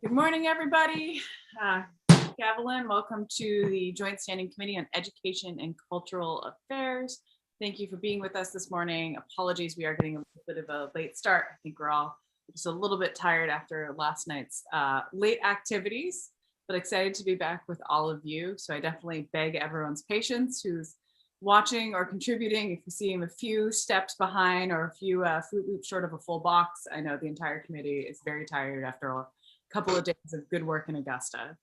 Good morning, everybody. Gavelin, welcome to the Joint Standing Committee on Education and Cultural Affairs. Thank you for being with us this morning. Apologies, we are getting a bit of a late start. I think we're all just a little bit tired after last night's late activities, but excited to be back with all of you. So I definitely beg everyone's patience who's watching or contributing. If you see him a few steps behind or a few Fruit Loops short of a full box, I know the entire committee is very tired after a couple of days of good work in Augusta.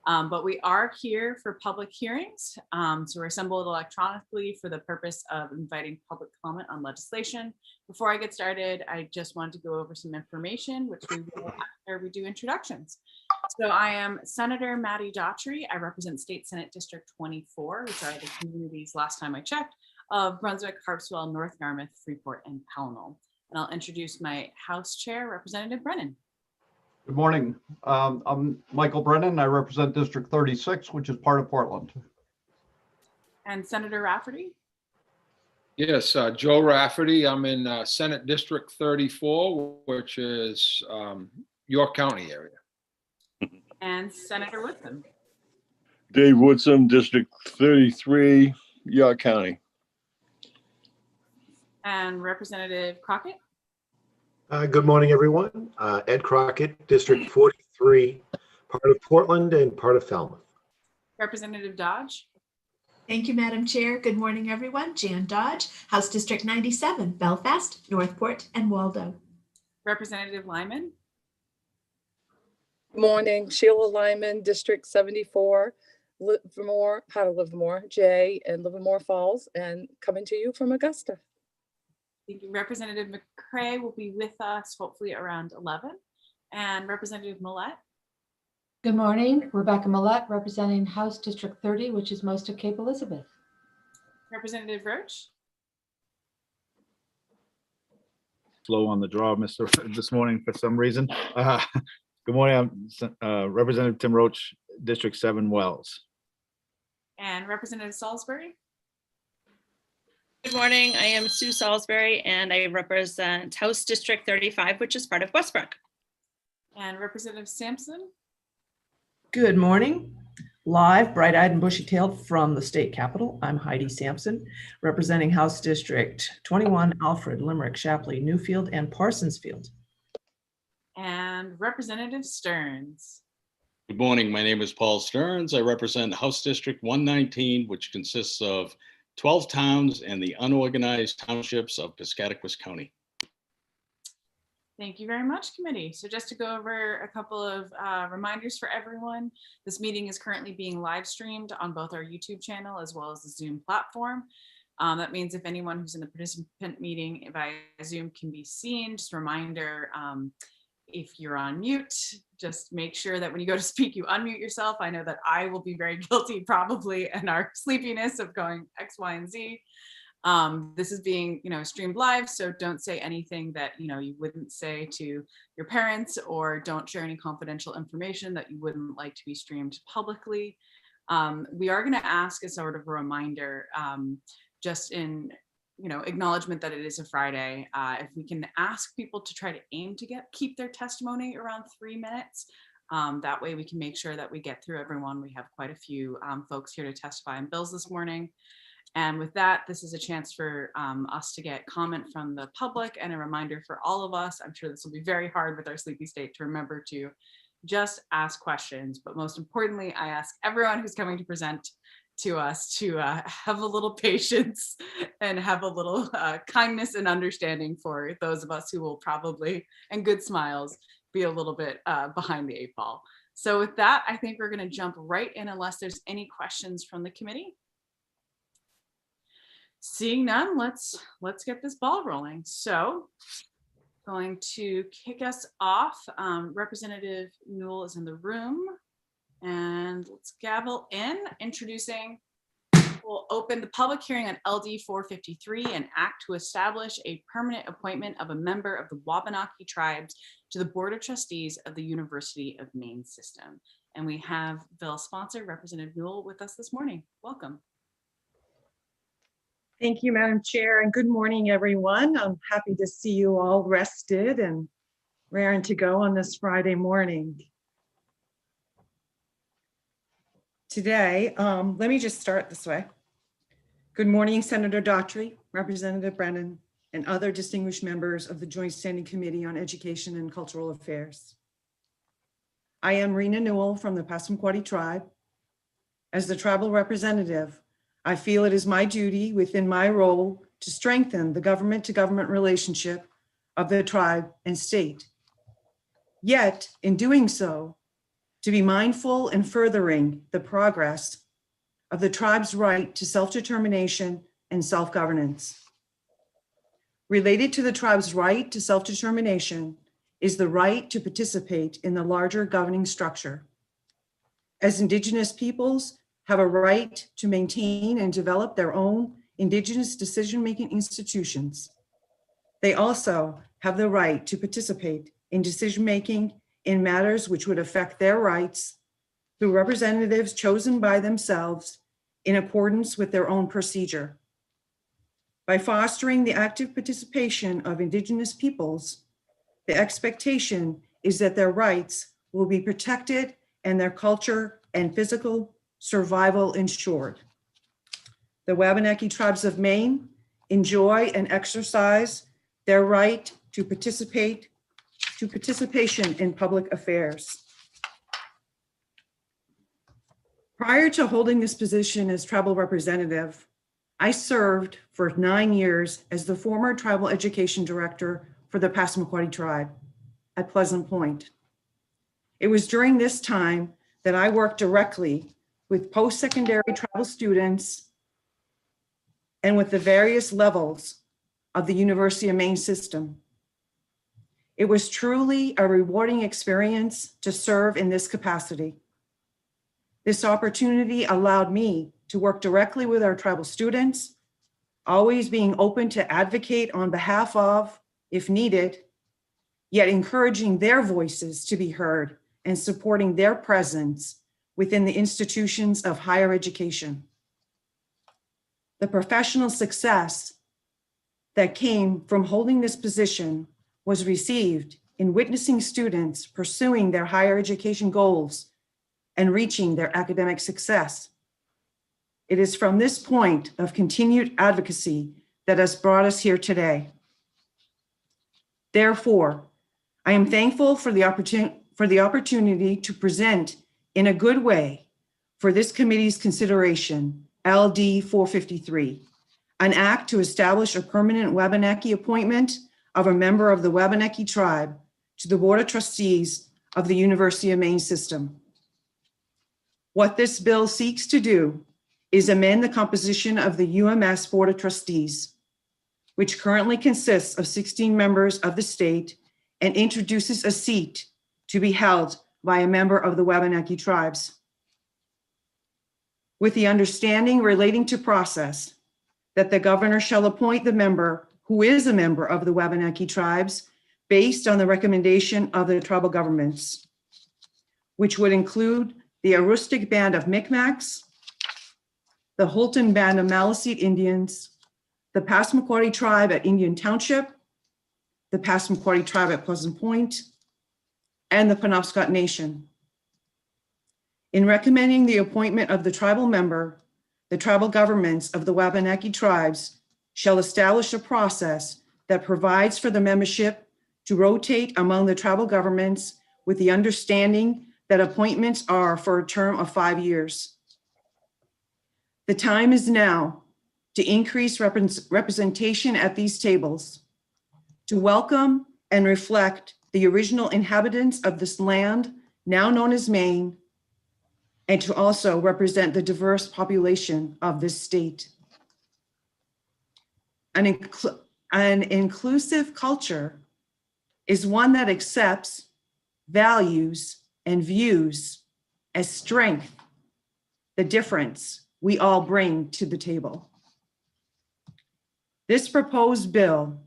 But we are here for public hearings. So we're assembled electronically for the purpose of inviting public comment on legislation. Before I get started, I just wanted to go over some information, which we will after we do introductions. So I am Senator Maddie Daughtry. I represent State Senate District 24, which are the communities, last time I checked, of Brunswick, Harpswell, North Yarmouth, Freeport, and Pownell. And I'll introduce my House Chair, Representative Brennan. Good morning. I'm Michael Brennan. I represent District 36, which is part of Portland. And Senator Rafferty. Yes, Joe Rafferty. I'm in Senate District 34, which is York County area. And Senator Woodson. Dave Woodson, District 33, York County. And Representative Crockett. Good morning, everyone. Ed Crockett, District 43, part of Portland and part of Falmouth. Representative Dodge. Thank you, Madam Chair. Good morning, everyone. Jan Dodge, House District 97, Belfast, Northport, and Waldo. Representative Lyman. Good morning, Sheila Lyman, District 74, Livermore, Jay, and Livermore Falls, and coming to you from Augusta. Thank you. Representative McCray will be with us hopefully around 11. And Representative Millett. Good morning, Rebecca Millett, representing House District 30, which is most of Cape Elizabeth. Representative Roach. Slow on the draw, this morning for some reason. Good morning, I'm Representative Tim Roach, District 7, Wells. And Representative Salisbury. Good morning, I am Sue Salisbury and I represent House District 35, which is part of Westbrook. And Representative Sampson. Good morning. Live, bright-eyed and bushy-tailed from the state capitol, I'm Heidi Sampson, representing House District 21, Alfred, Limerick, Shapley, Newfield, and Parsonsfield. And Representative Stearns. Good morning, my name is Paul Stearns. I represent House District 119, which consists of 12 towns and the unorganized townships of Piscataquis County. Thank you very much, committee. So just to go over a couple of reminders for everyone, this meeting is currently being live streamed on both our YouTube channel as well as the Zoom platform. That means if anyone who's in the participant meeting via Zoom can be seen, just a reminder, if you're on mute, just make sure that when you go to speak, you unmute yourself. I know that I will be very guilty probably in our sleepiness of going X, Y, and Z. This is being, streamed live, so don't say anything that, you wouldn't say to your parents, or don't share any confidential information that you wouldn't like to be streamed publicly. We are going to ask a sort of a reminder, just in acknowledgement that it is a Friday, if we can ask people to try to aim to keep their testimony around 3 minutes. That way we can make sure that we get through everyone. We have quite a few folks here to testify on bills this morning. And with that, this is a chance for us to get comment from the public, and a reminder for all of us. I'm sure this will be very hard with our sleepy state to remember to just ask questions. But most importantly, I ask everyone who's coming to present to us to have a little patience and have a little kindness and understanding for those of us who will probably, and good smiles, be a little bit behind the 8 ball. So with that, I think we're going to jump right in unless there's any questions from the committee. Seeing none, let's get this ball rolling. So going to kick us off, Representative Newell is in the room. And let's gavel in, introducing, we'll open the public hearing on LD 453, an act to establish a permanent appointment of a member of the Wabanaki tribes to the Board of Trustees of the University of Maine System. And we have bill sponsor, Representative Newell, with us this morning. Welcome. Thank you, Madam Chair, and good morning, everyone. I'm happy to see you all rested and raring to go on this Friday morning. today. Let me just start this way. Good morning, Senator Daughtry, Representative Brennan, and other distinguished members of the Joint Standing Committee on Education and Cultural Affairs. I am Rena Newell from the Passamaquoddy Tribe. As the tribal representative, I feel it is my duty within my role to strengthen the government-to-government relationship of the tribe and state. Yet, in doing so, to be mindful in furthering the progress of the tribe's right to self-determination and self-governance. Related to the tribe's right to self-determination is the right to participate in the larger governing structure. As Indigenous peoples have a right to maintain and develop their own Indigenous decision-making institutions, they also have the right to participate in decision-making in matters which would affect their rights through representatives chosen by themselves in accordance with their own procedure. By fostering the active participation of Indigenous peoples, the expectation is that their rights will be protected and their culture and physical survival ensured. The Wabanaki tribes of Maine enjoy and exercise their right to participation in public affairs. Prior to holding this position as tribal representative, I served for 9 years as the former tribal education director for the Passamaquoddy tribe at Pleasant Point. It was during this time that I worked directly with post-secondary tribal students and with the various levels of the University of Maine system. It was truly a rewarding experience to serve in this capacity. This opportunity allowed me to work directly with our tribal students, always being open to advocate on behalf of, if needed, yet encouraging their voices to be heard and supporting their presence within the institutions of higher education. The professional success that came from holding this position was received in witnessing students pursuing their higher education goals and reaching their academic success. It is from this point of continued advocacy that has brought us here today. Therefore, I am thankful for the opportunity to present in a good way for this committee's consideration, LD 453, an act to establish a permanent Wabanaki appointment of a member of the Wabanaki tribe to the Board of Trustees of the University of Maine system. What this bill seeks to do is amend the composition of the UMS Board of Trustees, which currently consists of 16 members of the state, and introduces a seat to be held by a member of the Wabanaki tribes. With the understanding relating to process that the governor shall appoint the member who is a member of the Wabanaki tribes based on the recommendation of the tribal governments, which would include the Aroostook Band of Micmacs, the Holton Band of Maliseet Indians, the Passamaquoddy tribe at Indian Township, the Passamaquoddy tribe at Pleasant Point, and the Penobscot Nation. In recommending the appointment of the tribal member, the tribal governments of the Wabanaki tribes shall establish a process that provides for the membership to rotate among the tribal governments with the understanding that appointments are for a term of 5 years. The time is now to increase representation at these tables, to welcome and reflect the original inhabitants of this land, now known as Maine, and to also represent the diverse population of this state. An inclusive culture is one that accepts, values, and views as strength the difference we all bring to the table. This proposed bill,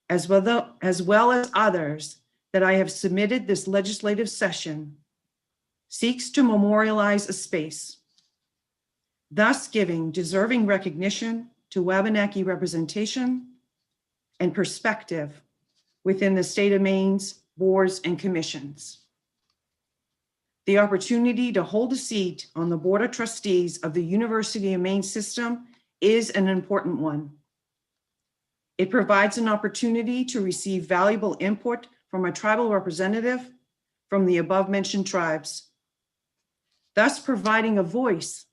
as well as others that I have submitted this legislative session, seeks to memorialize a space, thus giving deserving recognition to Wabanaki representation and perspective within the state of Maine's boards and commissions. The opportunity to hold a seat on the Board of Trustees of the University of Maine system is an important one. It provides an opportunity to receive valuable input from a tribal representative from the above-mentioned tribes, thus providing a voice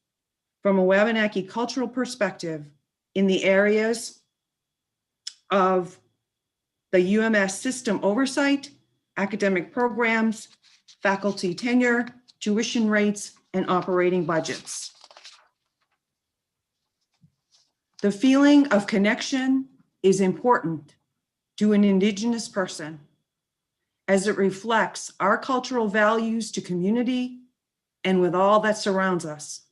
from a Wabanaki cultural perspective in the areas of the UMS system oversight, academic programs, faculty tenure, tuition rates, and operating budgets. The feeling of connection is important to an Indigenous person as it reflects our cultural values to community and with all that surrounds us.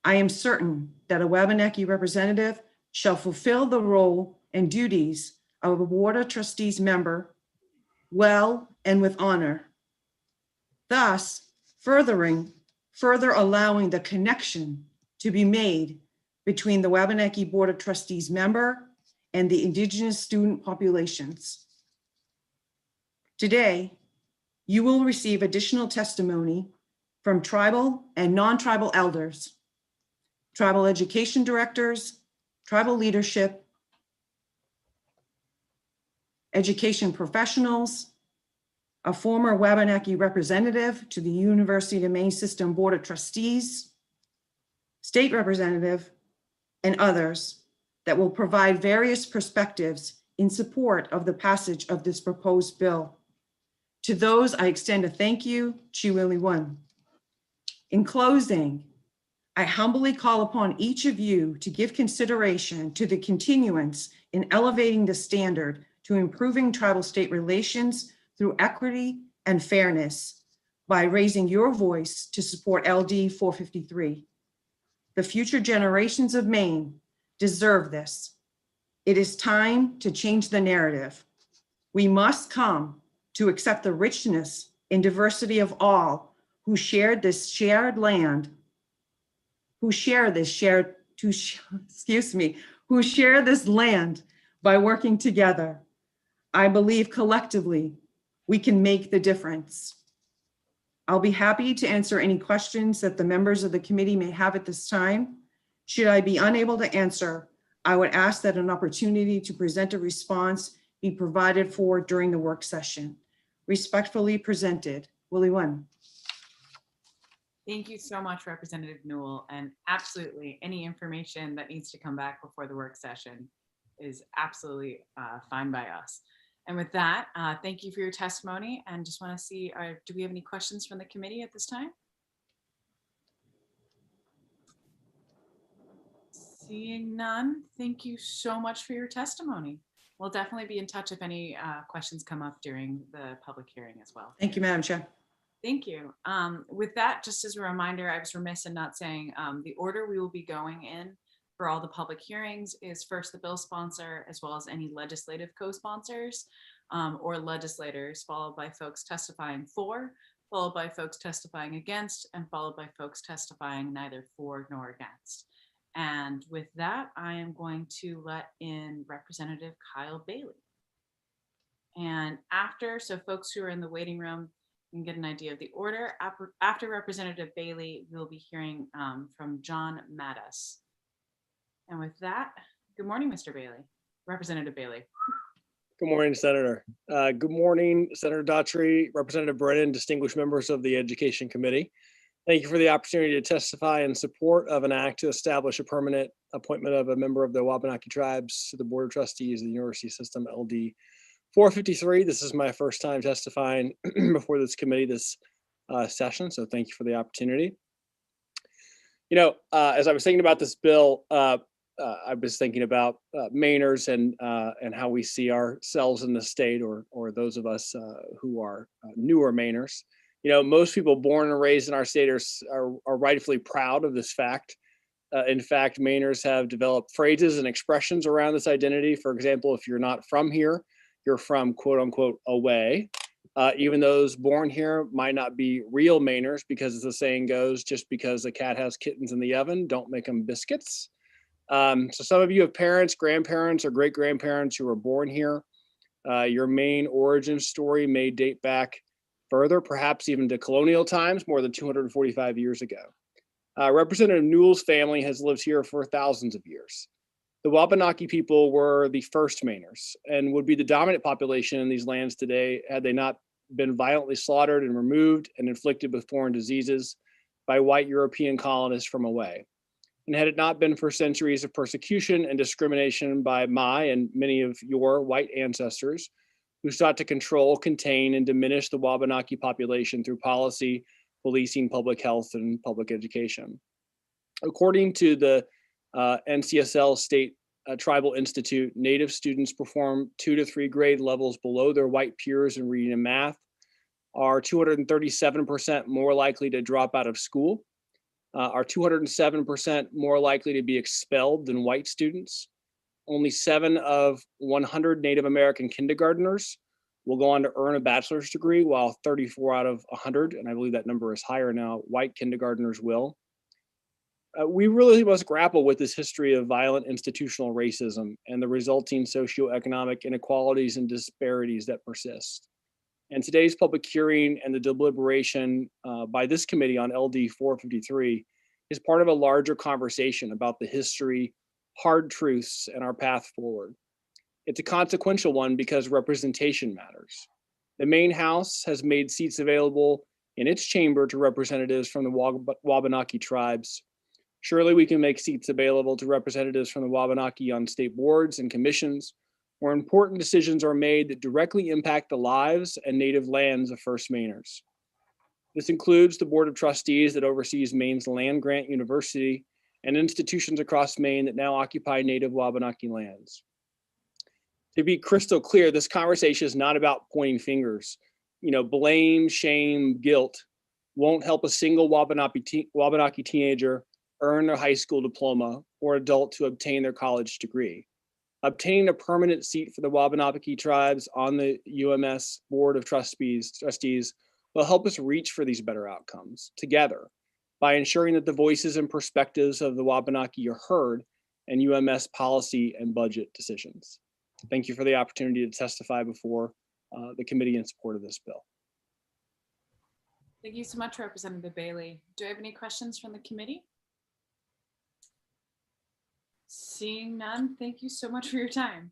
I am certain that a Wabanaki representative shall fulfill the role and duties of a Board of Trustees member well and with honor, thus further allowing the connection to be made between the Wabanaki Board of Trustees member and the Indigenous student populations. Today, you will receive additional testimony from tribal and non-tribal elders, tribal education directors, tribal leadership, education professionals, a former Wabanaki representative to the University of Maine System Board of Trustees, state representative, and others that will provide various perspectives in support of the passage of this proposed bill. To those, I extend a thank you, Chiwili-Wun. In closing, I humbly call upon each of you to give consideration to the continuance in elevating the standard to improving tribal-state relations through equity and fairness by raising your voice to support LD 453. The future generations of Maine deserve this. It is time to change the narrative. We must come to accept the richness and diversity of all who share this shared land, who share this land by working together. I believe collectively we can make the difference. I'll be happy to answer any questions that the members of the committee may have at this time. Should I be unable to answer, I would ask that an opportunity to present a response be provided for during the work session. Respectfully presented, Willie-Wun. Thank you so much, Representative Newell. And absolutely, any information that needs to come back before the work session is absolutely fine by us. And with that, thank you for your testimony. And just want to see, do we have any questions from the committee at this time? Seeing none, thank you so much for your testimony. We'll definitely be in touch if any questions come up during the public hearing as well. Thank you, Madam Chair. Thank you. With that, just as a reminder, I was remiss in not saying the order we will be going in for all the public hearings is first the bill sponsor, as well as any legislative co-sponsors or legislators, followed by folks testifying for, followed by folks testifying against, and followed by folks testifying neither for nor against. And with that, I am going to let in Representative Kyle Bailey. And after, so folks who are in the waiting room can get an idea of the order. After Representative Bailey, we'll be hearing from John Mattis. And with that, good morning, Mr. Bailey. Representative Bailey. Good morning, Senator. Good morning, Senator Daughtry, Representative Brennan, distinguished members of the Education Committee. Thank you for the opportunity to testify in support of an act to establish a permanent appointment of a member of the Wabanaki tribes to the Board of Trustees of the University System LD 453. This is my first time testifying before this committee this session, so thank you for the opportunity. You know, as I was thinking about this bill, I was thinking about Mainers and how we see ourselves in the state, or those of us who are newer Mainers. You know, most people born and raised in our state are rightfully proud of this fact. In fact, Mainers have developed phrases and expressions around this identity. For example, if you're not from here, you're from quote unquote away. Even those born here might not be real Mainers, because as the saying goes, just because a cat has kittens in the oven, don't make them biscuits. So some of you have parents, grandparents, or great-grandparents who were born here. Your Maine origin story may date back further, perhaps even to colonial times more than 245 years ago. Representative Newell's family has lived here for thousands of years. The Wabanaki people were the first Mainers and would be the dominant population in these lands today had they not been violently slaughtered and removed and inflicted with foreign diseases by white European colonists from away. And had it not been for centuries of persecution and discrimination by my and many of your white ancestors who sought to control, contain, and diminish the Wabanaki population through policy, policing, public health, and public education. According to the NCSL State Tribal Institute, Native students perform 2 to 3 grade levels below their white peers in reading and math, are 237% more likely to drop out of school, are 207% more likely to be expelled than white students. Only 7 of 100 Native American kindergartners will go on to earn a bachelor's degree, while 34 out of 100, and I believe that number is higher now, white kindergartners will. We really must grapple with this history of violent institutional racism and the resulting socioeconomic inequalities and disparities that persist. And today's public hearing and the deliberation by this committee on LD 453 is part of a larger conversation about the history, hard truths, and our path forward. It's a consequential one because representation matters. The Maine House has made seats available in its chamber to representatives from the Wabanaki tribes. Surely we can make seats available to representatives from the Wabanaki on state boards and commissions where important decisions are made that directly impact the lives and native lands of First Mainers. This includes the Board of Trustees that oversees Maine's land-grant university and institutions across Maine that now occupy native Wabanaki lands. To be crystal clear, this conversation is not about pointing fingers. Blame, shame, guilt won't help a single Wabanaki teenager earn their high school diploma or adult to obtain their college degree. Obtaining a permanent seat for the Wabanaki tribes on the UMS Board of Trustees will help us reach for these better outcomes together by ensuring that the voices and perspectives of the Wabanaki are heard in UMS policy and budget decisions. Thank you for the opportunity to testify before the committee in support of this bill. Thank you so much, Representative Bailey. Do I have any questions from the committee? Seeing none, thank you so much for your time.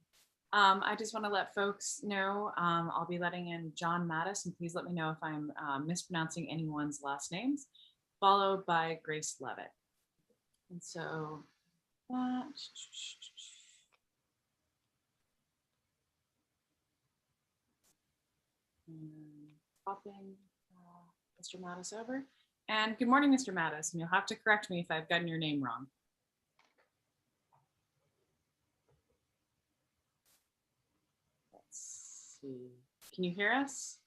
I just want to let folks know I'll be letting in John Mattis, and please let me know if I'm mispronouncing anyone's last names, followed by Grace Levitt. And so that. Popping Mr. Mattis over. And good morning, Mr. Mattis, and you'll have to correct me if I've gotten your name wrong. Let's see. Can you hear us?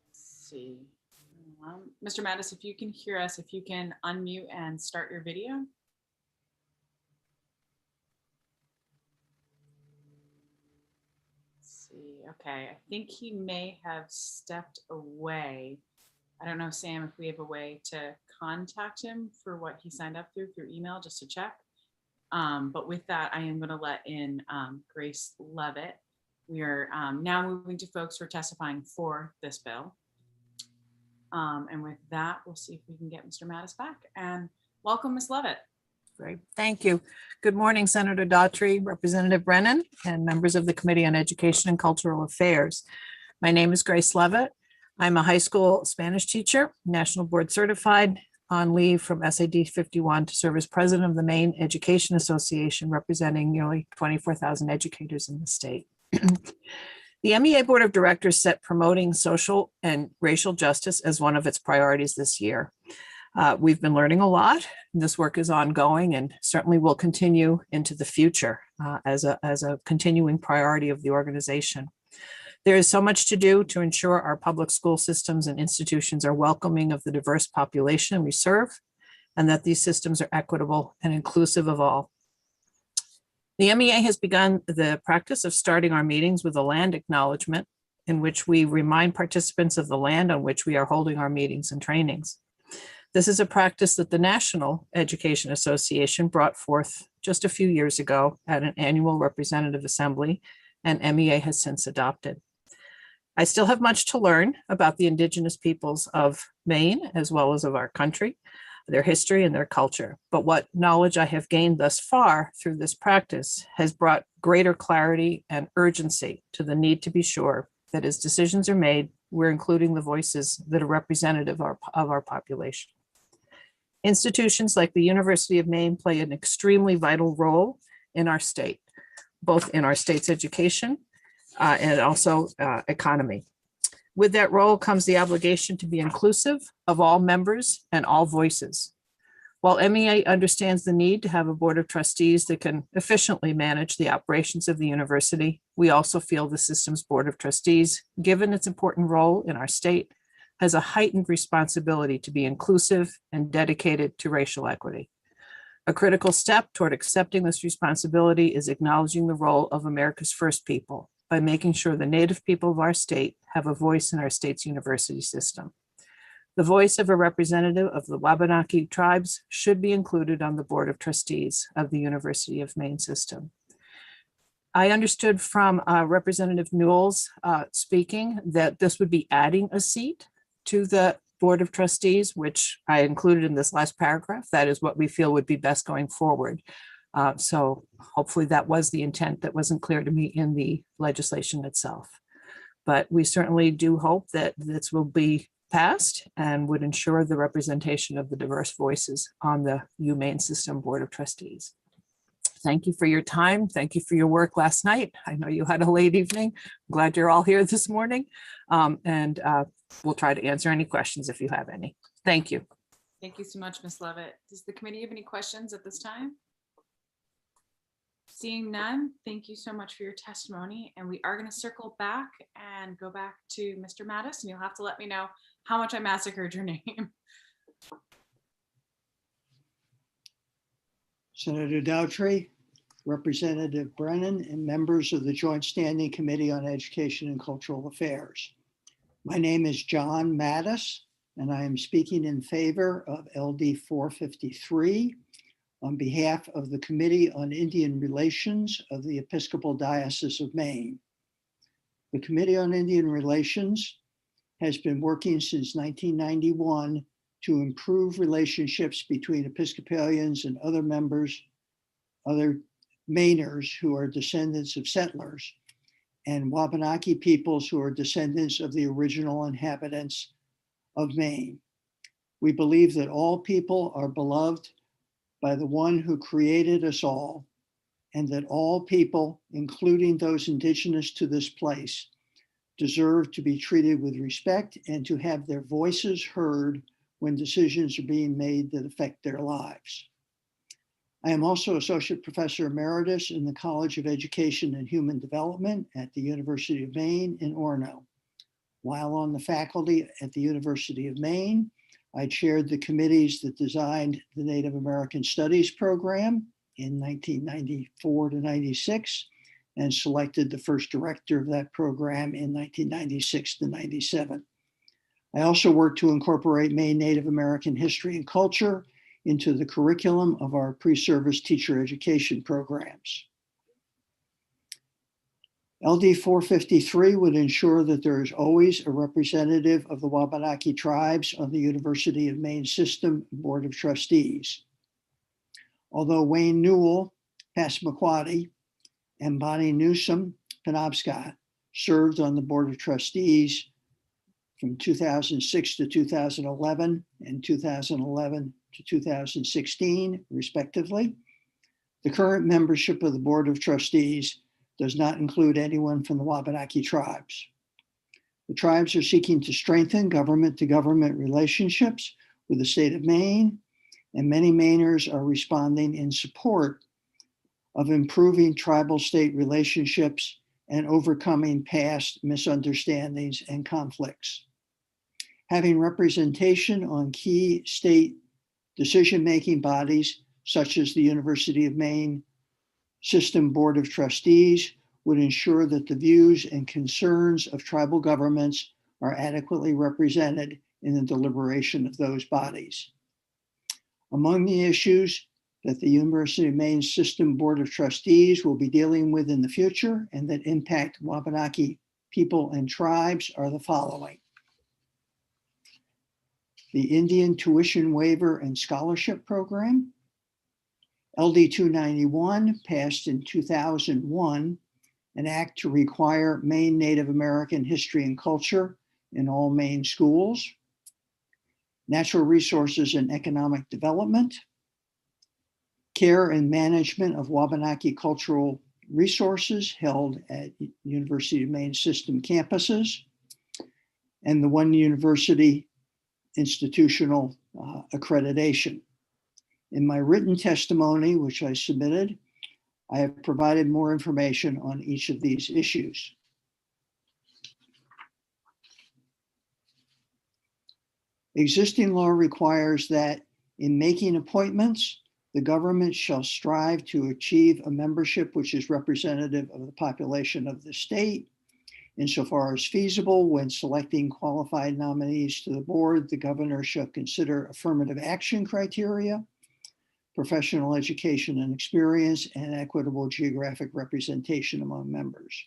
Let's see. Mr. Mattis, if you can hear us, if you can unmute and start your video. Okay, I think he may have stepped away. I don't know, Sam, if we have a way to contact him for what he signed up through email, just to check. But with that, I am going to let in Grace Levitt. We are now moving to folks who are testifying for this bill. And with that, we'll see if we can get Mr. Mattis back. And welcome, Ms. Levitt. Great, thank you. Good morning, Senator Daughtry, Representative Brennan, and members of the Committee on Education and Cultural Affairs. My name is Grace Levitt. I'm a high school Spanish teacher, National Board Certified, on leave from SAD 51 to serve as president of the Maine Education Association, representing nearly 24,000 educators in the state. The MEA Board of Directors set promoting social and racial justice as one of its priorities this year. We've been learning a lot. This work is ongoing and certainly will continue into the future as a continuing priority of the organization. There is so much to do to ensure our public school systems and institutions are welcoming of the diverse population we serve, and that these systems are equitable and inclusive of all. The MEA has begun the practice of starting our meetings with a land acknowledgement, in which we remind participants of the land on which we are holding our meetings and trainings. This is a practice that the National Education Association brought forth just a few years ago at an annual representative assembly, and MEA has since adopted. I still have much to learn about the indigenous peoples of Maine, as well as of our country, their history and their culture. But what knowledge I have gained thus far through this practice has brought greater clarity and urgency to the need to be sure that as decisions are made, we're including the voices that are representative of our population. Institutions like the University of Maine play an extremely vital role in our state, both in our state's education and also economy. With that role comes the obligation to be inclusive of all members and all voices. While MEA understands the need to have a board of trustees that can efficiently manage the operations of the university, we also feel the system's board of trustees, given its important role in our state, has a heightened responsibility to be inclusive and dedicated to racial equity. A critical step toward accepting this responsibility is acknowledging the role of America's first people by making sure the Native people of our state have a voice in our state's university system. The voice of a representative of the Wabanaki tribes should be included on the Board of Trustees of the University of Maine system. I understood from Representative Newell's speaking that this would be adding a seat to the Board of Trustees, which I included in this last paragraph. That is what we feel would be best going forward. So hopefully that was the intent that wasn't clear to me in the legislation itself. But we certainly do hope that this will be passed and would ensure the representation of the diverse voices on the UMaine System Board of Trustees. Thank you for your time. Thank you for your work last night. I know you had a late evening. I'm glad you're all here this morning. We'll try to answer any questions if you have any. Thank you. Thank you so much, Ms. Levitt. Does the committee have any questions at this time? Seeing none, thank you so much for your testimony. And we are going to circle back and go back to Mr. Mattis, and you'll have to let me know how much I massacred your name. Senator Dowtry, Representative Brennan, and members of the Joint Standing Committee on Education and Cultural Affairs. My name is John Mattis, and I am speaking in favor of LD 453 on behalf of the Committee on Indian Relations of the Episcopal Diocese of Maine. The Committee on Indian Relations has been working since 1991 to improve relationships between Episcopalians and other members, other Mainers who are descendants of settlers, and Wabanaki peoples who are descendants of the original inhabitants of Maine. We believe that all people are beloved by the one who created us all, and that all people, including those indigenous to this place, deserve to be treated with respect and to have their voices heard when decisions are being made that affect their lives. I am also Associate Professor Emeritus in the College of Education and Human Development at the University of Maine in Orono. While on the faculty at the University of Maine, I chaired the committees that designed the Native American Studies program in 1994 to 96 and selected the first director of that program in 1996 to 97. I also worked to incorporate Maine Native American history and culture into the curriculum of our pre-service teacher education programs. LD 453 would ensure that there is always a representative of the Wabanaki tribes on the University of Maine System Board of Trustees. Although Wayne Newell, Passamaquoddy, and Bonnie Newsom, Penobscot, served on the Board of Trustees from 2006 to 2011 and 2011 to 2016, respectively, the current membership of the Board of Trustees does not include anyone from the Wabanaki tribes. The tribes are seeking to strengthen government-to-government relationships with the state of Maine, and many Mainers are responding in support of improving tribal-state relationships and overcoming past misunderstandings and conflicts. Having representation on key state decision-making bodies, such as the University of Maine System Board of Trustees, would ensure that the views and concerns of tribal governments are adequately represented in the deliberation of those bodies. Among the issues that the University of Maine System Board of Trustees will be dealing with in the future and that impact Wabanaki people and tribes are the following. The Indian Tuition Waiver and Scholarship Program. LD 291 passed in 2001, an act to require Maine Native American history and culture in all Maine schools. Natural Resources and Economic Development. Care and management of Wabanaki cultural resources held at University of Maine System campuses. And the One University institutional accreditation. In my written testimony, which I submitted, I have provided more information on each of these issues. Existing law requires that in making appointments, the government shall strive to achieve a membership which is representative of the population of the state. Insofar as feasible, when selecting qualified nominees to the board, the governor shall consider affirmative action criteria, professional education and experience, and equitable geographic representation among members.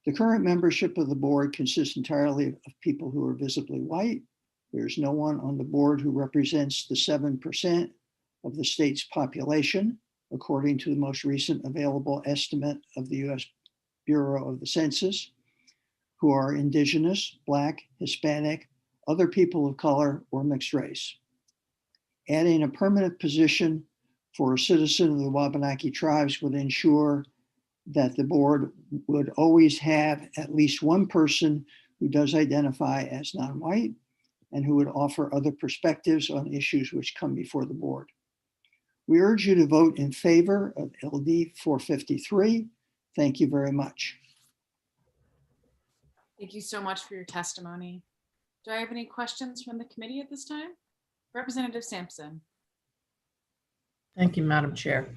The current membership of the board consists entirely of people who are visibly white. There's no one on the board who represents the 7% of the state's population, according to the most recent available estimate of the U.S. Bureau of the Census, who are Indigenous, Black, Hispanic, other people of color, or mixed race. Adding a permanent position for a citizen of the Wabanaki tribes would ensure that the board would always have at least one person who does identify as non-white and who would offer other perspectives on issues which come before the board. We urge you to vote in favor of LD 453. Thank you very much. Thank you so much for your testimony. Do I have any questions from the committee at this time? Representative Sampson. Thank you, Madam Chair.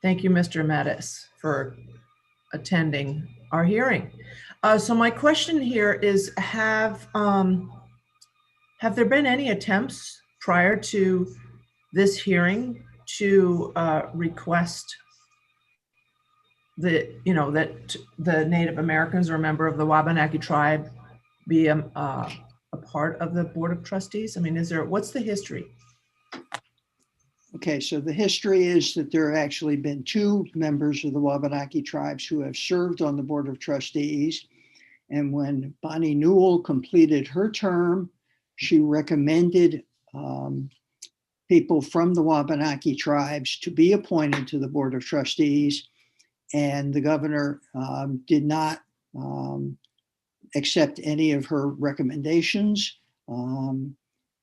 Thank you, Mr. Mattis, for attending our hearing. So my question here is, have there been any attempts prior to this hearing to request that the Native Americans or a member of the Wabanaki tribe be a part of the Board of Trustees? I mean, what's the history? Okay, so the history is that there have actually been two members of the Wabanaki tribes who have served on the Board of Trustees. And when Bonnie Newell completed her term, she recommended people from the Wabanaki tribes to be appointed to the Board of Trustees. And the governor did not accept any of her recommendations.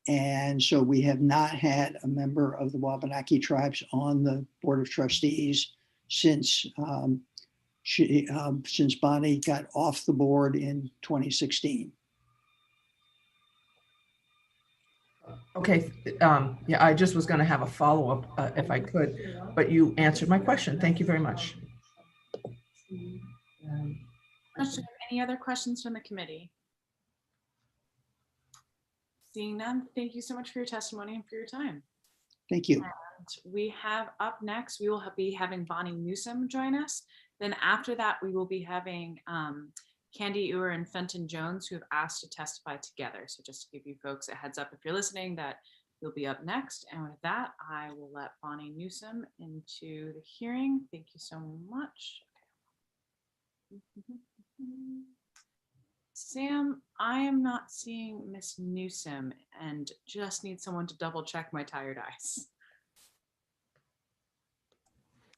And so we have not had a member of the Wabanaki tribes on the Board of Trustees since since Bonnie got off the board in 2016. Okay, yeah, I just was going to have a follow-up if I could, but you answered my question. Thank you very much. Any other questions from the committee? Seeing none, thank you so much for your testimony and for your time. Thank you. And we have up next, we will be having Bonnie Newsom join us. Then after that, we will be having Candy Ewer and Fenton Jones, who have asked to testify together. So just to give you folks a heads up, if you're listening, that you'll be up next. And with that, I will let Bonnie Newsom into the hearing. Thank you so much. Sam, I am not seeing Miss Newsom and just need someone to double check my tired eyes.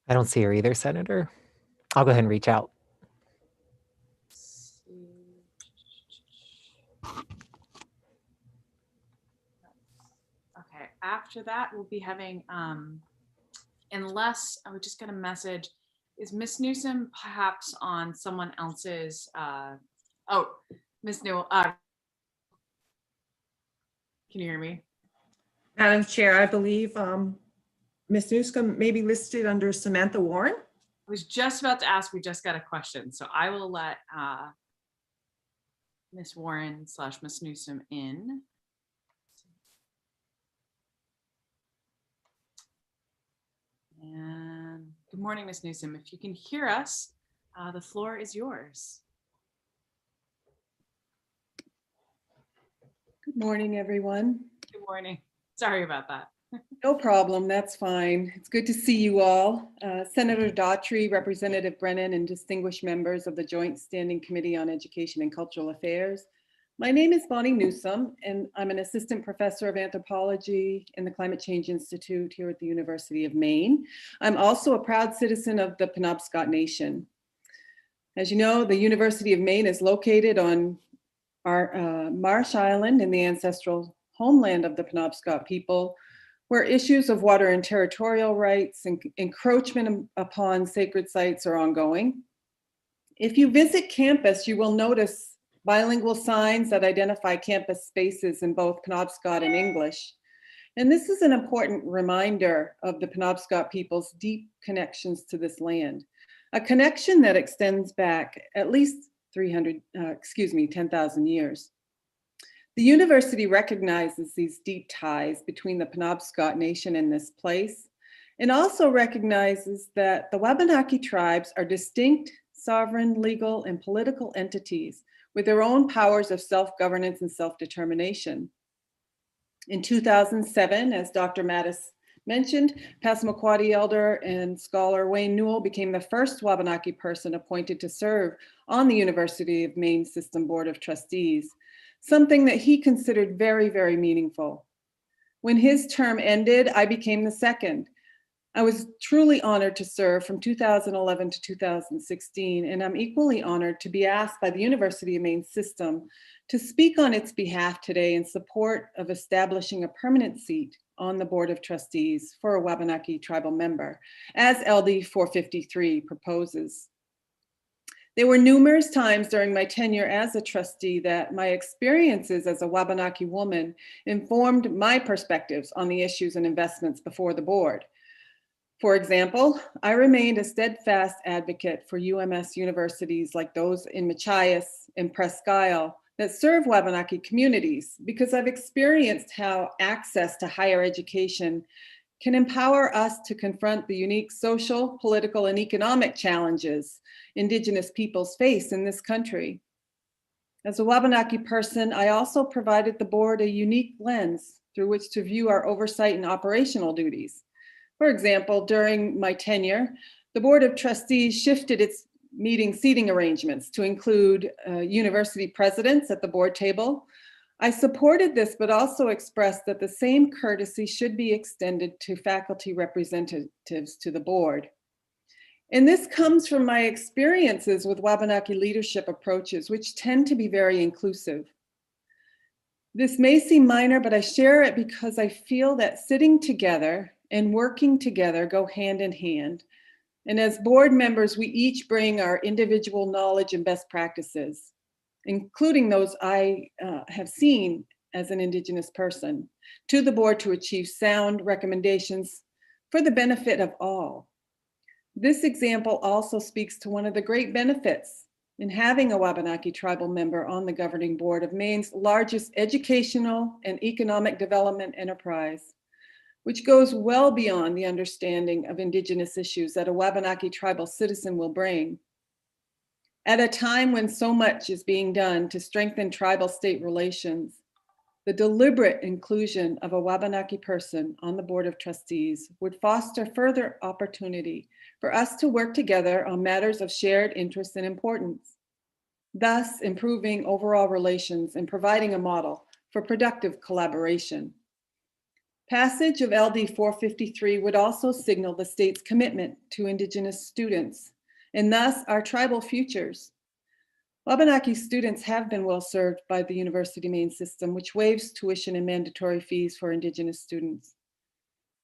I don't see her either, Senator. I'll go ahead and reach out. Okay, after that, we'll be having, unless I was just gonna message, is Miss Newsom perhaps on someone else's, oh, Miss Newell, can you hear me? Madam Chair, I believe Ms. Newsom may be listed under Samantha Warren. I was just about to ask, we just got a question, so I will let Miss Warren / Miss Newsom in. And good morning, Ms. Newsom. If you can hear us, the floor is yours. Good morning, everyone. Good morning. Sorry about that. No problem, that's fine. It's good to see you all. Senator Daughtry, Representative Brennan, and distinguished members of the Joint Standing Committee on Education and Cultural Affairs. My name is Bonnie Newsom, and I'm an assistant professor of anthropology in the Climate Change Institute here at the University of Maine. I'm also a proud citizen of the Penobscot Nation. As you know, the University of Maine is located on our Marsh Island in the ancestral homeland of the Penobscot people, where issues of water and territorial rights and encroachment upon sacred sites are ongoing. If you visit campus, you will notice bilingual signs that identify campus spaces in both Penobscot and English. And this is an important reminder of the Penobscot people's deep connections to this land, a connection that extends back at least 10,000 years. The university recognizes these deep ties between the Penobscot Nation and this place, and also recognizes that the Wabanaki tribes are distinct, sovereign, legal, and political entities with their own powers of self-governance and self-determination. In 2007, as Dr. Mattis mentioned, Passamaquoddy elder and scholar Wayne Newell became the first Wabanaki person appointed to serve on the University of Maine System Board of Trustees, something that he considered very, very meaningful. When his term ended, I became the second. I was truly honored to serve from 2011 to 2016, and I'm equally honored to be asked by the University of Maine System to speak on its behalf today in support of establishing a permanent seat on the Board of Trustees for a Wabanaki tribal member, as LD 453 proposes. There were numerous times during my tenure as a trustee that my experiences as a Wabanaki woman informed my perspectives on the issues and investments before the board. For example, I remained a steadfast advocate for UMS universities like those in Machias and Presque Isle that serve Wabanaki communities, because I've experienced how access to higher education can empower us to confront the unique social, political, and economic challenges Indigenous peoples face in this country. As a Wabanaki person, I also provided the board a unique lens through which to view our oversight and operational duties. For example, during my tenure, the Board of Trustees shifted its meeting seating arrangements to include university presidents at the board table. I supported this, but also expressed that the same courtesy should be extended to faculty representatives to the board. And this comes from my experiences with Wabanaki leadership approaches, which tend to be very inclusive. This may seem minor, but I share it because I feel that sitting together and working together go hand in hand. And as board members, we each bring our individual knowledge and best practices, including those I have seen as an Indigenous person, to the board to achieve sound recommendations for the benefit of all. This example also speaks to one of the great benefits in having a Wabanaki tribal member on the governing board of Maine's largest educational and economic development enterprise, which goes well beyond the understanding of Indigenous issues that a Wabanaki tribal citizen will bring. At a time when so much is being done to strengthen tribal-state relations, the deliberate inclusion of a Wabanaki person on the Board of Trustees would foster further opportunity for us to work together on matters of shared interest and importance, thus improving overall relations and providing a model for productive collaboration. Passage of LD 453 would also signal the state's commitment to Indigenous students and thus our tribal futures. Wabanaki students have been well served by the University of Maine system, which waives tuition and mandatory fees for Indigenous students.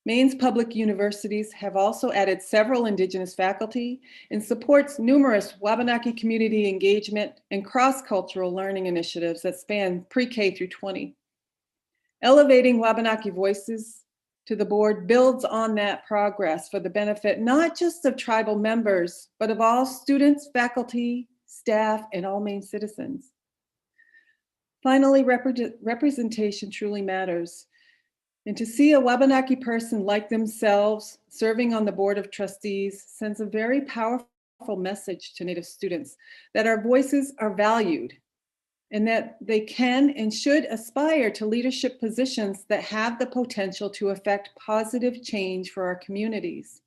Maine's public universities have also added several Indigenous faculty and supports numerous Wabanaki community engagement and cross-cultural learning initiatives that span pre-K through 20. Elevating Wabanaki voices to the board builds on that progress for the benefit not just of tribal members, but of all students, faculty, staff, and all Maine citizens. Finally, representation truly matters. And to see a Wabanaki person like themselves serving on the Board of Trustees sends a very powerful message to Native students that our voices are valued and that they can and should aspire to leadership positions that have the potential to affect positive change for our communities.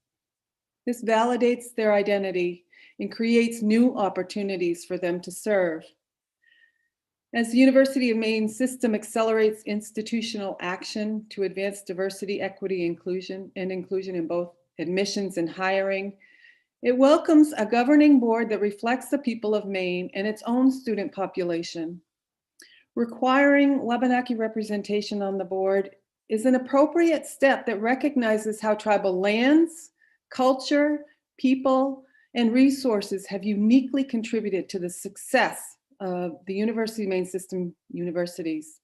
This validates their identity and creates new opportunities for them to serve. As the University of Maine system accelerates institutional action to advance diversity, equity, inclusion in both admissions and hiring, it welcomes a governing board that reflects the people of Maine and its own student population. Requiring Wabanaki representation on the board is an appropriate step that recognizes how tribal lands, culture, people, and resources have uniquely contributed to the success of the University of Maine system universities.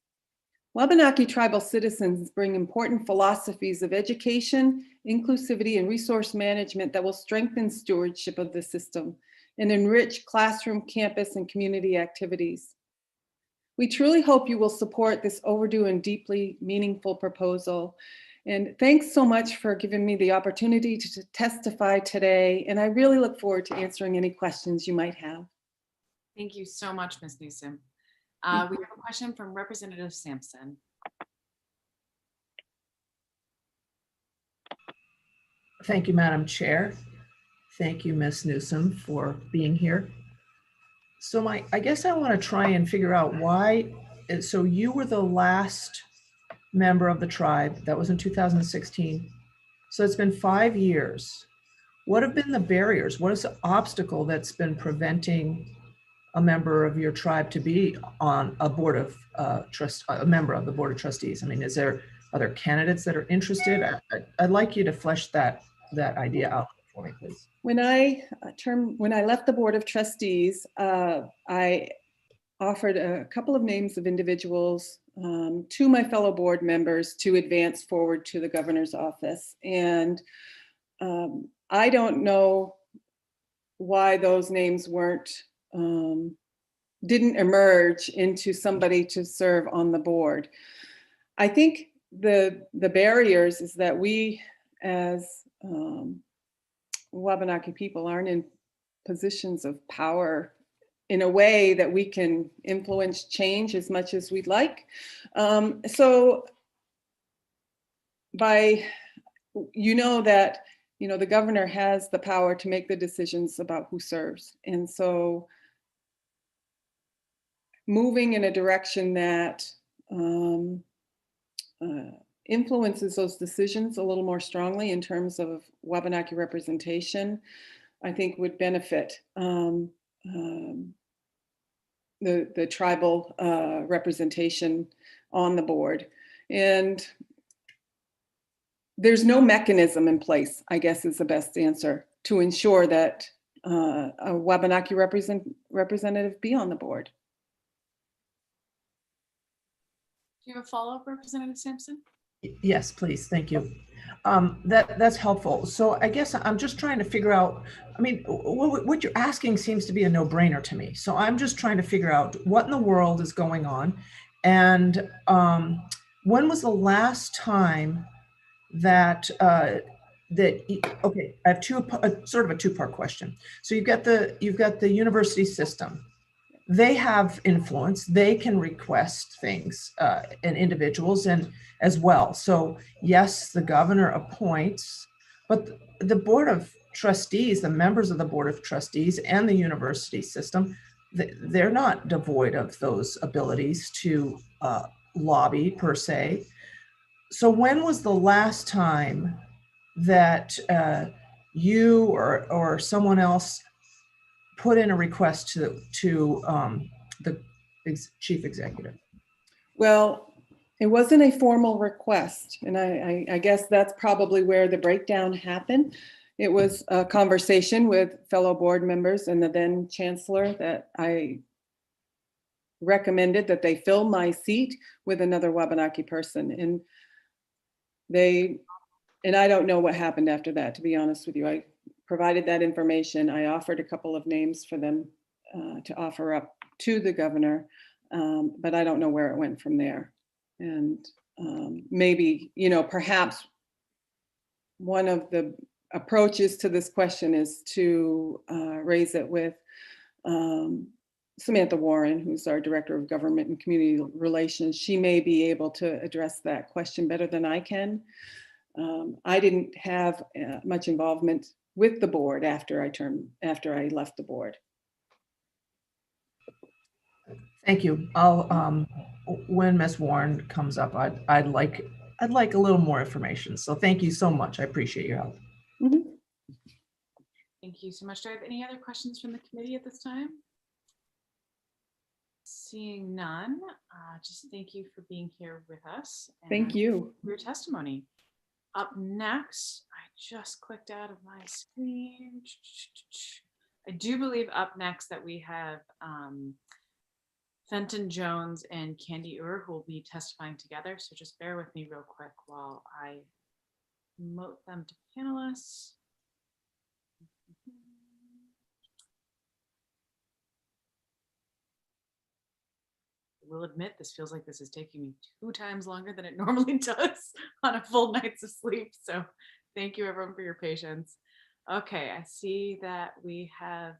Wabanaki tribal citizens bring important philosophies of education, inclusivity, and resource management that will strengthen stewardship of the system and enrich classroom, campus, and community activities. We truly hope you will support this overdue and deeply meaningful proposal. And thanks so much for giving me the opportunity to testify today. And I really look forward to answering any questions you might have. Thank you so much, Ms. Newsom. We have a question from Representative Sampson. Thank you, Madam Chair. Thank you, Ms. Newsom, for being here. So I guess I want to try and figure out why. So you were the last member of the tribe. That was in 2016. So it's been 5 years. What have been the barriers? What is the obstacle that's been preventing a member of your tribe to be on a board of a member of the Board of Trustees? I mean, are there candidates that are interested? I'd like you to flesh that idea out for me, please. When I left the Board of Trustees, I offered a couple of names of individuals to my fellow board members to advance forward to the governor's office. And I don't know why those names didn't emerge into somebody to serve on the board. I think the barriers is that we as Wabanaki people aren't in positions of power in a way that we can influence change as much as we'd like. So the governor has the power to make the decisions about who serves. And so moving in a direction that influences those decisions a little more strongly in terms of Wabanaki representation, I think would benefit the tribal representation on the board. And there's no mechanism in place, I guess is the best answer, to ensure that a Wabanaki representative be on the board. Do you have a follow-up, Representative Sampson? Yes, please. Thank you. That's helpful. So I guess I'm just trying to figure out, I mean, what you're asking seems to be a no-brainer to me. So I'm just trying to figure out what in the world is going on. And when was the last time that, okay, I have sort of a two-part question. So you've got the university system. They have influence. They can request things and individuals and as well. So yes, the governor appoints, but the Board of Trustees, the members of the Board of Trustees and the university system, they're not devoid of those abilities to lobby per se. So when was the last time that you or someone else put in a request to the chief executive? Well, it wasn't a formal request. And I guess that's probably where the breakdown happened. It was a conversation with fellow board members and the then chancellor that I recommended that they fill my seat with another Wabanaki person. And I don't know what happened after that, to be honest with you. I provided that information. I offered a couple of names for them to offer up to the governor, but I don't know where it went from there. And maybe, perhaps one of the approaches to this question is to raise it with Samantha Warren, who's our Director of Government and Community Relations. She may be able to address that question better than I can. I didn't have much involvement with the board after I left the board. Thank you. When Ms. Warren comes up, I'd like a little more information. So thank you so much. I appreciate your help. Mm-hmm. Thank you so much. Do I have any other questions from the committee at this time? Seeing none, just thank you for being here with us. Thank you. For your testimony. Up next, I just clicked out of my screen. I do believe up next that we have Fenton Jones and Candy Ur, who will be testifying together. So just bear with me real quick while I promote them to panelists. Will admit this feels like this is taking me 2 times longer than it normally does on a full night's of sleep. So thank you everyone for your patience. Okay, I see that we have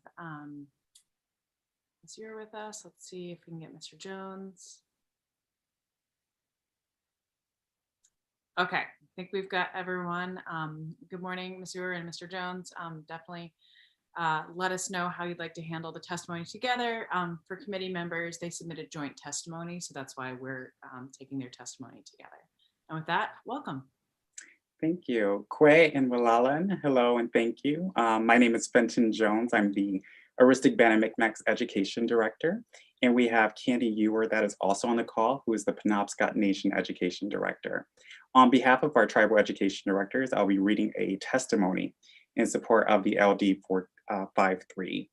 Ms. Ure with us. Let's see if we can get Mr. Jones. Okay, I think we've got everyone. Good morning, Ms. Ure and Mr. Jones. Definitely let us know how you'd like to handle the testimony together. For committee members, they submitted joint testimony, so that's why we're taking their testimony together. And with that, welcome. Thank you. Kwe and Walalan, hello and thank you. My name is Fenton Jones. I'm the Aroostook Bannock Micmacs Education Director. And we have Candy Ure that is also on the call, who is the Penobscot Nation Education Director. On behalf of our tribal education directors, I'll be reading a testimony in support of the LD 453.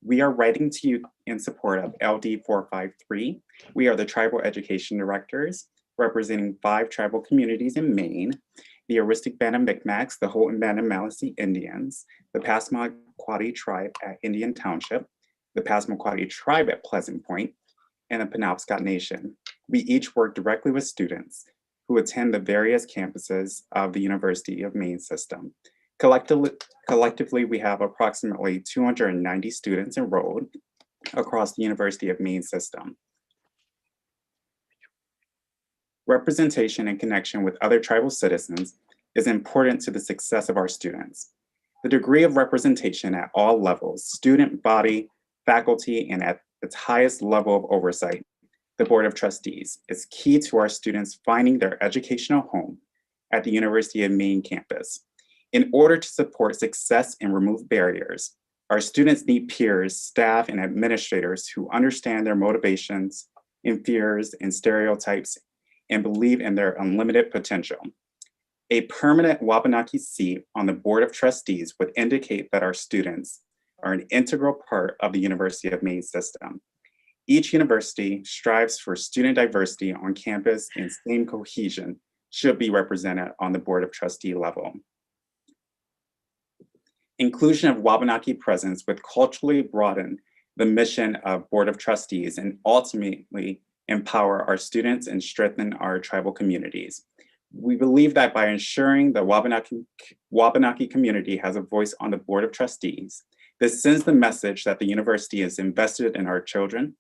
We are writing to you in support of LD 453. We are the tribal education directors representing 5 tribal communities in Maine: the Aroostook Bannock Micmacs, the Houghton Bannock Maliseet Indians, the Passamaquoddy tribe at Indian Township, the Passamaquoddy tribe at Pleasant Point, and the Penobscot Nation. We each work directly with students who attend the various campuses of the University of Maine system. Collectively, we have approximately 290 students enrolled across the University of Maine system. Representation and connection with other tribal citizens is important to the success of our students. The degree of representation at all levels, student body, faculty, and at its highest level of oversight, the Board of Trustees, is key to our students finding their educational home at the University of Maine campus. In order to support success and remove barriers, our students need peers, staff, and administrators who understand their motivations and fears and stereotypes and believe in their unlimited potential. A permanent Wabanaki seat on the Board of Trustees would indicate that our students are an integral part of the University of Maine system. Each university strives for student diversity on campus, and same cohesion should be represented on the Board of Trustee level. Inclusion of Wabanaki presence would culturally broaden the mission of Board of Trustees and ultimately empower our students and strengthen our tribal communities. We believe that by ensuring the Wabanaki community has a voice on the Board of Trustees, this sends the message that the university is invested in our children,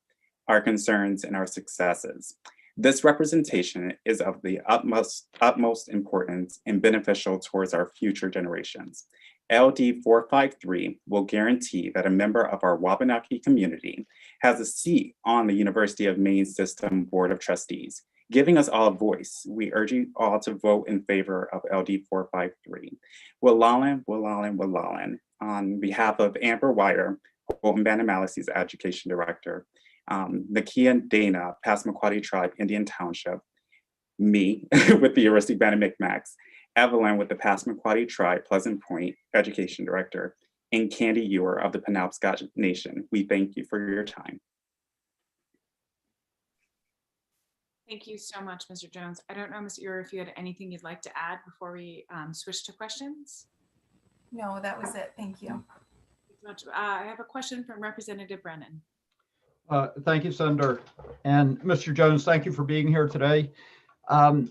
our concerns, and our successes. This representation is of the utmost importance and beneficial towards our future generations. LD 453 will guarantee that a member of our Wabanaki community has a seat on the University of Maine System Board of Trustees, giving us all a voice. We urge you all to vote in favor of LD 453. Walalan, Walalan, Walalan. On behalf of Amber Wider, Houghton Bannock Maliseet's Education Director, Nakia Dana, Passamaquoddy Tribe, Indian Township, me with the Aroostook Bannock Micmacs, Evelyn with the Passamaquoddy Tribe, Pleasant Point Education Director, and Candy Ure of the Penobscot Nation. We thank you for your time. Thank you so much, Mr. Jones. I don't know, Ms. Ure, if you had anything you'd like to add before we switch to questions? No, that was it. Thank you. I have a question from Representative Brennan. Thank you, Senator. And Mr. Jones, thank you for being here today. Um,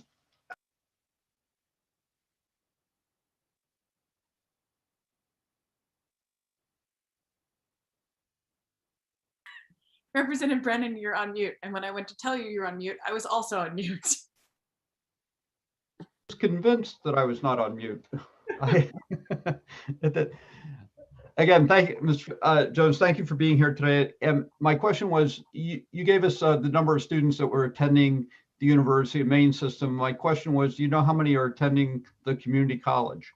Representative Brennan, you're on mute. And when I went to tell you you're on mute, I was also on mute. I was convinced that I was not on mute. Again, thank you, Mr. Jones. Thank you for being here today. And my question was, you gave us the number of students that were attending the University of Maine system. My question was, do you know how many are attending the community college?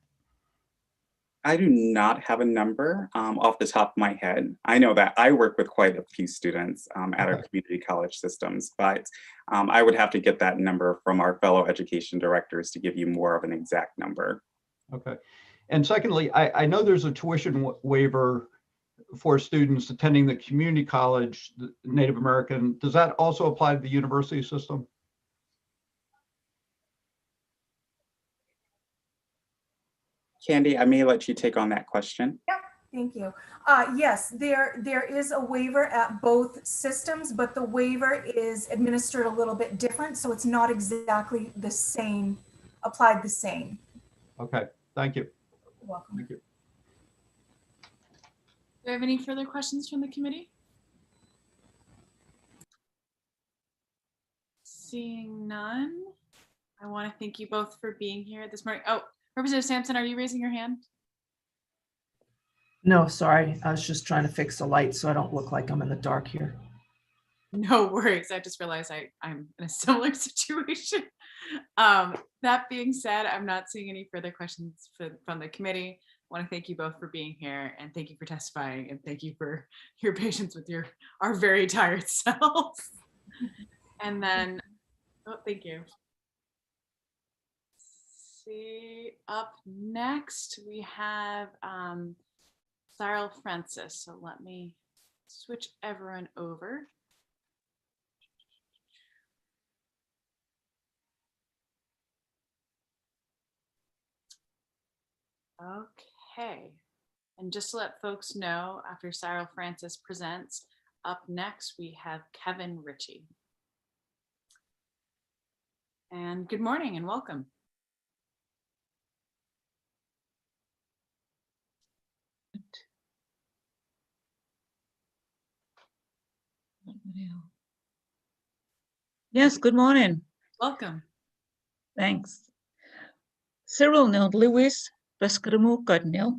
I do not have a number off the top of my head. I know that I work with quite a few students at our community college systems, but I would have to get that number from our fellow education directors to give you more of an exact number. Okay. And secondly, I know there's a tuition waiver for students attending the community college, the Native American. Does that also apply to the university system? Candy, I may let you take on that question. Yep, thank you. Yes, there is a waiver at both systems, but the waiver is administered a little bit different, so it's not exactly the same, applied the same. Okay, thank you. You're welcome. Thank you. Do we have any further questions from the committee? Seeing none, I want to thank you both for being here this morning. Oh, Representative Sampson, are you raising your hand? No, sorry. I was just trying to fix the light so I don't look like I'm in the dark here. No worries. I just realized I'm in a similar situation. That being said, I'm not seeing any further questions from the committee. I want to thank you both for being here and thank you for testifying and thank you for your patience with our very tired selves. And then, oh, thank you. See, up next we have Cyril Francis. So let me switch everyone over. Okay, and just to let folks know, after Cyril Francis presents, up next we have Kevin Ritchie. And good morning and welcome. Yes, good morning. Welcome. Thanks. Cyril Nil Lewis, Beskramu Gudnil,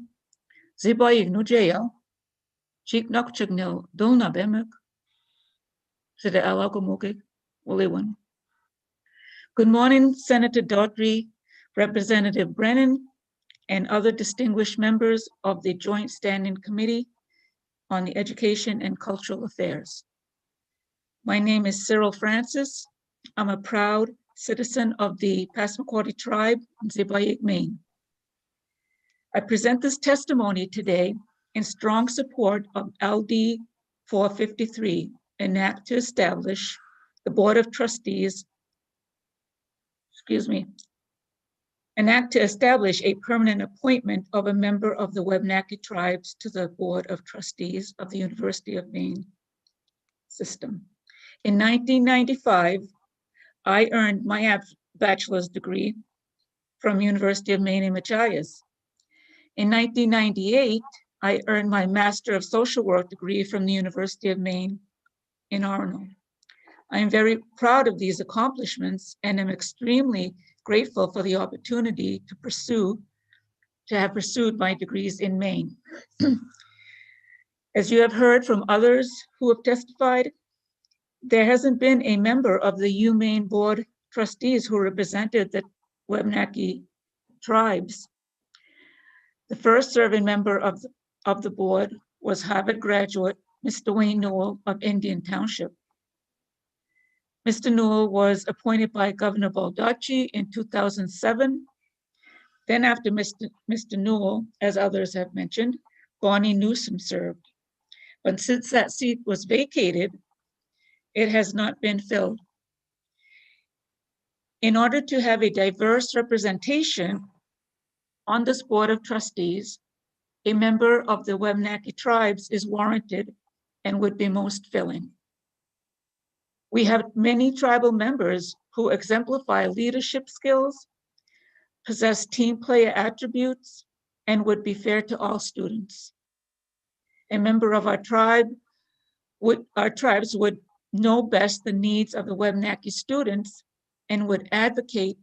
Ziboy Nujeo, Cheek Nokchugnil Dulna Bemek, Sida Alagomugig, Williwan. Good morning, Senator Daughtry, Representative Brennan, and other distinguished members of the Joint Standing Committee on the Education and Cultural Affairs. My name is Cyril Francis. I'm a proud citizen of the Passamaquoddy tribe in Zibayik, Maine. I present this testimony today in strong support of LD 453, an act to establish the Board of Trustees, an act to establish a permanent appointment of a member of the Wabanaki tribes to the Board of Trustees of the University of Maine system. In 1995, I earned my bachelor's degree from University of Maine in Machias. In 1998, I earned my Master of Social Work degree from the University of Maine in Orono. I am very proud of these accomplishments and am extremely grateful for the opportunity to have pursued my degrees in Maine. As you have heard from others who have testified, there hasn't been a member of the UMaine Board Trustees who represented the Wabanaki tribes. The first serving member of the board was Harvard graduate, Mr. Wayne Newell of Indian Township. Mr. Newell was appointed by Governor Baldacci in 2007. Then after Mr. Newell, as others have mentioned, Bonnie Newsom served. But since that seat was vacated, it has not been filled. In order to have a diverse representation on this Board of Trustees, a member of the Wabanaki tribes is warranted and would be most filling. We have many tribal members who exemplify leadership skills, possess team player attributes, and would be fair to all students. A member of our tribes would know best the needs of the Wabanaki students and would advocate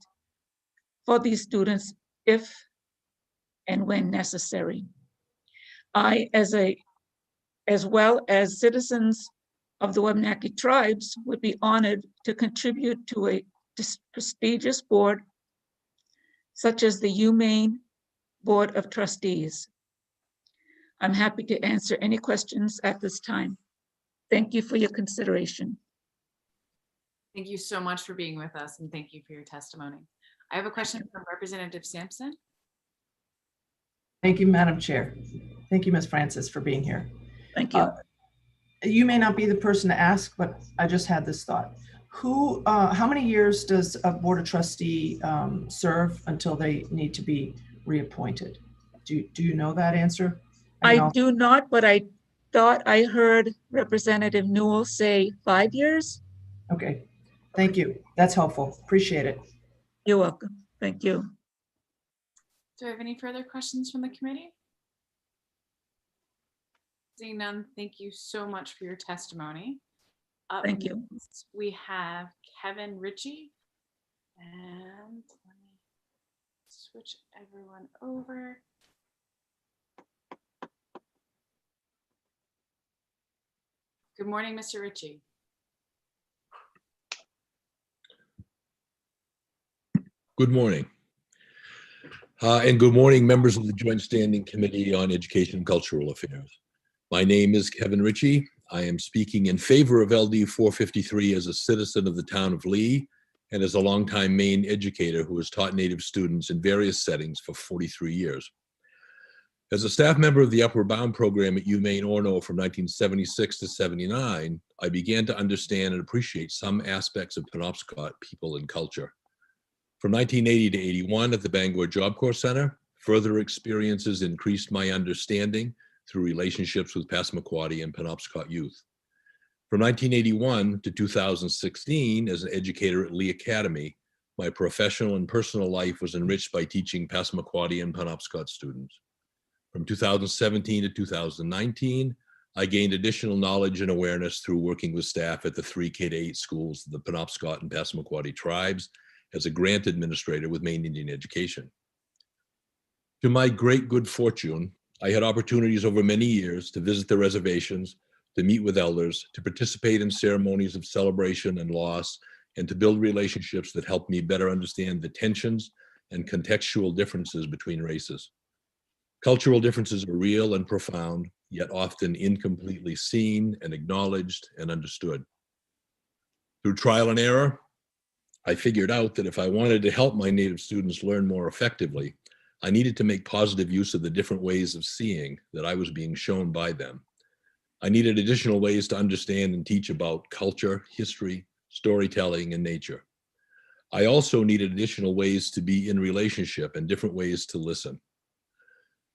for these students if and when necessary. I, as well as citizens of the Wabanaki tribes, would be honored to contribute to a prestigious board such as the UMaine Board of Trustees. I'm happy to answer any questions at this time. Thank you for your consideration. Thank you so much for being with us, and thank you for your testimony. I have a question from Representative Sampson. Thank you, Madam Chair. Thank you, Ms. Francis, for being here. Thank you. You may not be the person to ask, but I just had this thought. How many years does a Board of Trustee serve until they need to be reappointed? Do you know that answer? I do not, but I thought I heard Representative Newell say 5 years. Okay, thank you. That's helpful. Appreciate it. You're welcome. Thank you. Do I have any further questions from the committee? Seeing none, thank you so much for your testimony. Thank you. We have Kevin Ritchie, and let me switch everyone over. Good morning, Mr. Ritchie. Good morning. And good morning, members of the Joint Standing Committee on Education and Cultural Affairs. My name is Kevin Ritchie. I am speaking in favor of LD 453 as a citizen of the town of Lee and as a longtime Maine educator who has taught Native students in various settings for 43 years. As a staff member of the Upward Bound program at UMaine Orono from 1976 to 79, I began to understand and appreciate some aspects of Penobscot people and culture. From 1980 to 81 at the Bangor Job Corps Center, further experiences increased my understanding through relationships with Passamaquoddy and Penobscot youth. From 1981 to 2016, as an educator at Lee Academy, my professional and personal life was enriched by teaching Passamaquoddy and Penobscot students. From 2017 to 2019, I gained additional knowledge and awareness through working with staff at the 3 K-8 schools of the Penobscot and Passamaquoddy tribes as a grant administrator with Maine Indian Education. To my great good fortune, I had opportunities over many years to visit the reservations, to meet with elders, to participate in ceremonies of celebration and loss, and to build relationships that helped me better understand the tensions and contextual differences between races. Cultural differences are real and profound, yet often incompletely seen and acknowledged and understood. Through trial and error, I figured out that if I wanted to help my Native students learn more effectively, I needed to make positive use of the different ways of seeing that I was being shown by them. I needed additional ways to understand and teach about culture, history, storytelling, and nature. I also needed additional ways to be in relationship and different ways to listen.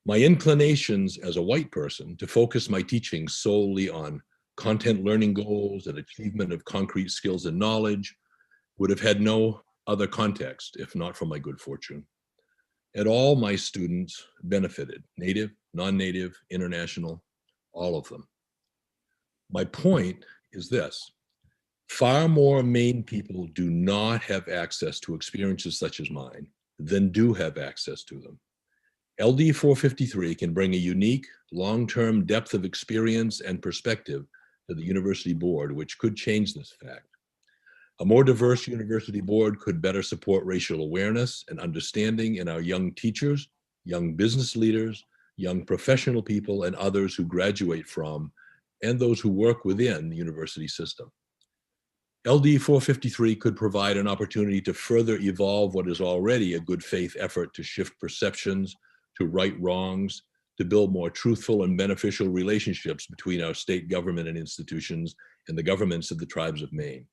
My inclinations as a white person to focus my teaching solely on content learning goals and achievement of concrete skills and knowledge would have had no other context if not for my good fortune. And all my students benefited, Native, non-Native, international, all of them. My point is this: far more Maine people do not have access to experiences such as mine than do have access to them. LD 453 can bring a unique, long-term depth of experience and perspective to the university board, which could change this fact. A more diverse university board could better support racial awareness and understanding in our young teachers, young business leaders, young professional people, and others who graduate from and those who work within the university system. LD 453 could provide an opportunity to further evolve what is already a good faith effort to shift perceptions, to right wrongs, to build more truthful and beneficial relationships between our state government and institutions and the governments of the tribes of Maine.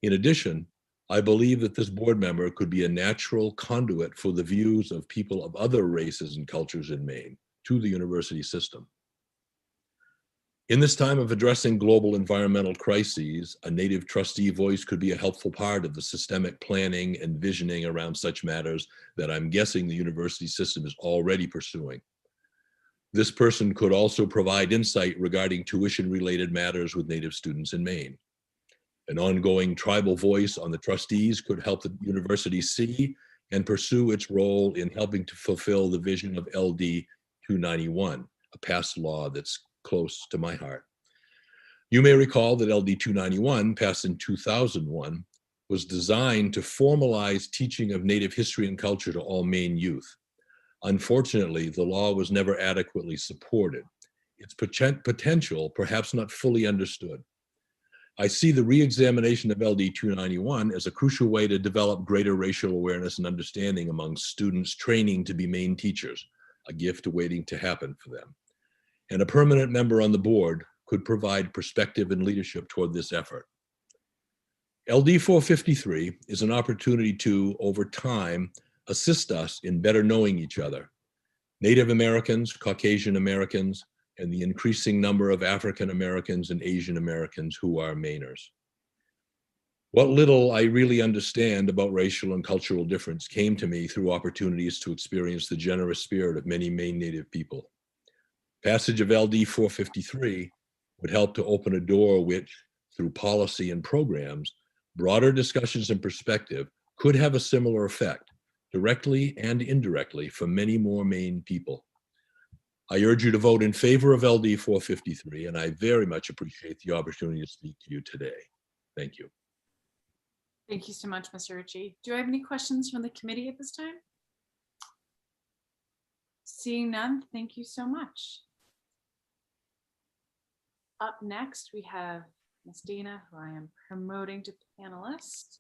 In addition, I believe that this board member could be a natural conduit for the views of people of other races and cultures in Maine to the university system. In this time of addressing global environmental crises, a Native trustee voice could be a helpful part of the systemic planning and visioning around such matters that I'm guessing the university system is already pursuing. This person could also provide insight regarding tuition-related matters with Native students in Maine. An ongoing tribal voice on the trustees could help the university see and pursue its role in helping to fulfill the vision of LD 291, a past law that's close to my heart. You may recall that LD 291, passed in 2001, was designed to formalize teaching of Native history and culture to all Maine youth. Unfortunately, the law was never adequately supported. Its potential perhaps not fully understood. I see the re-examination of LD 291 as a crucial way to develop greater racial awareness and understanding among students training to be Maine teachers, a gift awaiting to happen for them. And a permanent member on the board could provide perspective and leadership toward this effort. LD 453 is an opportunity to, over time, assist us in better knowing each other, Native Americans, Caucasian Americans, and the increasing number of African Americans and Asian Americans who are Mainers. What little I really understand about racial and cultural difference came to me through opportunities to experience the generous spirit of many Maine Native people. Passage of LD 453 would help to open a door which, through policy and programs, broader discussions and perspective could have a similar effect, directly and indirectly, for many more Maine people. I urge you to vote in favor of LD 453, and I very much appreciate the opportunity to speak to you today. Thank you. Thank you so much, Mr. Ritchie. Do I have any questions from the committee at this time? Seeing none, thank you so much. Up next, we have Ms. Dana, who I am promoting to panelist.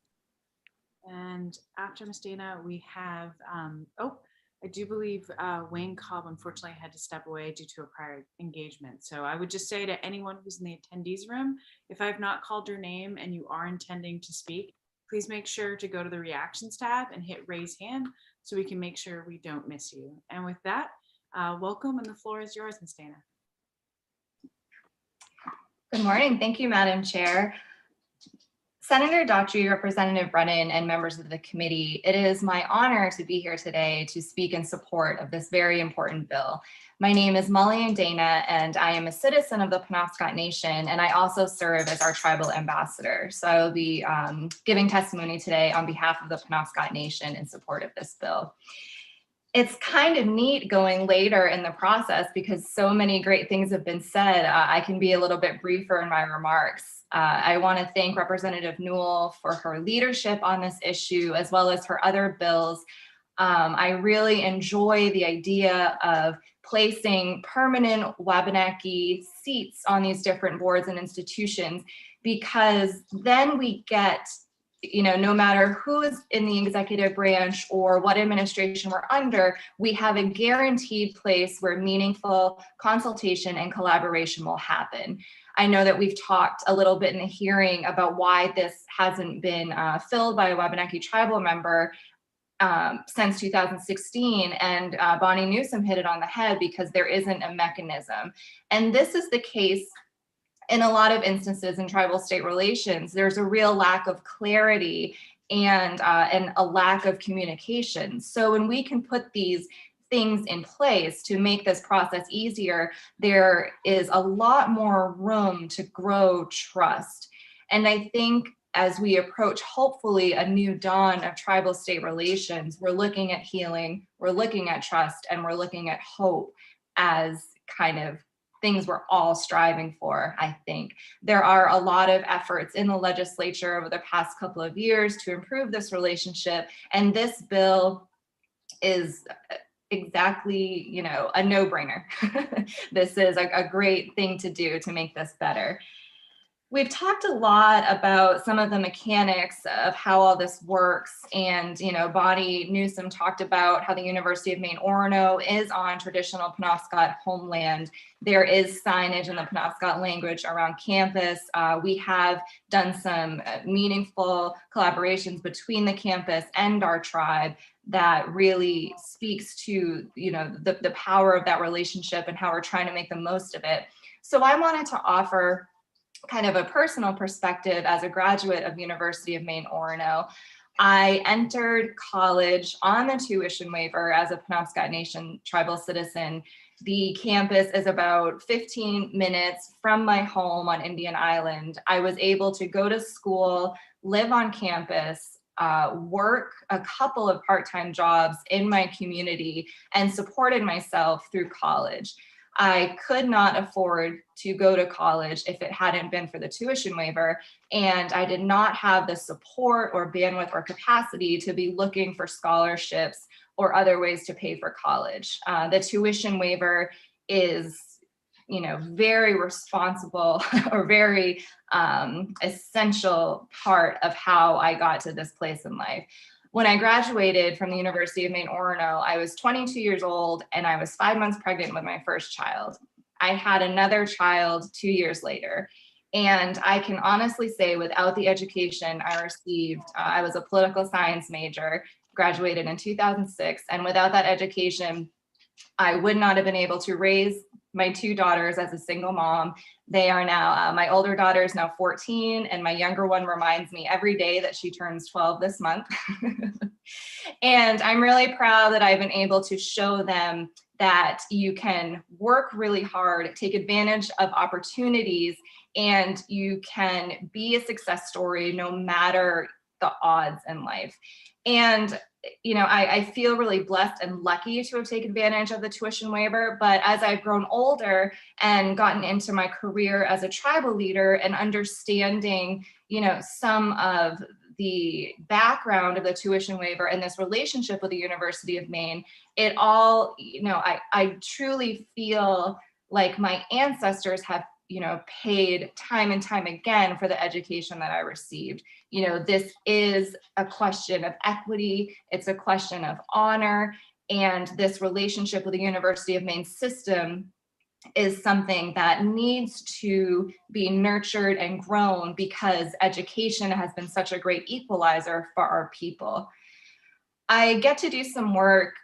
And after Ms. Dana, we have, I do believe Wayne Cobb unfortunately had to step away due to a prior engagement. So I would just say to anyone who's in the attendees room, if I've not called your name and you are intending to speak, please make sure to go to the reactions tab and hit raise hand so we can make sure we don't miss you. And with that, welcome, and the floor is yours, Ms. Dana. Good morning. Thank you, Madam Chair. Senator Daughtry, Representative Brennan, and members of the committee, it is my honor to be here today to speak in support of this very important bill. My name is Mullian Dana, and I am a citizen of the Penobscot Nation, and I also serve as our tribal ambassador. So I will be giving testimony today on behalf of the Penobscot Nation in support of this bill. It's kind of neat going later in the process because so many great things have been said. I can be a little bit briefer in my remarks. I want to thank Representative Newell for her leadership on this issue, as well as her other bills. I really enjoy the idea of placing permanent Wabanaki seats on these different boards and institutions, because then we get, no matter who is in the executive branch or what administration we're under, we have a guaranteed place where meaningful consultation and collaboration will happen. I know that we've talked a little bit in the hearing about why this hasn't been filled by a Wabanaki tribal member since 2016, and Bonnie Newsom hit it on the head because there isn't a mechanism. And this is the case in a lot of instances in tribal state relations. There's a real lack of clarity and a lack of communication. So when we can put these things in place to make this process easier, there is a lot more room to grow trust. And I think as we approach, hopefully, a new dawn of tribal state relations, we're looking at healing, we're looking at trust, and we're looking at hope as kind of things we're all striving for. I think there are a lot of efforts in the legislature over the past couple of years to improve this relationship, and this bill is exactly, a no-brainer. This is a great thing to do to make this better. We've talked a lot about some of the mechanics of how all this works, and Bonnie Newsom talked about how the University of Maine Orono is on traditional Penobscot homeland. There is signage in the Penobscot language around campus. We have done some meaningful collaborations between the campus and our tribe that really speaks to the power of that relationship and how we're trying to make the most of it. So I wanted to offer kind of a personal perspective as a graduate of University of Maine, Orono. I entered college on the tuition waiver as a Penobscot Nation tribal citizen. The campus is about 15 minutes from my home on Indian Island. I was able to go to school, live on campus, work a couple of part-time jobs in my community, and supported myself through college. I could not afford to go to college if it hadn't been for the tuition waiver, and I did not have the support or bandwidth or capacity to be looking for scholarships or other ways to pay for college. The tuition waiver is, very responsible or very essential part of how I got to this place in life. When I graduated from the University of Maine, Orono, I was 22 years old and I was 5 months pregnant with my first child. I had another child 2 years later. And I can honestly say, without the education I received, I was a political science major, graduated in 2006. And without that education, I would not have been able to raise my 2 daughters as a single mom. They are now, my older daughter is now 14, and my younger one reminds me every day that she turns 12 this month. And I'm really proud that I've been able to show them that you can work really hard, take advantage of opportunities, and you can be a success story no matter the odds in life. And I feel really blessed and lucky to have taken advantage of the tuition waiver. But as I've grown older and gotten into my career as a tribal leader and understanding, some of the background of the tuition waiver and this relationship with the University of Maine, it all, I truly feel like my ancestors have paid time and time again for the education that I received. This is a question of equity. It's a question of honor. And this relationship with the University of Maine system is something that needs to be nurtured and grown because education has been such a great equalizer for our people. I get to do some work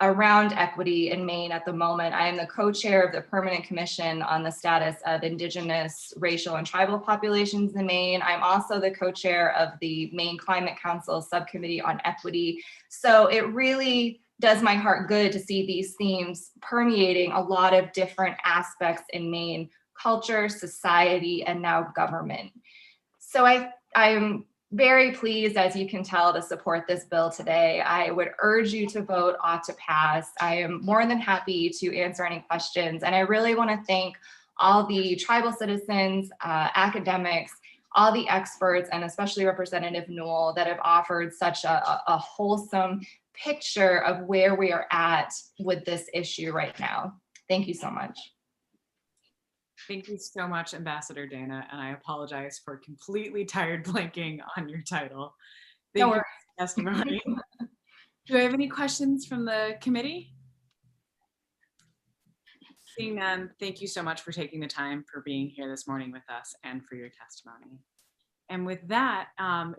around equity in Maine at the moment. I am the co-chair of the Permanent Commission on the Status of Indigenous, Racial, and Tribal Populations in Maine. I'm also the co-chair of the Maine Climate Council Subcommittee on Equity. So it really does my heart good to see these themes permeating a lot of different aspects in Maine: culture, society, and now government. So I'm very pleased, as you can tell, to support this bill today. I would urge you to vote ought to pass. I am more than happy to answer any questions. And I really want to thank all the tribal citizens, academics, all the experts, and especially Representative Newell that have offered such a wholesome picture of where we are at with this issue right now. Thank you so much. Thank you so much, Ambassador Dana, and I apologize for completely tired blanking on your title. Thank you for your testimony. Do I have any questions from the committee? Seeing none, thank you so much for taking the time for being here this morning with us and for your testimony. And with that,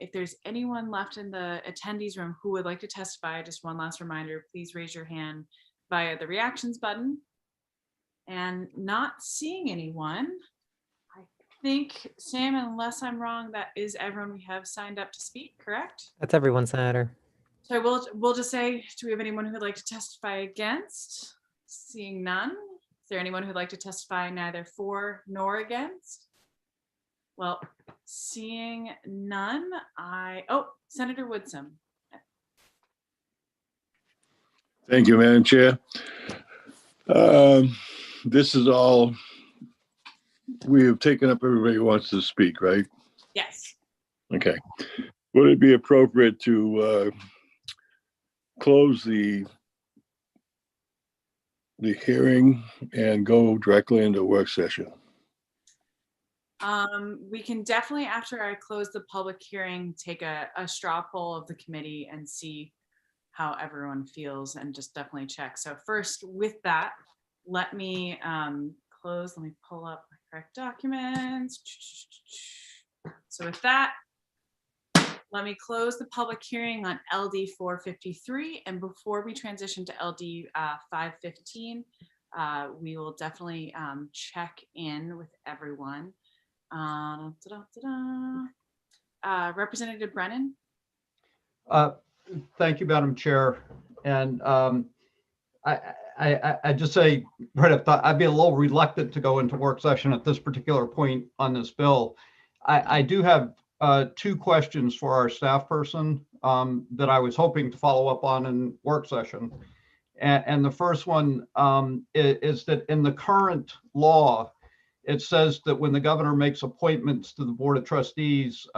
if there's anyone left in the attendees room who would like to testify, just one last reminder, please raise your hand via the reactions button. And not seeing anyone, I think, Sam, unless I'm wrong, that is everyone we have signed up to speak, correct? That's everyone, Senator. So we'll just say, do we have anyone who would like to testify against? Seeing none. Is there anyone who'd like to testify neither for nor against? Well, seeing none, Senator Woodson. Thank you, Madam Chair. This is all, we have taken up everybody who wants to speak, right? Yes. Okay. Would it be appropriate to close the hearing and go directly into work session? We can definitely, after I close the public hearing, take a straw poll of the committee and see how everyone feels and just definitely check. So first, with that, let me close, let me pull up my correct documents. So with that, let me close the public hearing on LD 453. And before we transition to LD 515, we will definitely check in with everyone. Representative Brennan? Thank you, Madam Chair. And I just say right up top, I'd be a little reluctant to go into work session at this particular point on this bill. I do have two questions for our staff person that I was hoping to follow up on in work session. And the first one is that in the current law, it says that when the governor makes appointments to the Board of Trustees,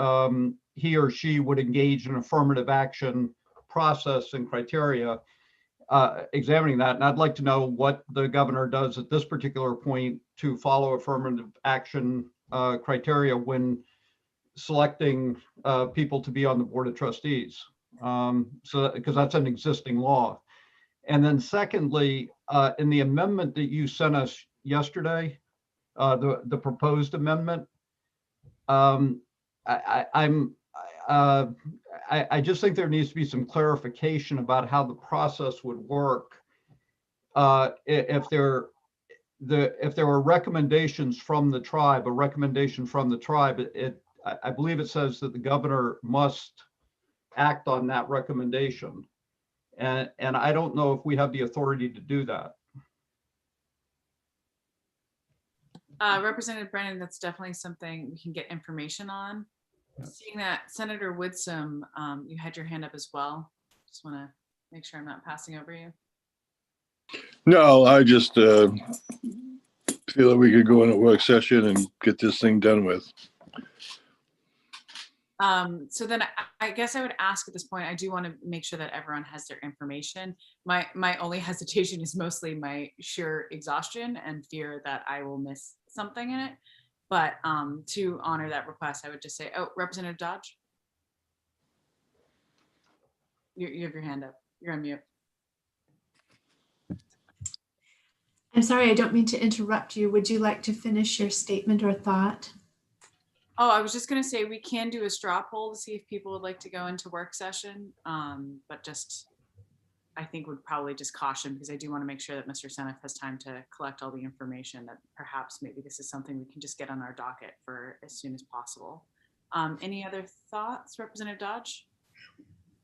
he or she would engage in affirmative action process and criteria. Examining that, and I'd like to know what the governor does at this particular point to follow affirmative action criteria when selecting people to be on the Board of Trustees. So, because that's an existing law. And then secondly, in the amendment that you sent us yesterday, the proposed amendment, I just think there needs to be some clarification about how the process would work. If there were recommendations from the tribe, a recommendation from the tribe, I believe it says that the governor must act on that recommendation. And I don't know if we have the authority to do that. Representative Brennan, that's definitely something we can get information on. Seeing that Senator Woodson, you had your hand up as well. Just want to make sure I'm not passing over you. No, I just feel that we could go in a work session and get this thing done with. So then I guess I would ask at this point, I do want to make sure that everyone has their information. My only hesitation is mostly my sheer exhaustion and fear that I will miss something in it. But to honor that request, I would just say, oh, Representative Dodge. You have your hand up. You're on mute. I'm sorry, I don't mean to interrupt you. Would you like to finish your statement or thought? Oh, I was just going to say we can do a straw poll to see if people would like to go into work session. But just, I think would probably just caution, because I do want to make sure that Mr. Seneff has time to collect all the information, that perhaps maybe this is something we can just get on our docket for as soon as possible. Any other thoughts, Representative Dodge?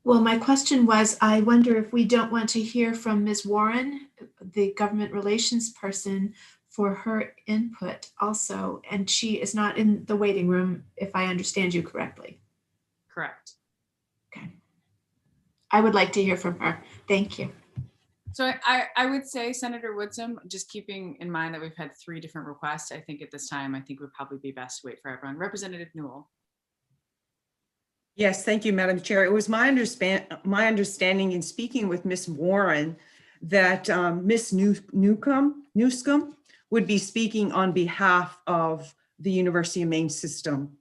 Well, my question was, I wonder if we don't want to hear from Ms. Warren, the government relations person, for her input also. And she is not in the waiting room, if I understand you correctly. Correct. Okay. I would like to hear from her. Thank you. So I would say, Senator Woodson, just keeping in mind that we've had 3 different requests, I think at this time, I think it would probably be best to wait for everyone. Representative Newell. Yes, thank you, Madam Chair. It was my understanding in speaking with Ms. Warren that Ms. Newcomb would be speaking on behalf of the University of Maine system.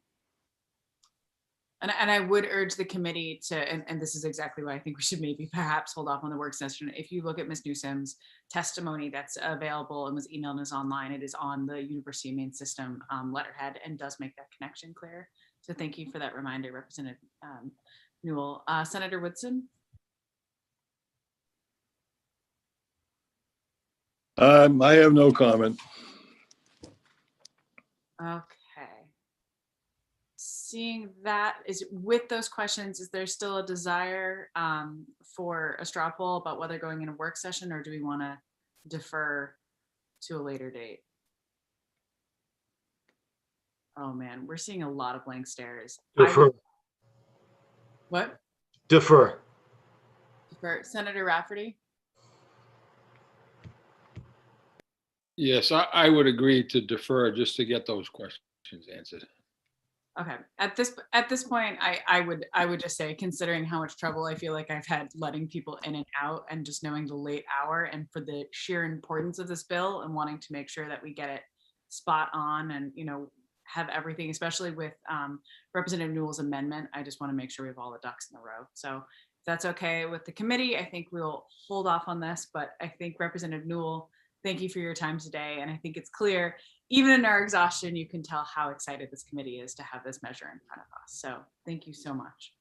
And I would urge the committee to, and this is exactly why I think we should maybe perhaps hold off on the work session. If you look at Ms. Newsom's testimony that's available and was emailed us online, it is on the University of Maine system letterhead and does make that connection clear. So thank you for that reminder, Representative Newell. Senator Woodson. I have no comment. Okay. Seeing that, is with those questions, is there still a desire for a straw poll about whether going in a work session, or do we want to defer to a later date? Oh man, we're seeing a lot of blank stares. Defer. What? Defer. Defer. Senator Rafferty? Yes, I would agree to defer just to get those questions answered. Okay. At this point, I would just say, considering how much trouble I feel like I've had letting people in and out, and just knowing the late hour, and for the sheer importance of this bill and wanting to make sure that we get it spot on and, you know, have everything, especially with Representative Newell's amendment, I just want to make sure we have all the ducks in a row. So if that's okay with the committee, I think we'll hold off on this, but I think Representative Newell, thank you for your time today. And I think it's clear, even in our exhaustion, you can tell how excited this committee is to have this measure in front of us. So thank you so much.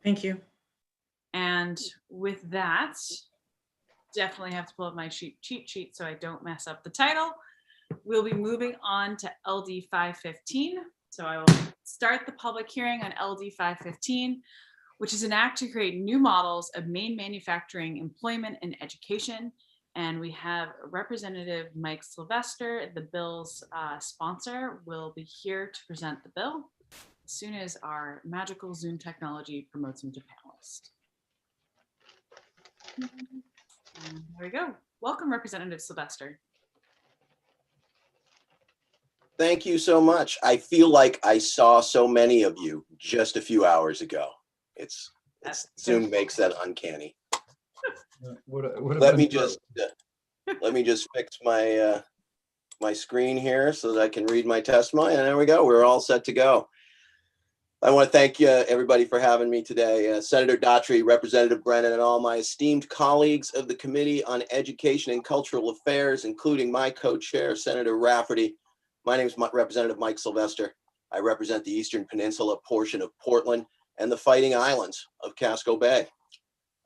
Thank you. And with that, definitely have to pull up my cheat sheet so I don't mess up the title. We'll be moving on to LD 515. So I will start the public hearing on LD 515, which is an act to create new models of Maine manufacturing, employment, and education. And we have Representative Mike Sylvester, the bill's sponsor, will be here to present the bill as soon as our magical Zoom technology promotes him to panelist. And there we go. Welcome, Representative Sylvester. Thank you so much. I feel like I saw so many of you just a few hours ago. It's Zoom makes that uncanny. Let me just fix my my screen here so that I can read my testimony. And there we go. We're all set to go. I want to thank everybody for having me today. Senator Daughtry, Representative Brennan, and all my esteemed colleagues of the Committee on Education and Cultural Affairs, including my co-chair, Senator Rafferty. My name is Representative Mike Sylvester. I represent the Eastern Peninsula portion of Portland and the Fighting Islands of Casco Bay.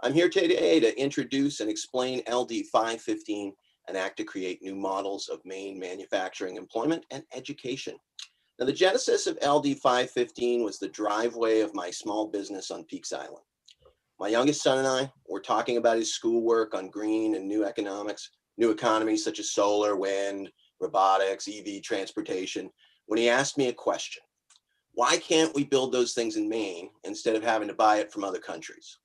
I'm here today to introduce and explain LD 515, an act to create new models of Maine manufacturing, employment, and education. Now, the genesis of LD 515 was the driveway of my small business on Peaks Island. My youngest son and I were talking about his schoolwork on green and new economies such as solar, wind, robotics, EV transportation, when he asked me a question. Why can't we build those things in Maine instead of having to buy it from other countries?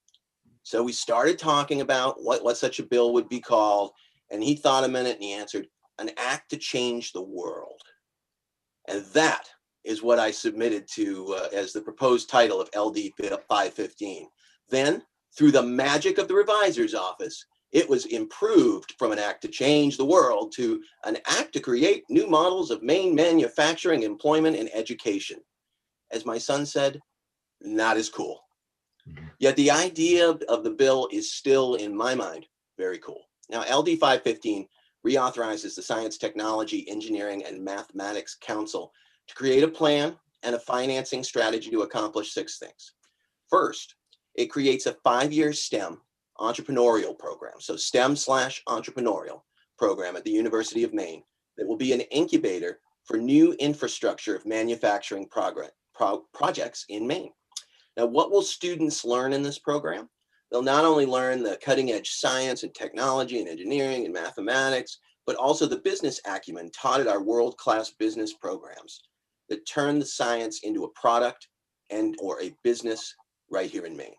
So we started talking about what such a bill would be called, and he thought a minute and he answered, an act to change the world. And that is what I submitted to as the proposed title of LD 515. Then, through the magic of the revisor's office, it was improved from an act to change the world to an act to create new models of Maine manufacturing, employment, and education. As my son said, not as cool. Yet the idea of the bill is still, in my mind, very cool. Now, LD 515 reauthorizes the Science, Technology, Engineering, and Mathematics Council to create a plan and a financing strategy to accomplish 6 things. First, it creates a 5-year STEM entrepreneurial program, so STEM/entrepreneurial program at the University of Maine that will be an incubator for new infrastructure of manufacturing projects in Maine. Now, what will students learn in this program? They'll not only learn the cutting edge science and technology and engineering and mathematics, but also the business acumen taught at our world-class business programs that turn the science into a product and or a business right here in Maine.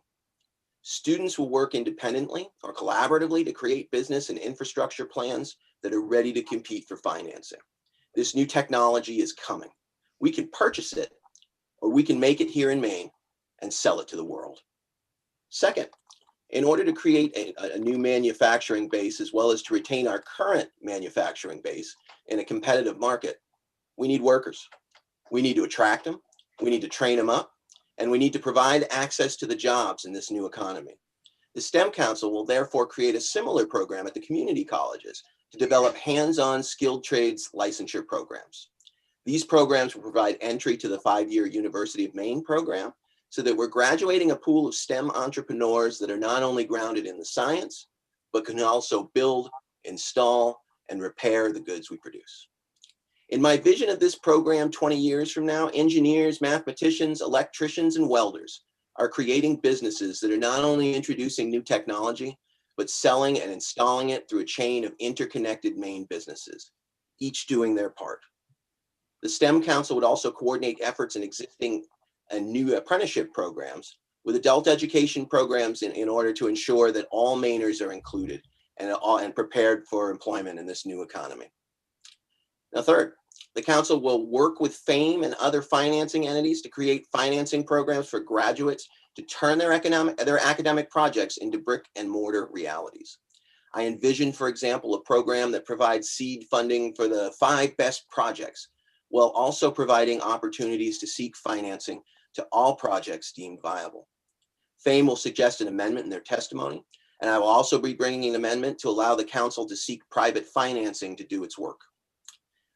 Students will work independently or collaboratively to create business and infrastructure plans that are ready to compete for financing. This new technology is coming. We can purchase it, or we can make it here in Maine and sell it to the world. Second, in order to create a new manufacturing base, as well as to retain our current manufacturing base in a competitive market, we need workers. We need to attract them, we need to train them up, and we need to provide access to the jobs in this new economy. The STEM Council will therefore create a similar program at the community colleges to develop hands-on skilled trades licensure programs. These programs will provide entry to the 5-year University of Maine program so that we're graduating a pool of STEM entrepreneurs that are not only grounded in the science, but can also build, install, and repair the goods we produce. In my vision of this program 20 years from now, engineers, mathematicians, electricians, and welders are creating businesses that are not only introducing new technology, but selling and installing it through a chain of interconnected Maine businesses, each doing their part. The STEM Council would also coordinate efforts in existing and new apprenticeship programs with adult education programs in order to ensure that all Mainers are included and prepared for employment in this new economy. Now, third, the council will work with FAME and other financing entities to create financing programs for graduates to turn their academic projects into brick and mortar realities. I envision, for example, a program that provides seed funding for the 5 best projects, while also providing opportunities to seek financing to all projects deemed viable. FAME will suggest an amendment in their testimony, and I will also be bringing an amendment to allow the council to seek private financing to do its work.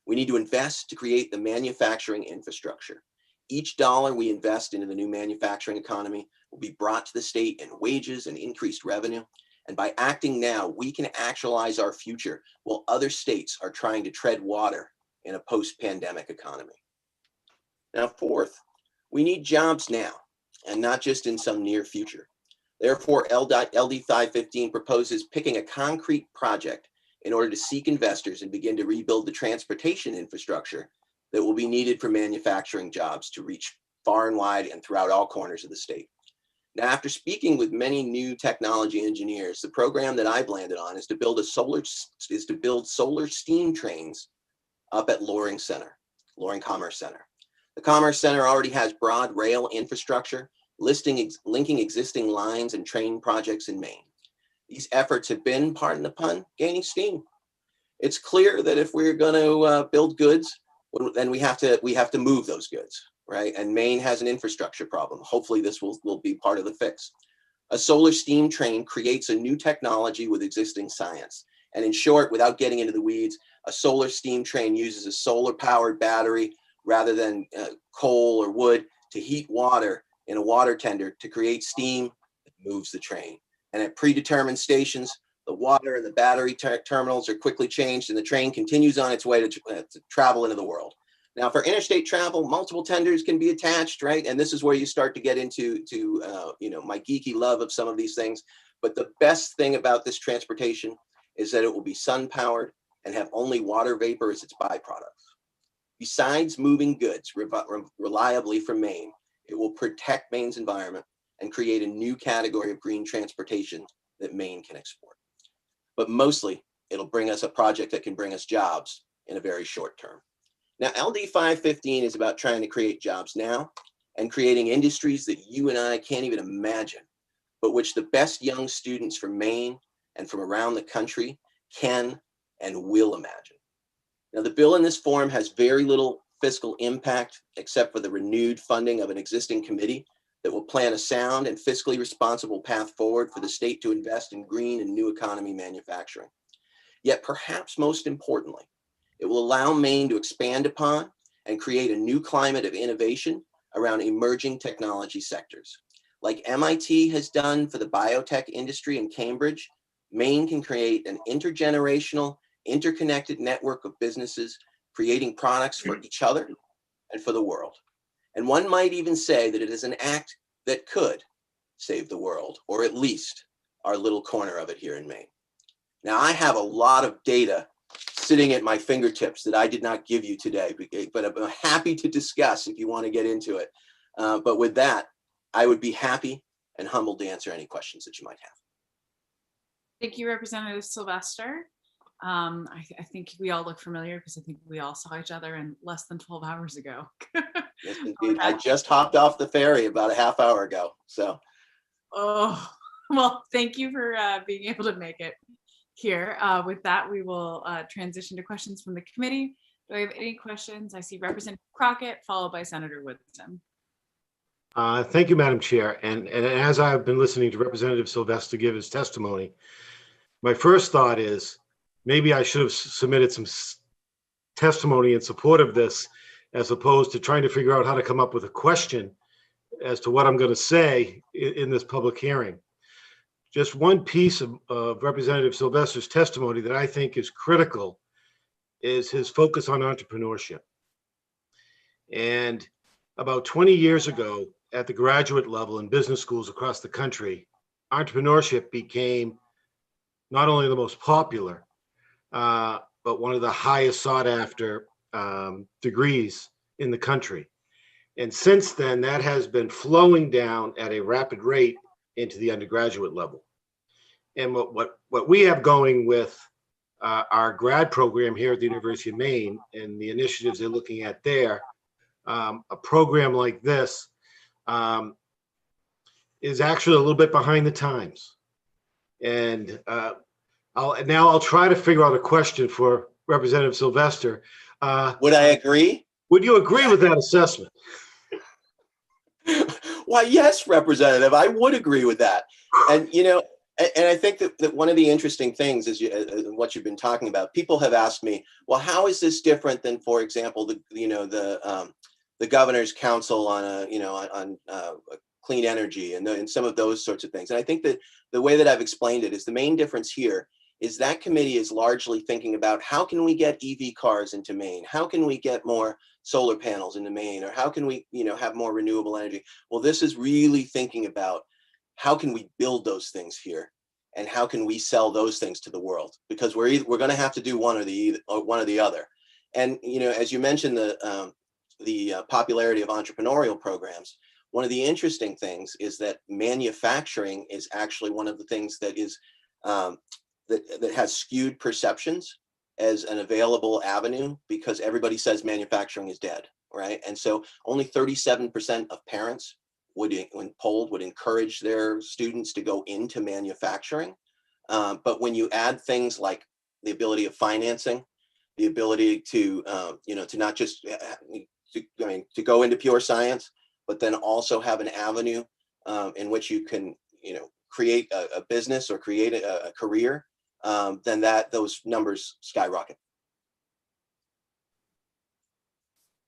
We need to invest to create the manufacturing infrastructure. Each dollar we invest into the new manufacturing economy will be brought to the state in wages and increased revenue, And by acting now, we can actualize our future while other states are trying to tread water in a post-pandemic economy. Now, fourth, we need jobs now and not just in some near future. Therefore, LD 515 proposes picking a concrete project in order to seek investors and begin to rebuild the transportation infrastructure that will be needed for manufacturing jobs to reach far and wide and throughout all corners of the state. Now, after speaking with many new technology engineers, the program that I've landed on is to build solar steam trains up at Loring Commerce Center. The Commerce Center already has broad rail infrastructure, linking existing lines and train projects in Maine. These efforts have been, pardon the pun, gaining steam. It's clear that if we're going to build goods, then we have to move those goods, right? And Maine has an infrastructure problem. Hopefully this will be part of the fix. A solar steam train creates a new technology with existing science. And in short, without getting into the weeds, a solar steam train uses a solar powered battery rather than coal or wood to heat water in a water tender to create steam that moves the train. And at predetermined stations, the water and the battery terminals are quickly changed and the train continues on its way to travel into the world. Now for interstate travel, multiple tenders can be attached, right? And this is where you start to get into my geeky love of some of these things. But the best thing about this transportation is that it will be sun powered and have only water vapor as its byproducts. Besides moving goods reliably from Maine, it will protect Maine's environment and create a new category of green transportation that Maine can export. But mostly, it'll bring us a project that can bring us jobs in a very short term. Now, LD 515 is about trying to create jobs now and creating industries that you and I can't even imagine, but which the best young students from Maine and from around the country can and will imagine. Now, the bill in this form has very little fiscal impact except for the renewed funding of an existing committee that will plan a sound and fiscally responsible path forward for the state to invest in green and new economy manufacturing. Yet perhaps most importantly, it will allow Maine to expand upon and create a new climate of innovation around emerging technology sectors. Like MIT has done for the biotech industry in Cambridge, Maine can create an intergenerational, interconnected network of businesses creating products for each other and for the world. And one might even say that it is an act that could save the world, or at least our little corner of it here in Maine. Now, I have a lot of data sitting at my fingertips that I did not give you today, but I'm happy to discuss if you want to get into it. But with that, I would be happy and humbled to answer any questions that you might have. Thank you, Representative Sylvester. I think we all look familiar because I think we all saw each other in less than 12 hours ago. Yes, indeed. I just hopped off the ferry about a half hour ago. So, oh, well, thank you for being able to make it here. With that, we will transition to questions from the committee. Do I have any questions? I see Representative Crockett, followed by Senator Woodson. Thank you, Madam Chair. And as I've been listening to Representative Sylvester give his testimony, my first thought is maybe I should have submitted some testimony in support of this, as opposed to trying to figure out how to come up with a question as to what I'm going to say in this public hearing. Just one piece of Representative Sylvester's testimony that I think is critical is his focus on entrepreneurship. And about 20 years ago, at the graduate level in business schools across the country, entrepreneurship became not only the most popular, but one of the highest sought after degrees in the country. And since then, that has been flowing down at a rapid rate into the undergraduate level. And what we have going with our grad program here at the University of Maine and the initiatives they're looking at there, a program like this is actually a little bit behind the times. And I'll try to figure out a question for Representative Sylvester. Would I agree? Would you agree with that assessment? Why, yes, Representative, I would agree with that. And, you know, and I think that one of the interesting things is what you've been talking about. People have asked me, well, how is this different than, for example, the governor's council on clean energy and some of those sorts of things. And I think that the way that I've explained it is the main difference here is that committee is largely thinking about how can we get EV cars into Maine? How can we get more solar panels into Maine? Or how can we, have more renewable energy? Well, this is really thinking about how can we build those things here, and how can we sell those things to the world? Because we're going to have to do one or the other. And as you mentioned, the popularity of entrepreneurial programs. One of the interesting things is that manufacturing is actually one of the things that is that has skewed perceptions as an available avenue, because everybody says manufacturing is dead, right? And so only 37% of parents when polled, would encourage their students to go into manufacturing. But when you add things like the ability of financing, the ability to, to not just to go into pure science, but then also have an avenue in which you can, create a business or create a career, then those numbers skyrocket.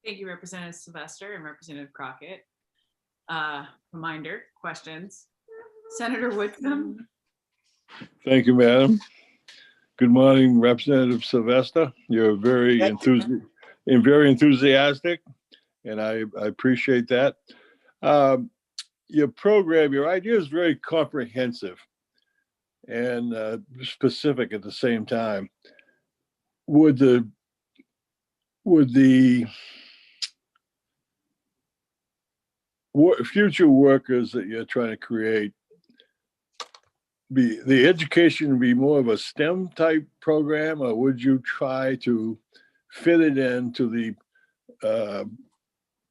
Thank you, Representative Sylvester and Representative Crockett. Reminder, questions. Senator Whitcomb. Thank you, Madam. Good morning, Representative Sylvester. You're very enthusiastic, and I appreciate that. Your program, your idea is very comprehensive and specific at the same time. Would the future workers that you're trying to create be the education be more of a STEM type program, or would you try to fit it into the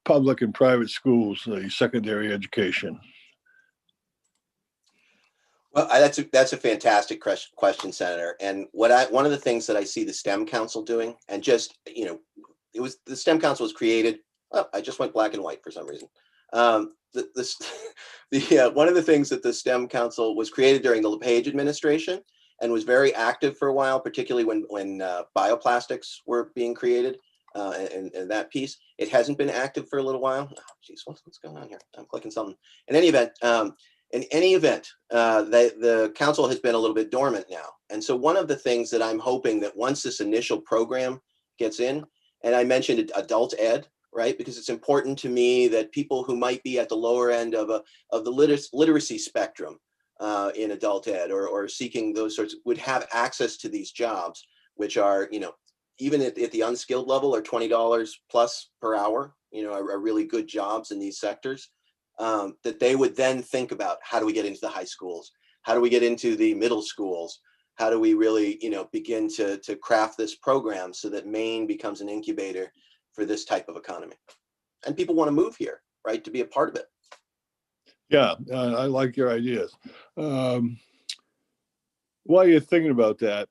public and private schools, the secondary education? Well, that's a fantastic question, Senator. And one of the things that I see the STEM Council doing, and just the STEM Council was created. Oh, I just went black and white for some reason. One of the things that the STEM Council was created during the LePage administration and was very active for a while, particularly when bioplastics were being created, and that piece. It hasn't been active for a little while. Oh, geez, what's going on here? I'm clicking something. In any event, the council has been a little bit dormant now. And so one of the things that I'm hoping that once this initial program gets in, and I mentioned adult ed, right? Because it's important to me that people who might be at the lower end of the literacy spectrum in adult ed or seeking those sorts would have access to these jobs, which are, even at the unskilled level are $20 plus per hour, are really good jobs in these sectors. That they would then think about, how do we get into the high schools? How do we get into the middle schools? How do we really, begin to craft this program so that Maine becomes an incubator for this type of economy? And people want to move here, right, to be a part of it. Yeah, I like your ideas. While you're thinking about that,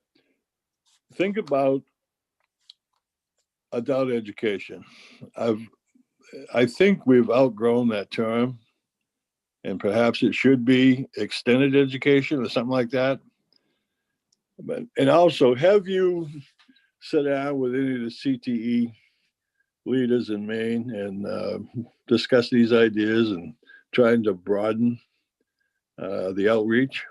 think about adult education. I think we've outgrown that term, and perhaps it should be extended education or something like that. And also, have you sat down with any of the CTE leaders in Maine and discussed these ideas and trying to broaden the outreach?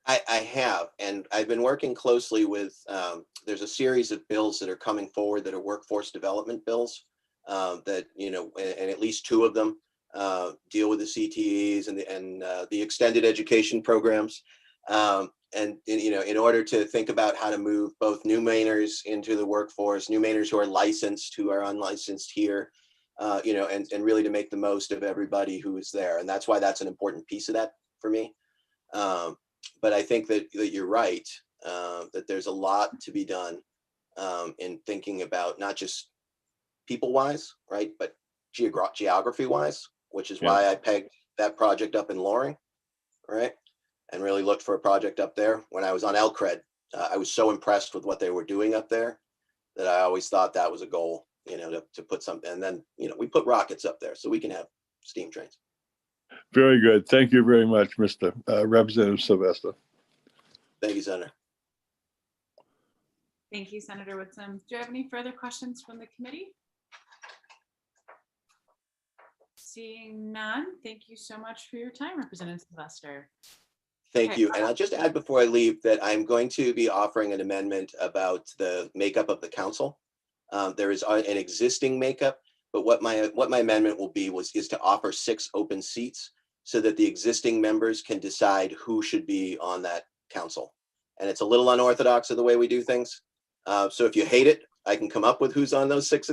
I have, and I've been working closely with, there's a series of bills that are coming forward that are workforce development bills that, and at least two of them deal with the CTEs and the extended education programs. And in order to think about how to move both new Mainers into the workforce, new Mainers who are licensed, who are unlicensed here, and really to make the most of everybody who is there. And that's why that's an important piece of that for me. But I think that you're right, that there's a lot to be done in thinking about not just people-wise, right, but geography-wise, which is why I pegged that project up in Loring, right, and really looked for a project up there. When I was on Elkred, I was so impressed with what they were doing up there that I always thought that was a goal, to put something. And then, we put rockets up there so we can have steam trains. Very good. Thank you very much, Mr. Representative Sylvester. Thank you, Senator. Thank you, Senator Whitcomb. Do you have any further questions from the committee? Seeing none, thank you so much for your time, Representative Sylvester. Thank Okay. you. And I'll just add before I leave that I'm going to be offering an amendment about the makeup of the council. There is an existing makeup, but what my amendment will be is to offer 6 open seats so that the existing members can decide who should be on that council. And it's a little unorthodox of the way we do things. So if you hate it, I can come up with who's on those six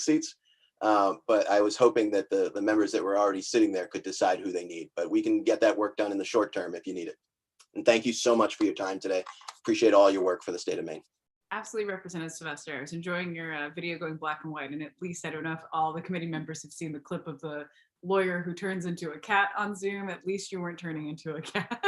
seats. But I was hoping that the members that were already sitting there could decide who they need, but we can get that work done in the short term if you need it. And thank you so much for your time today. Appreciate all your work for the state of Maine. Absolutely, Representative Sylvester. I was enjoying your video going black and white, and at least I don't know if all the committee members have seen the clip of the lawyer who turns into a cat on Zoom. At least you weren't turning into a cat.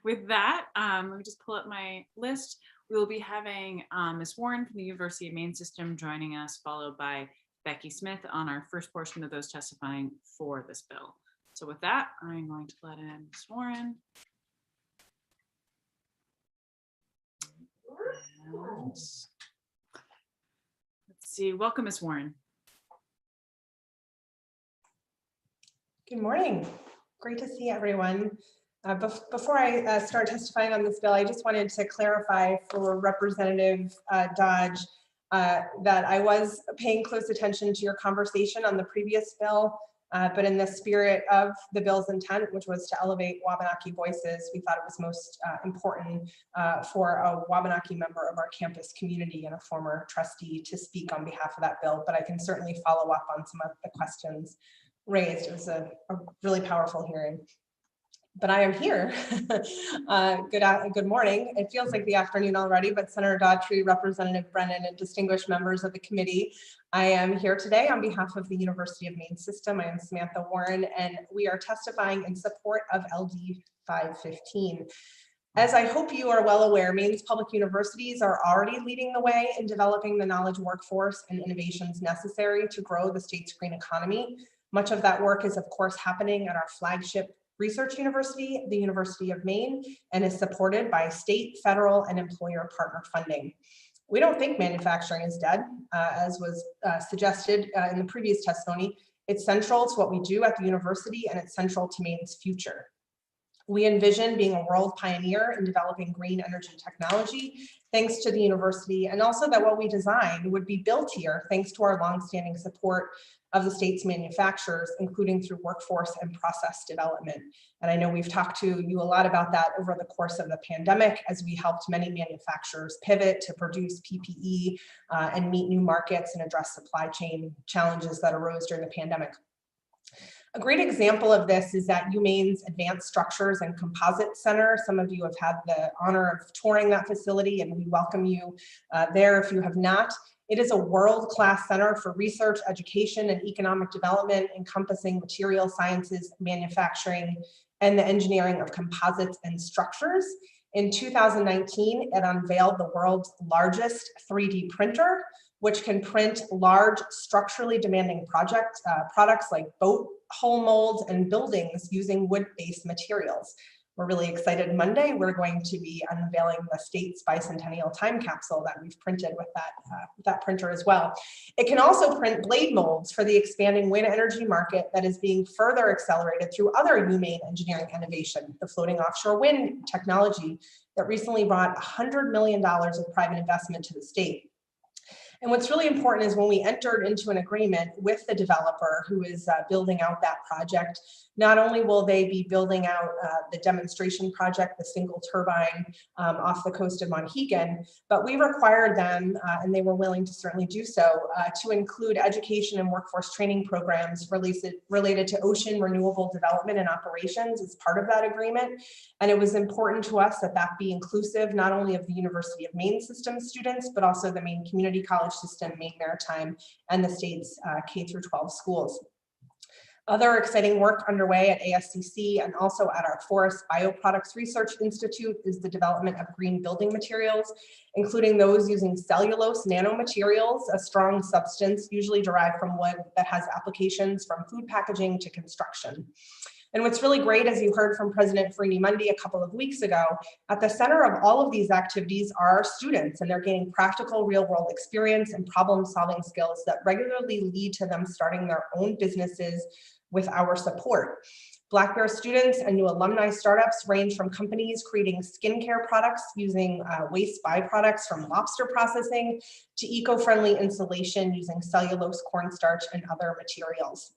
With that, let me just pull up my list. We'll be having Ms. Warren from the University of Maine System joining us, followed by Becky Smith on our first portion of those testifying for this bill. So with that, I'm going to let in Ms. Warren. And let's see, welcome, Ms. Warren. Good morning. Great to see everyone. Before I start testifying on this bill, I just wanted to clarify for Representative Dodge that I was paying close attention to your conversation on the previous bill, but in the spirit of the bill's intent, which was to elevate Wabanaki voices, we thought it was most important for a Wabanaki member of our campus community and a former trustee to speak on behalf of that bill, but I can certainly follow up on some of the questions raised. It was a really powerful hearing. But I am here. Good morning. It feels like the afternoon already, but Senator Daughtry, Representative Brennan, and distinguished members of the committee, I am here today on behalf of the University of Maine System. I am Samantha Warren, and we are testifying in support of LD 515. As I hope you are well aware, Maine's public universities are already leading the way in developing the knowledge workforce and innovations necessary to grow the state's green economy. Much of that work is, of course, happening at our flagship research university, the University of Maine, and is supported by state, federal, and employer partner funding. We don't think manufacturing is dead, as was suggested in the previous testimony. It's central to what we do at the university, and it's central to Maine's future. We envision being a world pioneer in developing green energy technology, thanks to the university, and also that what we design would be built here, thanks to our longstanding support of the state's manufacturers, including through workforce and process development. And I know we've talked to you a lot about that over the course of the pandemic, as we helped many manufacturers pivot to produce PPE and meet new markets and address supply chain challenges that arose during the pandemic. A great example of this is at UMaine's Advanced Structures and Composites Center. Some of you have had the honor of touring that facility, and we welcome you there if you have not. It is a world-class center for research, education, and economic development, encompassing material sciences, manufacturing, and the engineering of composites and structures. In 2019, it unveiled the world's largest 3D printer, which can print large structurally demanding products like boat hull molds and buildings using wood-based materials. We're really excited. Monday, we're going to be unveiling the state's bicentennial time capsule that we've printed with that printer as well. It can also print blade molds for the expanding wind energy market that is being further accelerated through other UMaine engineering innovation, the floating offshore wind technology that recently brought $100 million of private investment to the state. And what's really important is when we entered into an agreement with the developer who is building out that project, not only will they be building out the demonstration project, the single turbine off the coast of Mohegan, but we required them, and they were willing to certainly do so, to include education and workforce training programs related to ocean renewable development and operations as part of that agreement. And it was important to us that that be inclusive not only of the University of Maine System students, but also the Maine Community College System, Maine Maritime, and the state's K-12 schools. Other exciting work underway at ASCC and also at our Forest Bioproducts Research Institute is the development of green building materials, including those using cellulose nanomaterials, a strong substance usually derived from wood that has applications from food packaging to construction. And what's really great, as you heard from President Farini Mundy a couple of weeks ago, at the center of all of these activities are students, and they're gaining practical real-world experience and problem-solving skills that regularly lead to them starting their own businesses with our support. Black Bear students and new alumni startups range from companies creating skincare products using waste byproducts from lobster processing to eco-friendly insulation using cellulose, cornstarch, and other materials.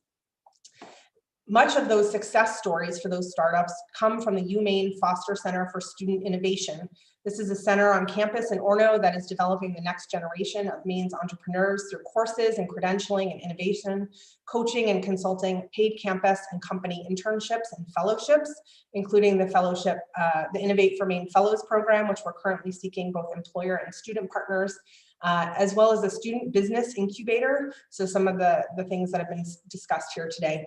Much of those success stories for those startups come from the UMaine Foster Center for Student Innovation. This is a center on campus in Orono that is developing the next generation of Maine's entrepreneurs through courses and credentialing and innovation, coaching and consulting, paid campus and company internships and fellowships, including the fellowship, the Innovate for Maine Fellows program, which we're currently seeking both employer and student partners, as well as the Student Business Incubator. So some of the things that have been discussed here today.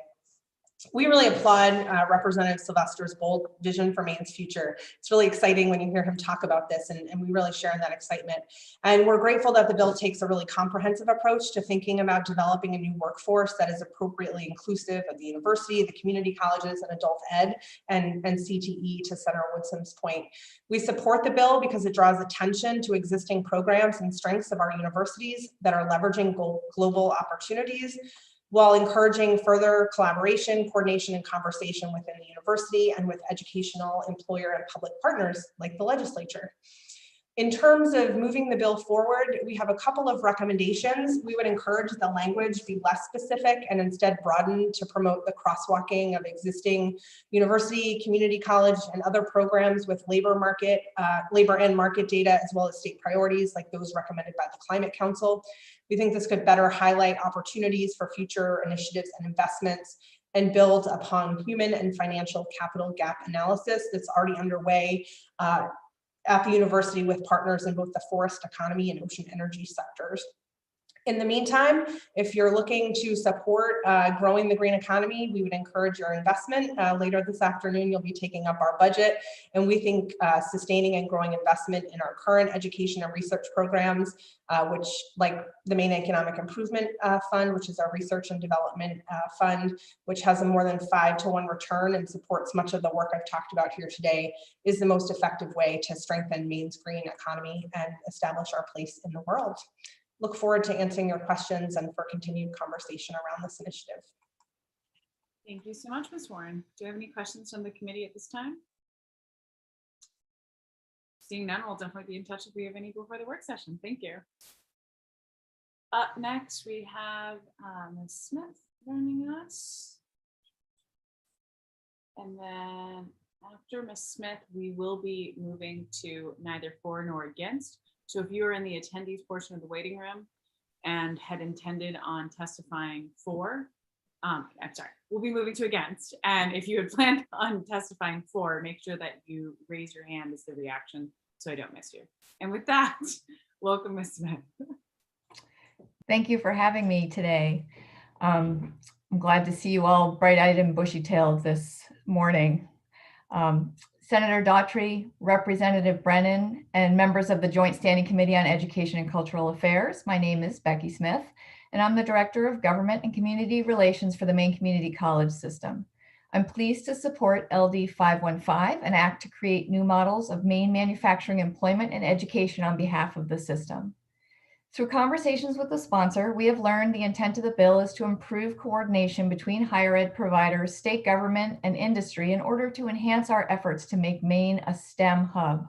We really applaud Representative Sylvester's bold vision for Maine's future. It's really exciting when you hear him talk about this, and we really share in that excitement. And we're grateful that the bill takes a really comprehensive approach to thinking about developing a new workforce that is appropriately inclusive of the university, the community colleges, and adult ed, and CTE, to Senator Woodson's point. We support the bill because it draws attention to existing programs and strengths of our universities that are leveraging global opportunities, while encouraging further collaboration, coordination, and conversation within the university and with educational, employer, and public partners like the legislature. In terms of moving the bill forward, we have a couple of recommendations. We would encourage the language be less specific and instead broaden to promote the crosswalking of existing university, community college, and other programs with labor and market data, as well as state priorities like those recommended by the Climate Council. We think this could better highlight opportunities for future initiatives and investments and build upon human and financial capital gap analysis that's already underway at the university with partners in both the forest economy and ocean energy sectors. In the meantime, if you're looking to support growing the green economy, we would encourage your investment. Later this afternoon, you'll be taking up our budget, and we think sustaining and growing investment in our current education and research programs, which, like the Maine Economic Improvement Fund, which is our research and development fund, which has a more than 5-to-1 return and supports much of the work I've talked about here today, is the most effective way to strengthen Maine's green economy and establish our place in the world. Look forward to answering your questions and for continued conversation around this initiative. Thank you so much, Ms. Warren. Do you have any questions from the committee at this time? Seeing none, we'll definitely be in touch if we have any before the work session. Thank you. Up next, we have Ms. Smith joining us. And then after Ms. Smith, we will be moving to neither for nor against. So if you are in the attendees portion of the waiting room and had intended on testifying for, I'm sorry, we'll be moving to against. And if you had planned on testifying for, make sure that you raise your hand as the reaction so I don't miss you. And with that, welcome, Ms. Smith. Thank you for having me today. I'm glad to see you all bright-eyed and bushy-tailed this morning. Senator Daughtry, Representative Brennan, and members of the Joint Standing Committee on Education and Cultural Affairs. My name is Becky Smith, and I'm the Director of Government and Community Relations for the Maine Community College System. I'm pleased to support LD 515, an act to create new models of Maine manufacturing employment and education on behalf of the system. Through conversations with the sponsor, we have learned the intent of the bill is to improve coordination between higher ed providers, state government, and industry in order to enhance our efforts to make Maine a STEM hub.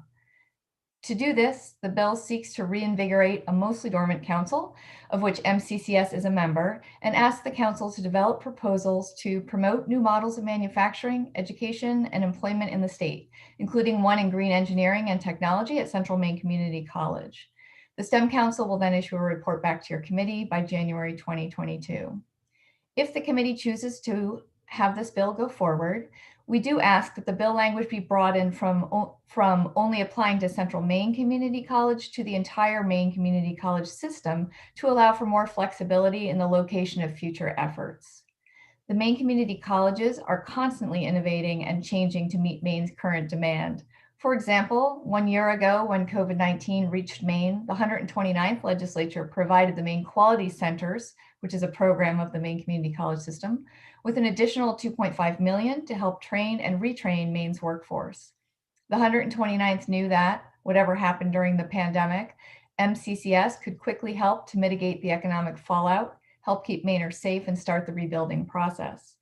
To do this, the bill seeks to reinvigorate a mostly dormant council, of which MCCS is a member, and asks the council to develop proposals to promote new models of manufacturing, education, and employment in the state, including one in green engineering and technology at Central Maine Community College. The STEM Council will then issue a report back to your committee by January 2022. If the committee chooses to have this bill go forward, we do ask that the bill language be broadened from only applying to Central Maine Community College to the entire Maine Community College system to allow for more flexibility in the location of future efforts. The Maine Community Colleges are constantly innovating and changing to meet Maine's current demand. For example, 1 year ago when COVID-19 reached Maine, the 129th legislature provided the Maine Quality Centers, which is a program of the Maine Community College System, with an additional $2.5 million to help train and retrain Maine's workforce. The 129th knew that, whatever happened during the pandemic, MCCS could quickly help to mitigate the economic fallout, help keep Mainers safe, and start the rebuilding process.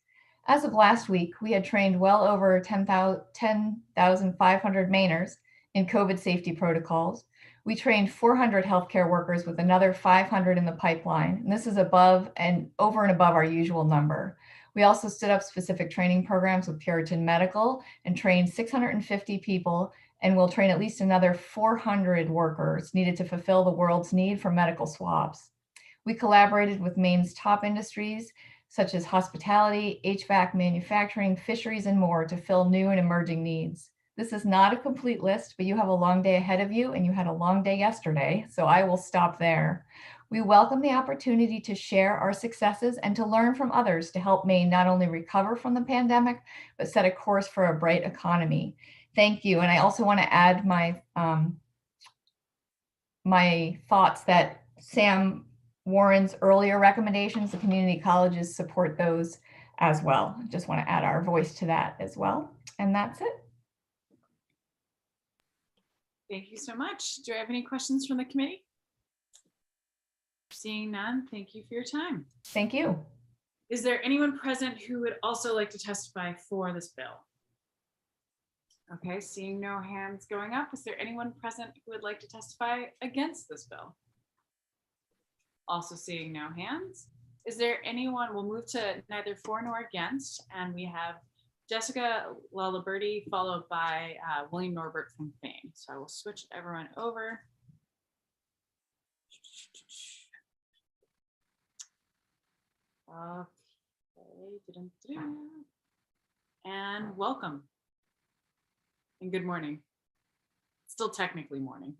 As of last week, we had trained well over 10,500 Mainers in COVID safety protocols. We trained 400 healthcare workers with another 500 in the pipeline, and this is above and over and above our usual number. We also stood up specific training programs with Puritan Medical and trained 650 people, and will train at least another 400 workers needed to fulfill the world's need for medical swabs. We collaborated with Maine's top industries, such as hospitality, HVAC, manufacturing, fisheries, and more to fill new and emerging needs. This is not a complete list, but you have a long day ahead of you, and you had a long day yesterday, so I will stop there. We welcome the opportunity to share our successes and to learn from others to help Maine not only recover from the pandemic, but set a course for a bright economy. Thank you. And I also want to add my, my thoughts that Sam Warren's earlier recommendations, the community colleges support those as well. Just want to add our voice to that as well. And that's it. Thank you so much. Do I have any questions from the committee? Seeing none, thank you for your time. Thank you. Is there anyone present who would also like to testify for this bill? Okay, seeing no hands going up, is there anyone present who would like to testify against this bill? Also seeing no hands. Is there anyone, we'll move to neither for nor against, and we have Jessica Laliberty followed by William Norbert from Fame. So I will switch everyone over. Okay, and welcome. And good morning. Still technically morning.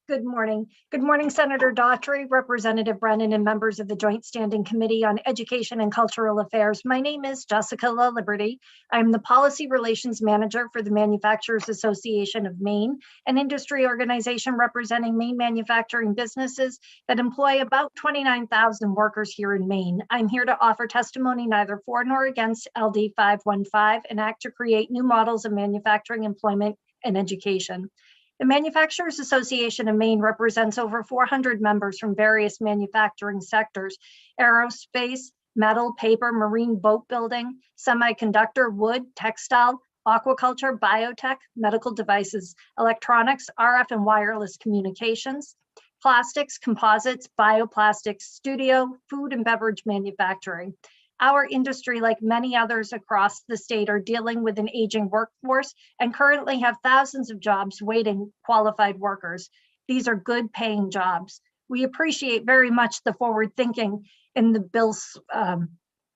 Good morning. Good morning, Senator Daughtry, Representative Brennan, and members of the Joint Standing Committee on Education and Cultural Affairs. My name is Jessica Laliberty. I'm the Policy Relations Manager for the Manufacturers Association of Maine, an industry organization representing Maine manufacturing businesses that employ about 29,000 workers here in Maine. I'm here to offer testimony neither for nor against LD 515, an act to create new models of manufacturing, employment, and education. The Manufacturers Association of Maine represents over 400 members from various manufacturing sectors: aerospace, metal, paper, marine boat building, semiconductor, wood, textile, aquaculture, biotech, medical devices, electronics, RF and wireless communications, plastics, composites, bioplastics, studio, food and beverage manufacturing. Our industry, like many others across the state, are dealing with an aging workforce and currently have thousands of jobs waiting qualified workers. These are good paying jobs. We appreciate very much the forward thinking in the bills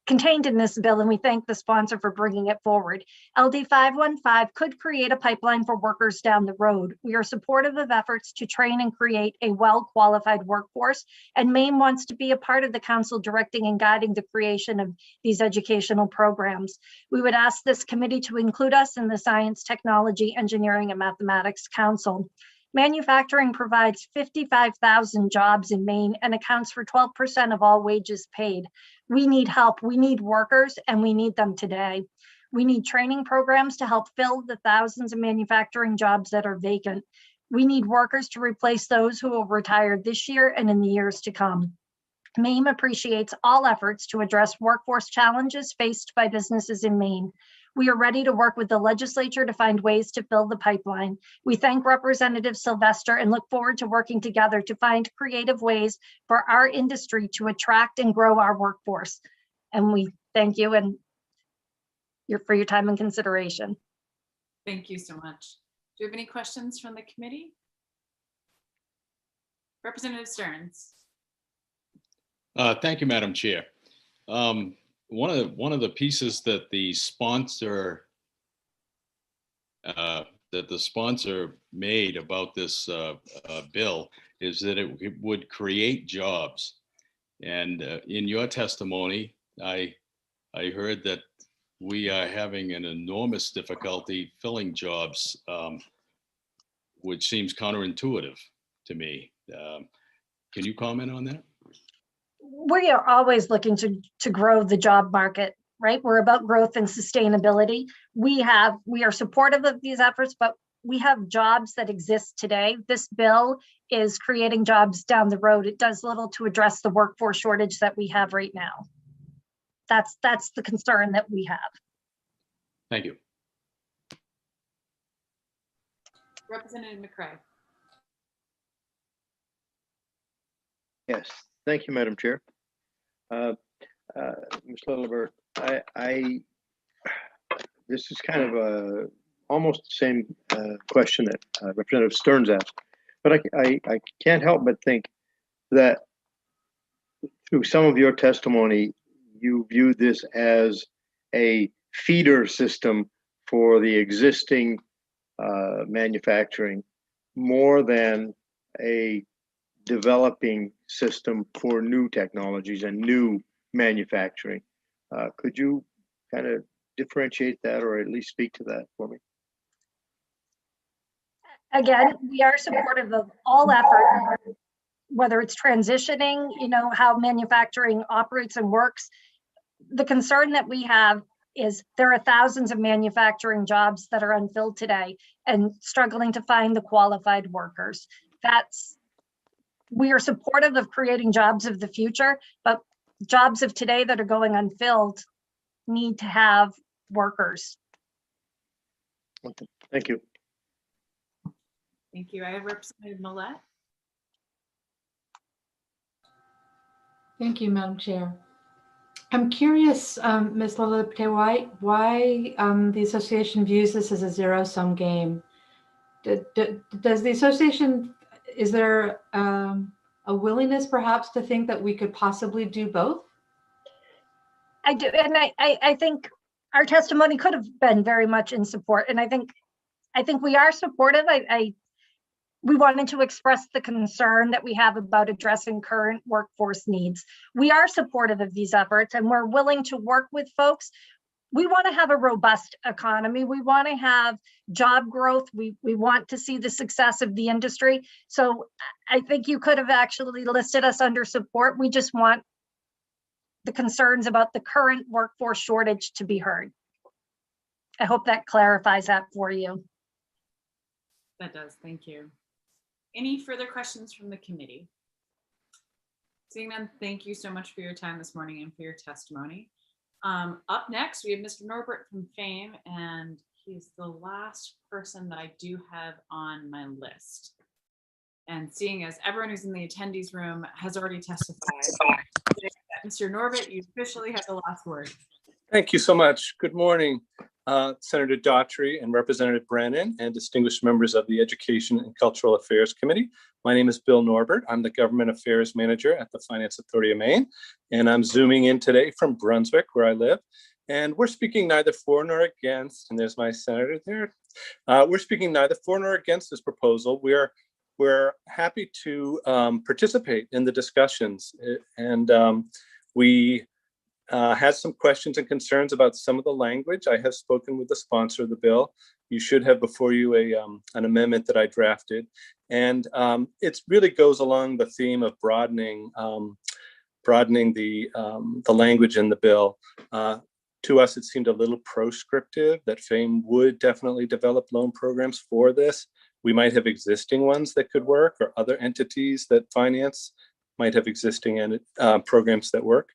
contained in this bill, and we thank the sponsor for bringing it forward. LD 515 could create a pipeline for workers down the road. We are supportive of efforts to train and create a well-qualified workforce, and Maine wants to be a part of the council directing and guiding the creation of these educational programs. We would ask this committee to include us in the Science, Technology, Engineering, and Mathematics Council. Manufacturing provides 55,000 jobs in Maine and accounts for 12% of all wages paid. We need help, we need workers, and we need them today. We need training programs to help fill the thousands of manufacturing jobs that are vacant. We need workers to replace those who will retire this year and in the years to come. Maine appreciates all efforts to address workforce challenges faced by businesses in Maine. We are ready to work with the legislature to find ways to fill the pipeline. We thank Representative Sylvester and look forward to working together to find creative ways for our industry to attract and grow our workforce. And we thank you and for your time and consideration. Thank you so much. Do you have any questions from the committee? Representative Stearns. Thank you, Madam Chair. One of the pieces that the sponsor made about this bill is that it would create jobs. And in your testimony, I heard that we are having an enormous difficulty filling jobs, which seems counterintuitive to me. Can you comment on that? We are always looking to grow the job market, right? We're about growth and sustainability. We are supportive of these efforts, but we have jobs that exist today. This bill is creating jobs down the road. It does little to address the workforce shortage that we have right now. That's the concern that we have. Thank you. Representative McCray. Yes, thank you, Madam Chair. Ms. Lillibert, this is kind of almost the same question that Representative Stearns asked, but I can't help but think that through some of your testimony, you view this as a feeder system for the existing manufacturing more than a developing system for new technologies and new manufacturing. Could you kind of differentiate that or at least speak to that for me? Again, we are supportive of all efforts, whether it's transitioning, how manufacturing operates and works. The concern that we have is there are thousands of manufacturing jobs that are unfilled today and struggling to find the qualified workers. We are supportive of creating jobs of the future, but jobs of today that are going unfilled need to have workers. Okay. Thank you. Thank you. I have Representative Millette. Thank you, Madam Chair. I'm curious, Ms. Lillibert, why the association views this as a zero-sum game. Does the association, is there a willingness perhaps to think that we could possibly do both? I do, and I think our testimony could have been very much in support, and I think we are supportive. We wanted to express the concern that we have about addressing current workforce needs. We are supportive of these efforts and we're willing to work with folks. We want to have a robust economy. We want to have job growth. We want to see the success of the industry. So I think you could have actually listed us under support. We just want the concerns about the current workforce shortage to be heard. I hope that clarifies that for you. That does, thank you. Any further questions from the committee? Seeing none, thank you so much for your time this morning and for your testimony. Up next, we have Mr. Norbert from FAME, and he's the last person that I do have on my list. And seeing as everyone who's in the attendees room has already testified, Mr. Norbert, you officially have the last word. Thank you so much. Good morning, Senator Daughtry and Representative Brennan and distinguished members of the Education and Cultural Affairs Committee. My name is Bill Norbert. I'm the Government Affairs Manager at the Finance Authority of Maine, and I'm zooming in today from Brunswick, where I live. And we're speaking neither for nor against, and there's my senator there. We're speaking neither for nor against this proposal. We're happy to participate in the discussions, and we had some questions and concerns about some of the language. I have spoken with the sponsor of the bill. You should have before you an amendment that I drafted. And it really goes along the theme of broadening the language in the bill. To us, it seemed a little proscriptive that FAME would definitely develop loan programs for this. We might have existing ones that could work, or other entities that finance might have existing programs that work.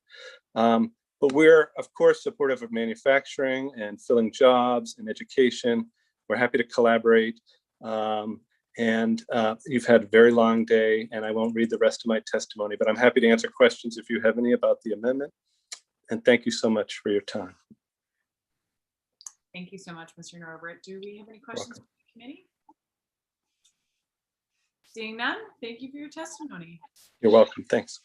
But we're, of course, supportive of manufacturing and filling jobs and education. We're happy to collaborate. You've had a very long day, and I won't read the rest of my testimony, but I'm happy to answer questions if you have any about the amendment. And thank you so much for your time. Thank you so much, Mr. Norbert. Do we have any questions from the committee? Seeing none, thank you for your testimony. You're welcome. Thanks.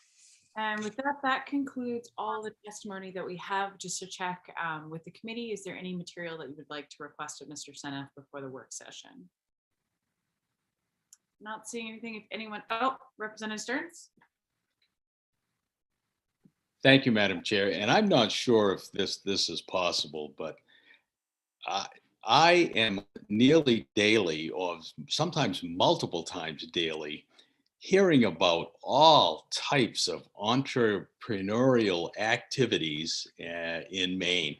And with that, that concludes all the testimony that we have. Just to check with the committee, is there any material that you would like to request of Mr. Seneff before the work session? Not seeing anything. If anyone, oh, Representative Stearns. Thank you, Madam Chair. And I'm not sure if this is possible, but I am nearly daily, or sometimes multiple times daily, hearing about all types of entrepreneurial activities in Maine.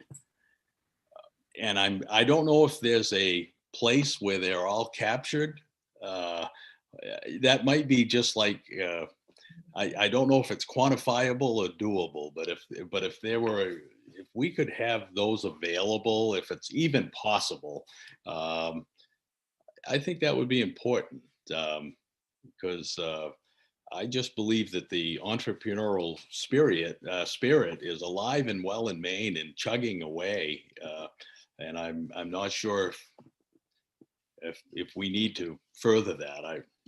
And I don't know if there's a place where they're all captured. That might be just like, I don't know if it's quantifiable or doable, but if we could have those available, if it's even possible, I think that would be important, because I just believe that the entrepreneurial spirit is alive and well in Maine and chugging away. And I'm not sure if we need to further that.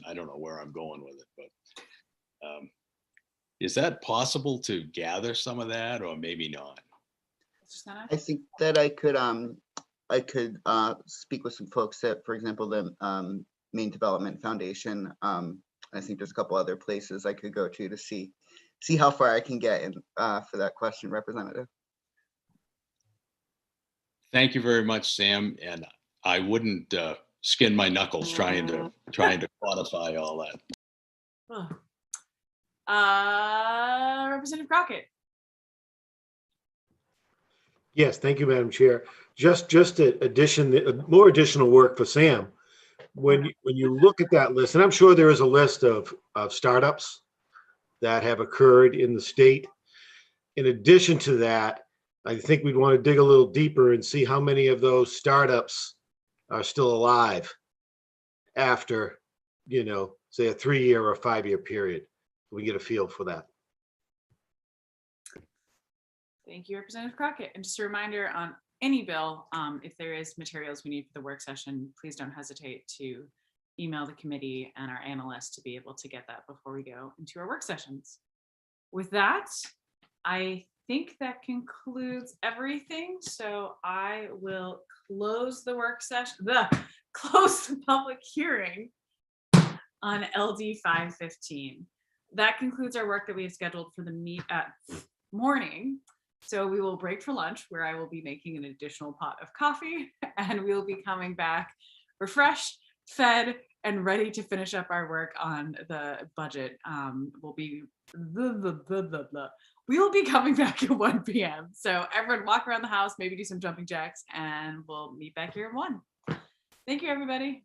I don't know where I'm going with it, but is that possible to gather some of that, or maybe not? I think that I could speak with some folks at, for example, the Maine Development Foundation. I think there's a couple other places I could go to see how far I can get in for that question, Representative. Thank you very much, Sam. And I wouldn't skin my knuckles trying to quantify all that. Representative Crockett. Yes, thank you, Madam Chair. Just more additional work for Sam. When you look at that list, and I'm sure there is a list of startups that have occurred in the state. In addition to that, I think we'd want to dig a little deeper and see how many of those startups are still alive after, say a 3-year or a 5-year period. We get a feel for that. Thank you, Representative Crockett. And just a reminder on any bill, if there is materials we need for the work session, please don't hesitate to email the committee and our analysts to be able to get that before we go into our work sessions. With that, I think that concludes everything. So I will close the work session, close the public hearing on LD 515. That concludes our work that we have scheduled for the morning. So we will break for lunch, where I will be making an additional pot of coffee, and we will be coming back refreshed, fed, and ready to finish up our work on the budget. We will be coming back at 1 p.m. So everyone walk around the house, maybe do some jumping jacks, and we'll meet back here at 1. Thank you, everybody.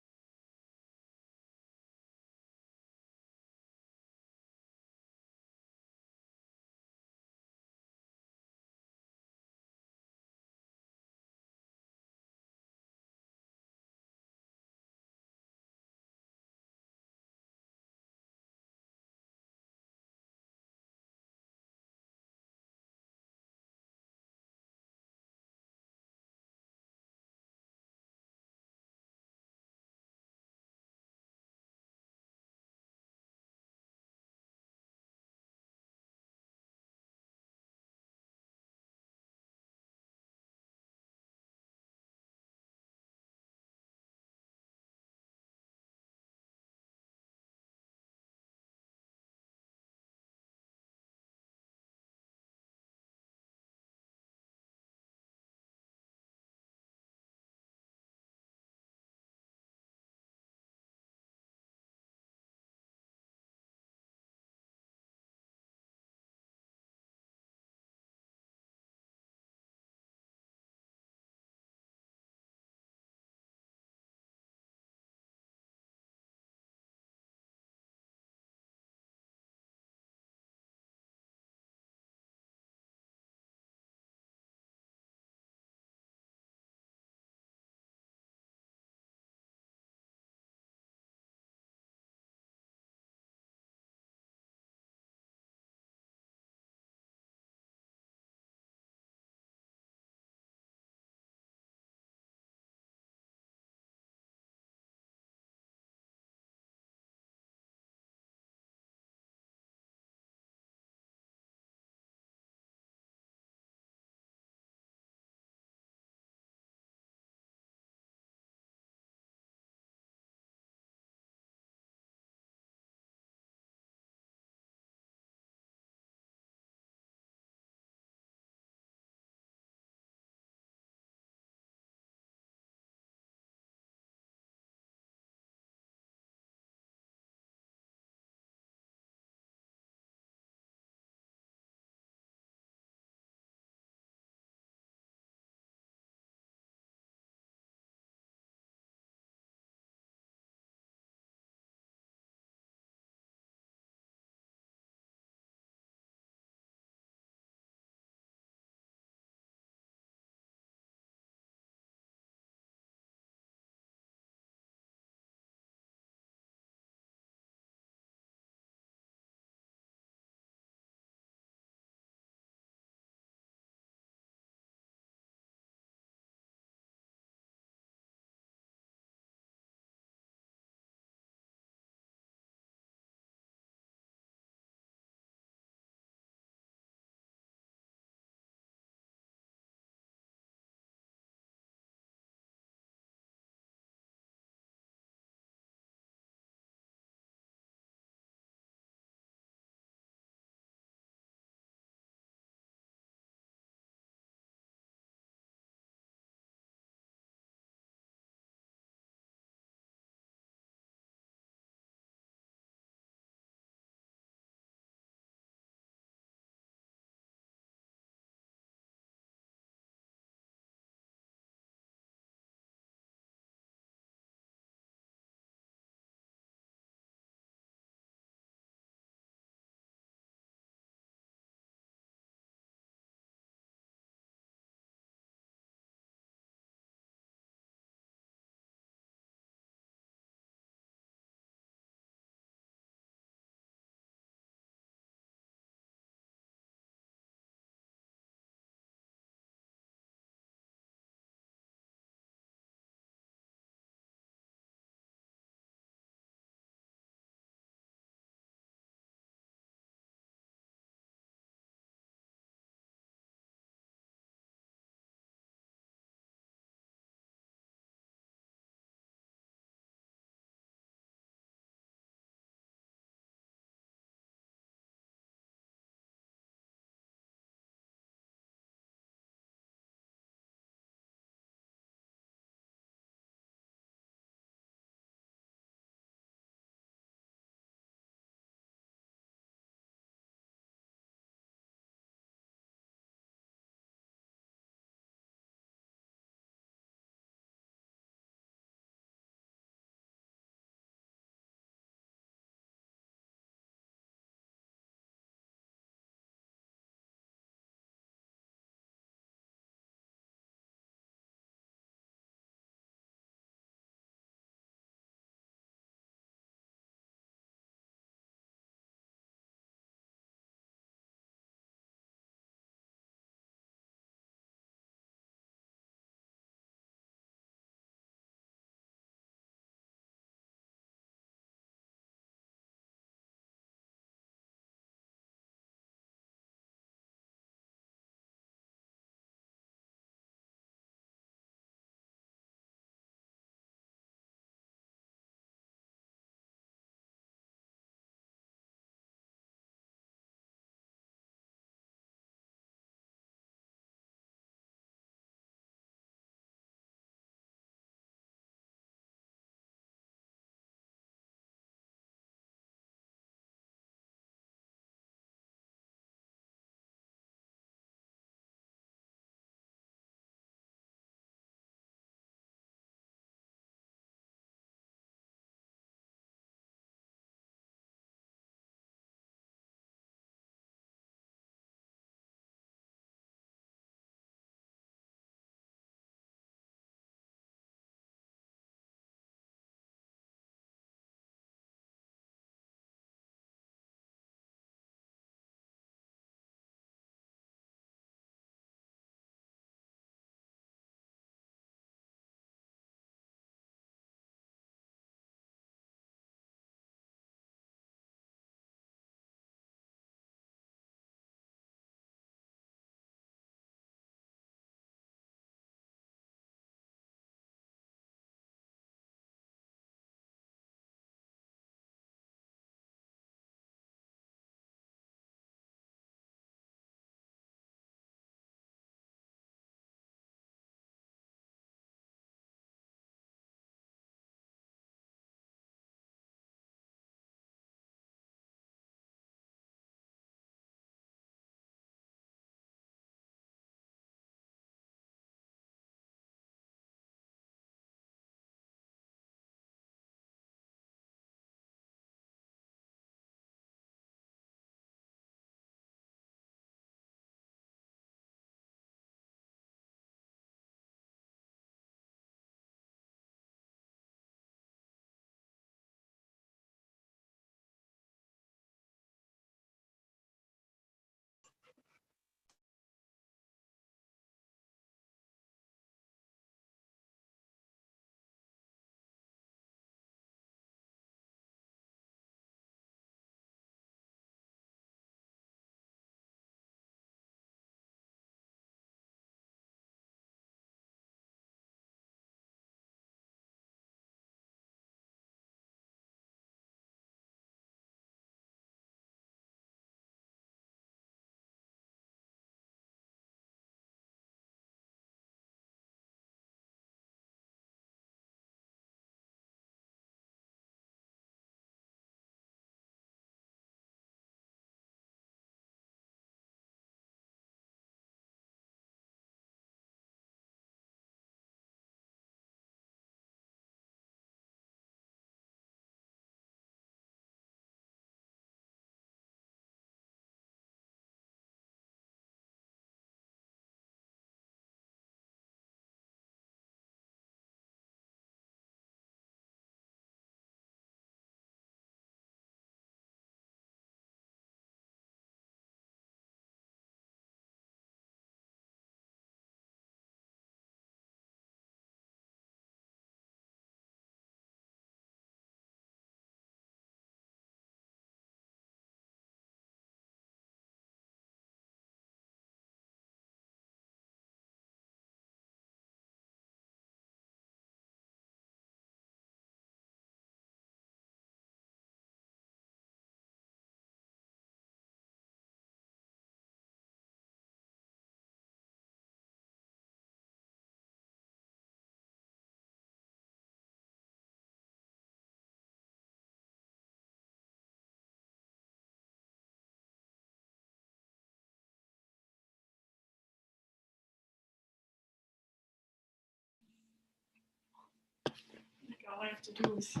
All I have to do is. I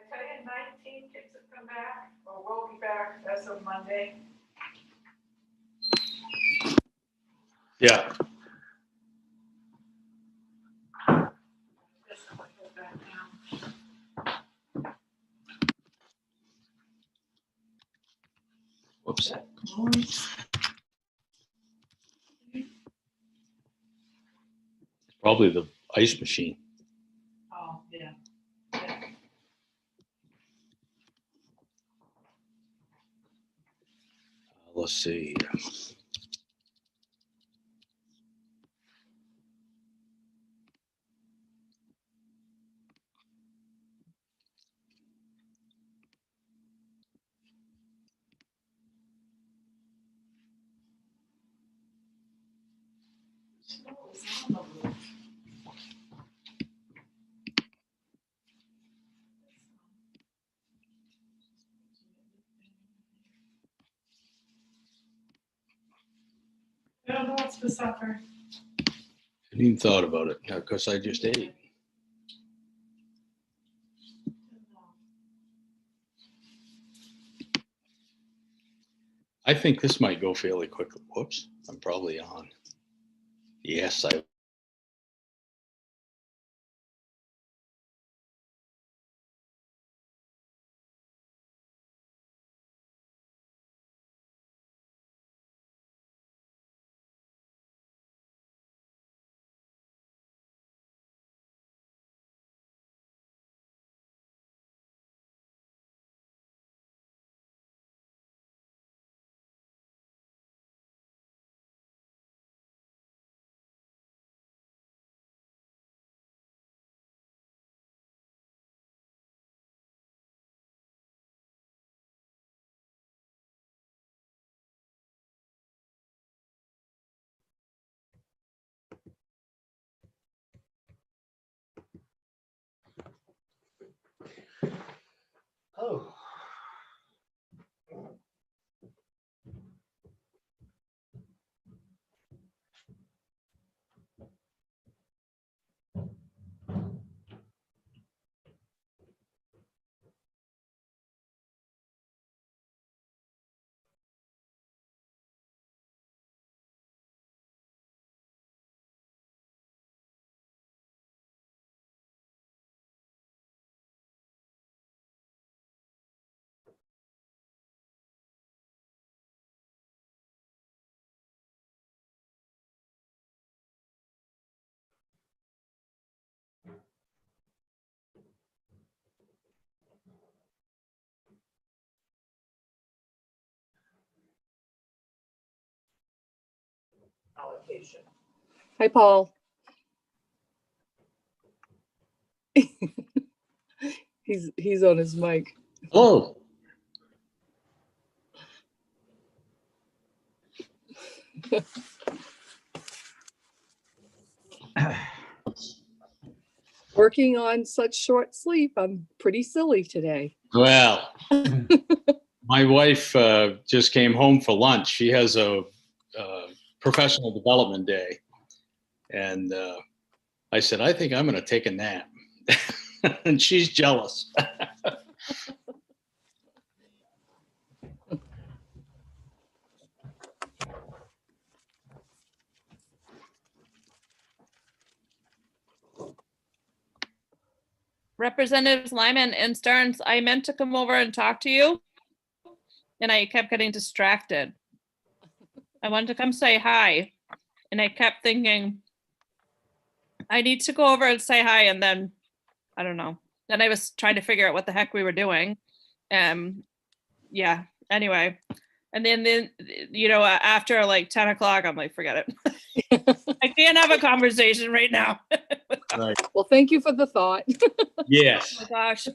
tell you, 19 kids have come back, or will be back as of Monday. Yeah. Whoops. Probably the ice machine. Oh, yeah. Let's see. I don't know what's for supper. I hadn't even thought about it because I just ate. I think this might go fairly quickly. Whoops, I'm probably on. Yes, I. Oh. Allocation. Hi, Paul. He's on his mic. Hello. Working on such short sleep. I'm pretty silly today. Well, my wife just came home for lunch. She has a professional development day. And I said, I think I'm going to take a nap. And she's jealous. Representatives Lyman and Stearns, I meant to come over and talk to you, and I kept getting distracted. I wanted to come say hi, and I kept thinking, I need to go over and say hi, and then, I don't know. Then I was trying to figure out what the heck we were doing. Yeah, anyway. And then you know, after like 10 o'clock, I'm like, forget it. I can't have a conversation right now. Right. Well, thank you for the thought. Yes. Oh my gosh.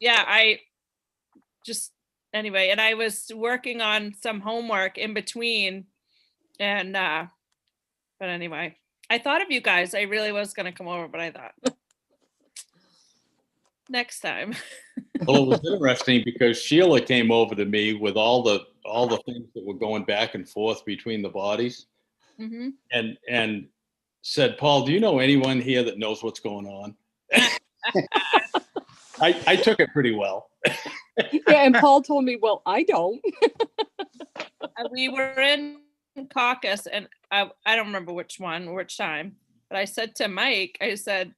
Yeah, I just, anyway, and I was working on some homework in between And but anyway, I thought of you guys. I really was gonna come over, but I thought next time. Well, it was interesting because Sheila came over to me with all the things that were going back and forth between the bodies, Mm-hmm. and said, "Paul, do you know anyone here that knows what's going on?" I took it pretty well. Yeah, and Paul told me, well, I don't. We were in caucus, and I don't remember which time, but I said to Mike, I said,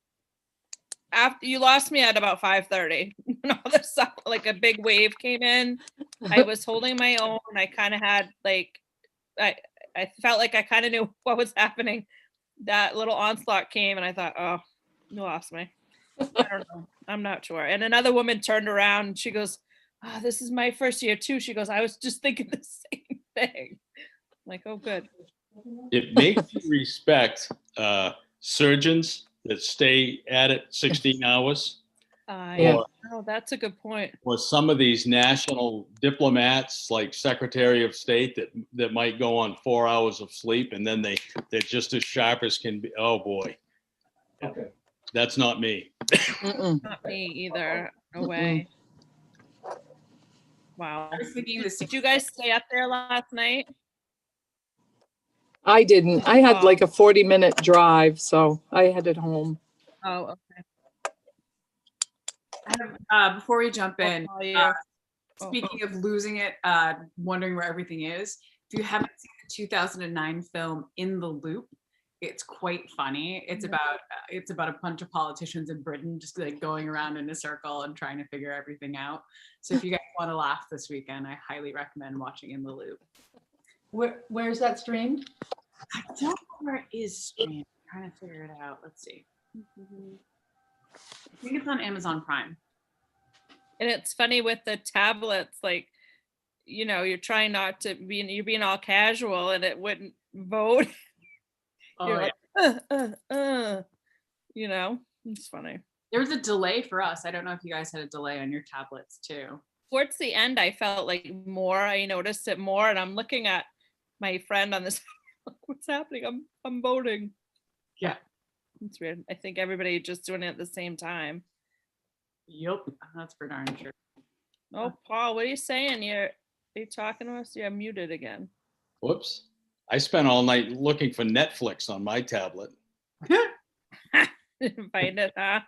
after you lost me at about 5:30, and all this stuff, like a big wave came in. I was holding my own. I kind of had like, I felt like I kind of knew what was happening. That little onslaught came, and I thought, oh, you lost me. I don't know. I'm not sure. And another woman turned around and she goes, oh, this is my first year too. She goes, I was just thinking the same thing. I'm like, oh, good. It makes you respect surgeons that stay at it 16 hours. Yeah. Oh, that's a good point. Or some of these national diplomats, like Secretary of State, that might go on 4 hours of sleep, and then they're just as sharp as can be. Oh boy, okay, that's not me. Not me either. No way. Wow. Did you guys stay up there last night? I didn't. I had like a 40-minute drive, so I headed home. Oh, okay. Before we jump in, speaking of losing it, wondering where everything is, if you haven't seen the 2009 film In the Loop, it's quite funny. It's about a bunch of politicians in Britain just like going around in a circle and trying to figure everything out. So if you guys want to laugh this weekend, I highly recommend watching In the Loop. Where's that streamed? I don't know where it is streamed. I'm trying to figure it out. Let's see. I think it's on Amazon Prime. And it's funny with the tablets, like, you know, you're trying not to be, you're being all casual and it wouldn't vote. Oh, You're yeah. like, you know, it's funny. There was a delay for us. I don't know if you guys had a delay on your tablets too. Towards the end, I felt like more, I noticed it more, and I'm looking at my friend on this, what's happening? I'm voting. Yeah. It's weird. I think everybody just doing it at the same time. Yep, that's for darn sure. Oh, Paul, what are you saying? Are you talking to us? You're muted again. Whoops. I spent all night looking for Netflix on my tablet. Didn't find it, huh?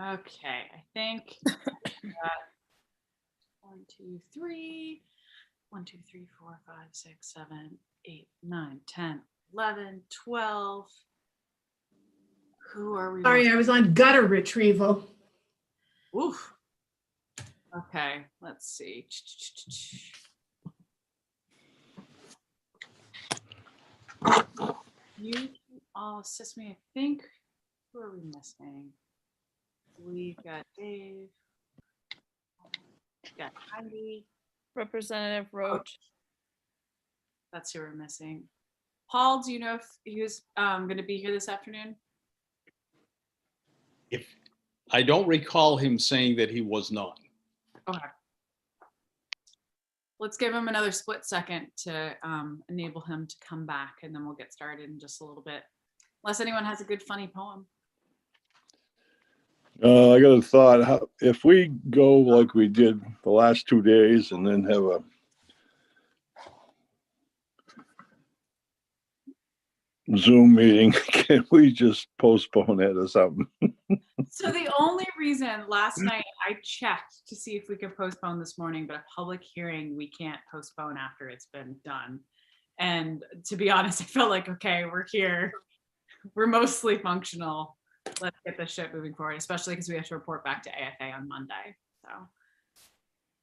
Okay, I think 1, 2, 3, 1, 2, 3, 4, 5, 6, 7, 8, 9, 10, 11, 12. Who are we? Sorry, I was on gutter retrieval. Oof. Okay, let's see. You all assist me, I think. Who are we missing? We've got Dave. We've got Heidi. Representative Roach. That's who we're missing. Paul, do you know if he was going to be here this afternoon? If I don't recall him saying that he was not. Okay. Let's give him another split second to enable him to come back, and then we'll get started in just a little bit. Unless anyone has a good, funny poem. I got a thought. If we go like we did the last 2 days and then have a Zoom meeting, can we just postpone it or something? So the only reason last night I checked to see if we could postpone this morning, but a public hearing we can't postpone after it's been done. And to be honest, I felt like, okay, we're here. We're mostly functional. Let's get this shit moving forward, especially because we have to report back to AFA on Monday. So,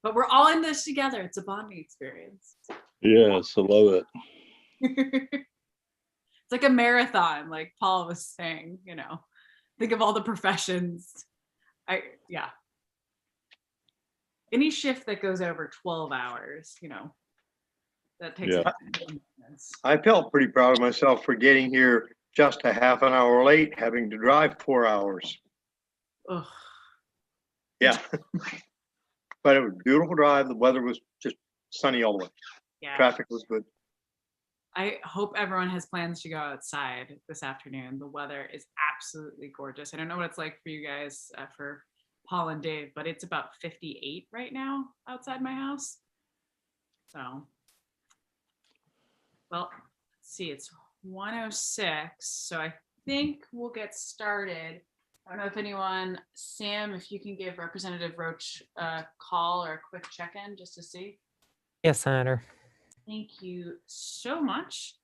but we're all in this together. It's a bonding experience. Yes, I love it. It's like a marathon, like Paul was saying, you know, think of all the professions. Yeah. Any shift that goes over 12 hours, you know, that takes. Yeah. I felt pretty proud of myself for getting here just a half an hour late, having to drive 4 hours. Ugh. Yeah. But it was a beautiful drive. The weather was just sunny all the way. Yeah. Traffic was good. I hope everyone has plans to go outside this afternoon. The weather is absolutely gorgeous. I don't know what it's like for you guys, for Paul and Dave, but it's about 58 right now outside my house. So, well, let's see, it's 1:06. So I think we'll get started. I don't know if anyone, Sam, if you can give Representative Roach a call or a quick check-in just to see. Yes, Senator. Thank you so much.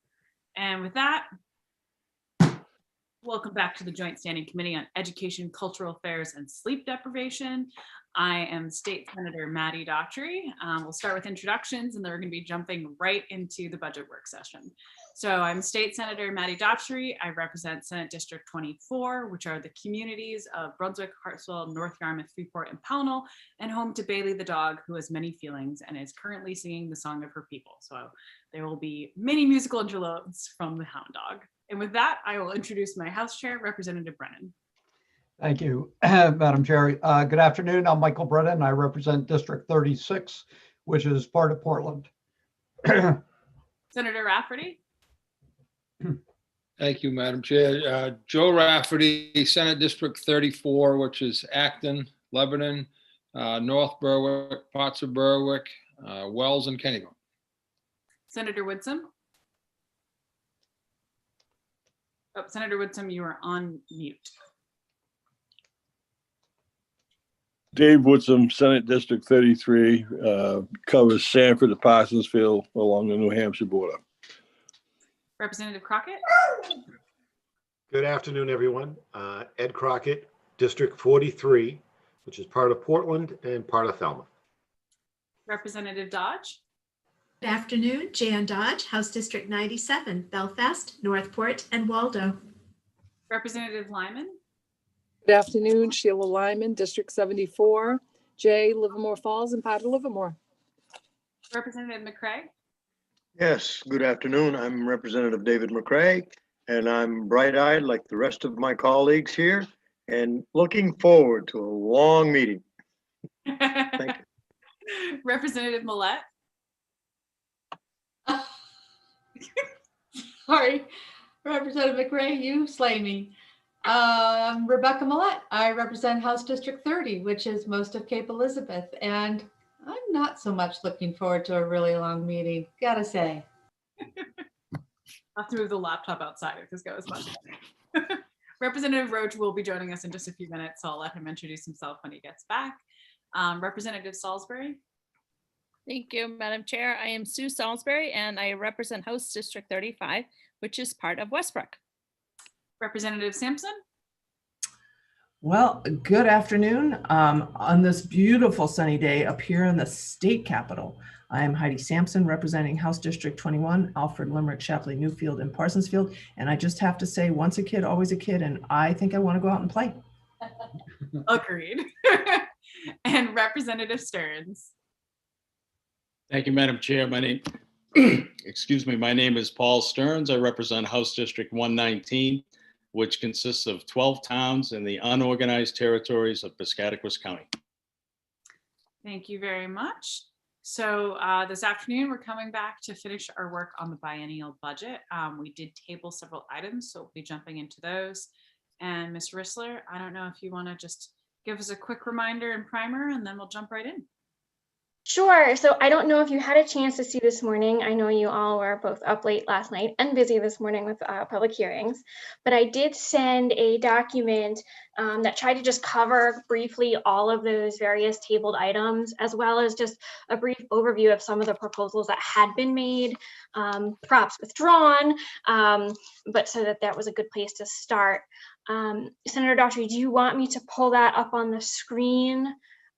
And with that, welcome back to the Joint Standing Committee on Education, Cultural Affairs, and Sleep Deprivation. I am State Senator Maddie Daughtry. We'll start with introductions and then we're going to be jumping right into the budget work session. So I'm State Senator Maddie Daughtry. I represent Senate District 24, which are the communities of Brunswick, Hartsville, North Yarmouth, Freeport, and Pownell, and home to Bailey the dog, who has many feelings and is currently singing the song of her people. So there will be many musical interludes from the hound dog. And with that, I will introduce my House Chair, Representative Brennan. Thank you, Madam Chair. Good afternoon. I'm Michael Brennan. I represent District 36, which is part of Portland. Senator Rafferty. Thank you, Madam Chair. Joe Rafferty, Senate District 34, which is Acton, Lebanon, North Berwick, parts of Berwick, Wells, and Kennebunk. Senator Woodson. Oh, Senator Woodson, you are on mute. Dave Woodson, Senate District 33, covers Sanford to Parsonsfield along the New Hampshire border. Representative Crockett. Good afternoon, everyone. Ed Crockett, District 43, which is part of Portland and part of Falmouth. Representative Dodge. Good afternoon, Jan Dodge, House District 97, Belfast, Northport, and Waldo. Representative Lyman. Good afternoon, Sheila Lyman, District 74, Jay, Livermore Falls, and part of Livermore. Representative McCrae. Yes, good afternoon. I'm Representative David McCrae, and I'm bright-eyed like the rest of my colleagues here and looking forward to a long meeting. Thank you. Representative Millette. Sorry, Representative McRae, you slay me. Rebecca Millette. I represent House District 30, which is most of Cape Elizabeth, and I'm not so much looking forward to a really long meeting, gotta say. I'll have to move the laptop outside if this goes much better. Representative Roach will be joining us in just a few minutes, so I'll let him introduce himself when he gets back. Representative Salisbury. Thank you, Madam Chair. I am Sue Salisbury and I represent House District 35, which is part of Westbrook. Representative Sampson. Well, good afternoon. On this beautiful sunny day up here in the state capitol, I am Heidi Sampson representing House District 21, Alfred, Limerick, Shapley, Newfield, and Parsonsfield. And I just have to say, once a kid, always a kid. And I think I want to go out and play. Agreed. And Representative Stearns. Thank you, Madam Chair. My name, excuse me, my name is Paul Stearns. I represent House District 119, which consists of 12 towns in the unorganized territories of Piscataquis County. Thank you very much. So this afternoon, we're coming back to finish our work on the biennial budget. We did table several items, so we'll be jumping into those. And Ms. Rissler, I don't know if you want to just give us a quick reminder and primer, and then we'll jump right in. Sure. So I don't know if you had a chance to see this morning. I know you all were both up late last night and busy this morning with public hearings, but I did send a document that tried to just cover briefly all of those various tabled items, as well as just a brief overview of some of the proposals that had been made, perhaps withdrawn, but so that was a good place to start. Senator Daughtry, do you want me to pull that up on the screen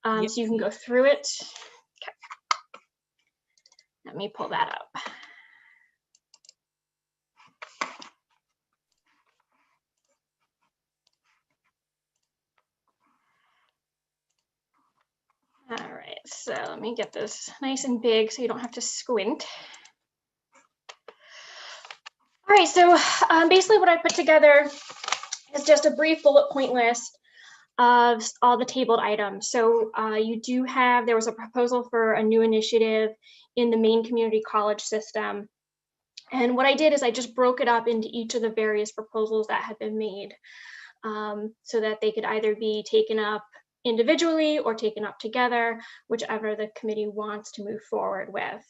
so you can go through it? Let me pull that up. All right, so let me get this nice and big so you don't have to squint. All right, so basically what I put together is just a brief bullet point list of all the tabled items. So you do have, there was a proposal for a new initiative in the Maine community college system. And what I did is I just broke it up into each of the various proposals that had been made, so that they could either be taken up individually or taken up together, whichever the committee wants to move forward with.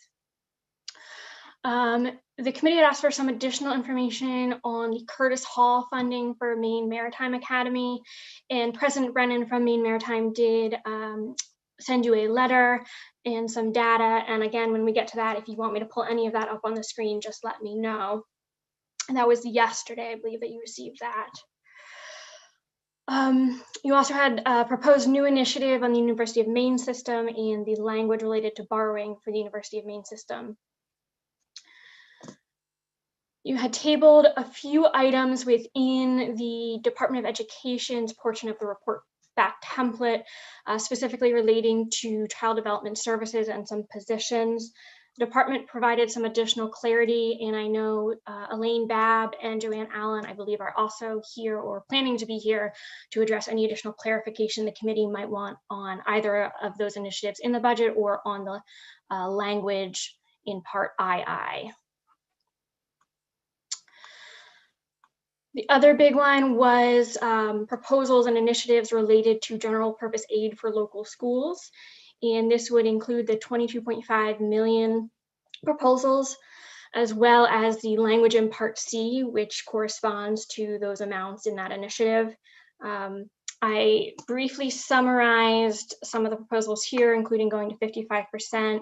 The committee had asked for some additional information on the Curtis Hall funding for Maine Maritime Academy, and President Brennan from Maine Maritime did send you a letter and some data. And again, when we get to that, if you want me to pull any of that up on the screen, just let me know. And that was yesterday, I believe, that you received that. You also had a proposed new initiative on the University of Maine system and the language related to borrowing for the University of Maine system. You had tabled a few items within the Department of Education's portion of the report back template, specifically relating to child development services and some positions. The department provided some additional clarity, and I know Elaine Babb and Joanne Allen, I believe, are also here or planning to be here to address any additional clarification the committee might want on either of those initiatives in the budget or on the language in Part II. The other big one was proposals and initiatives related to general purpose aid for local schools. And this would include the 22.5 million proposals, as well as the language in Part C, which corresponds to those amounts in that initiative. I briefly summarized some of the proposals here, including going to 55%.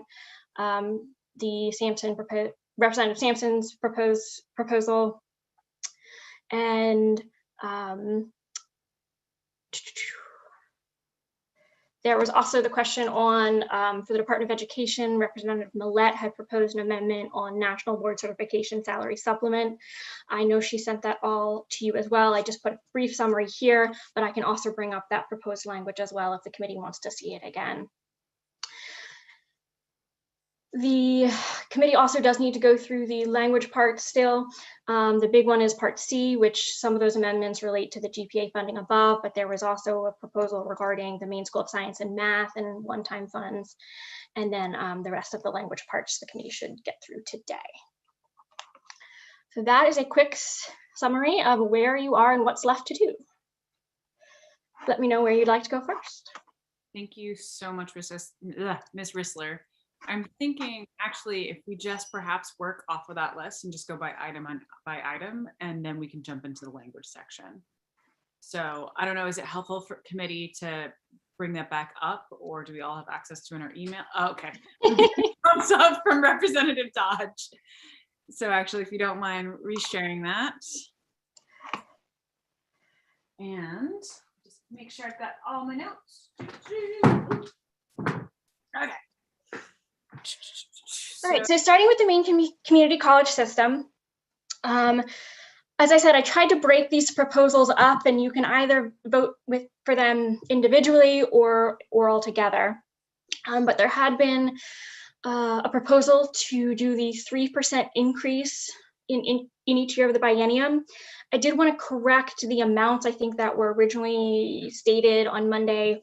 Representative Sampson's proposal. And there was also the question on, for the Department of Education, Representative Millette had proposed an amendment on National Board Certification Salary Supplement. I know she sent that all to you as well. I just put a brief summary here, but I can also bring up that proposed language as well if the committee wants to see it again. The committee also does need to go through the language part still. The big one is Part C, which some of those amendments relate to the GPA funding above, but there was also a proposal regarding the Maine School of Science and Math and one-time funds. And then the rest of the language parts the committee should get through today. So that is a quick summary of where you are and what's left to do. Let me know where you'd like to go first. Thank you so much, Ms. Rissler. I'm thinking actually if we just perhaps work off of that list and just go by item, and then we can jump into the language section. So I don't know, is it helpful for committee to bring that back up, or do we all have access to in our email? Oh, okay. Thumbs up from Representative Dodge. So actually, if you don't mind resharing that. And just make sure I've got all my notes. Okay. All right, so starting with the Maine community college system, as I said, I tried to break these proposals up, and you can either vote for them individually or all together. But there had been a proposal to do the 3% increase in each year of the biennium. I did want to correct the amounts I think that were originally stated on Monday.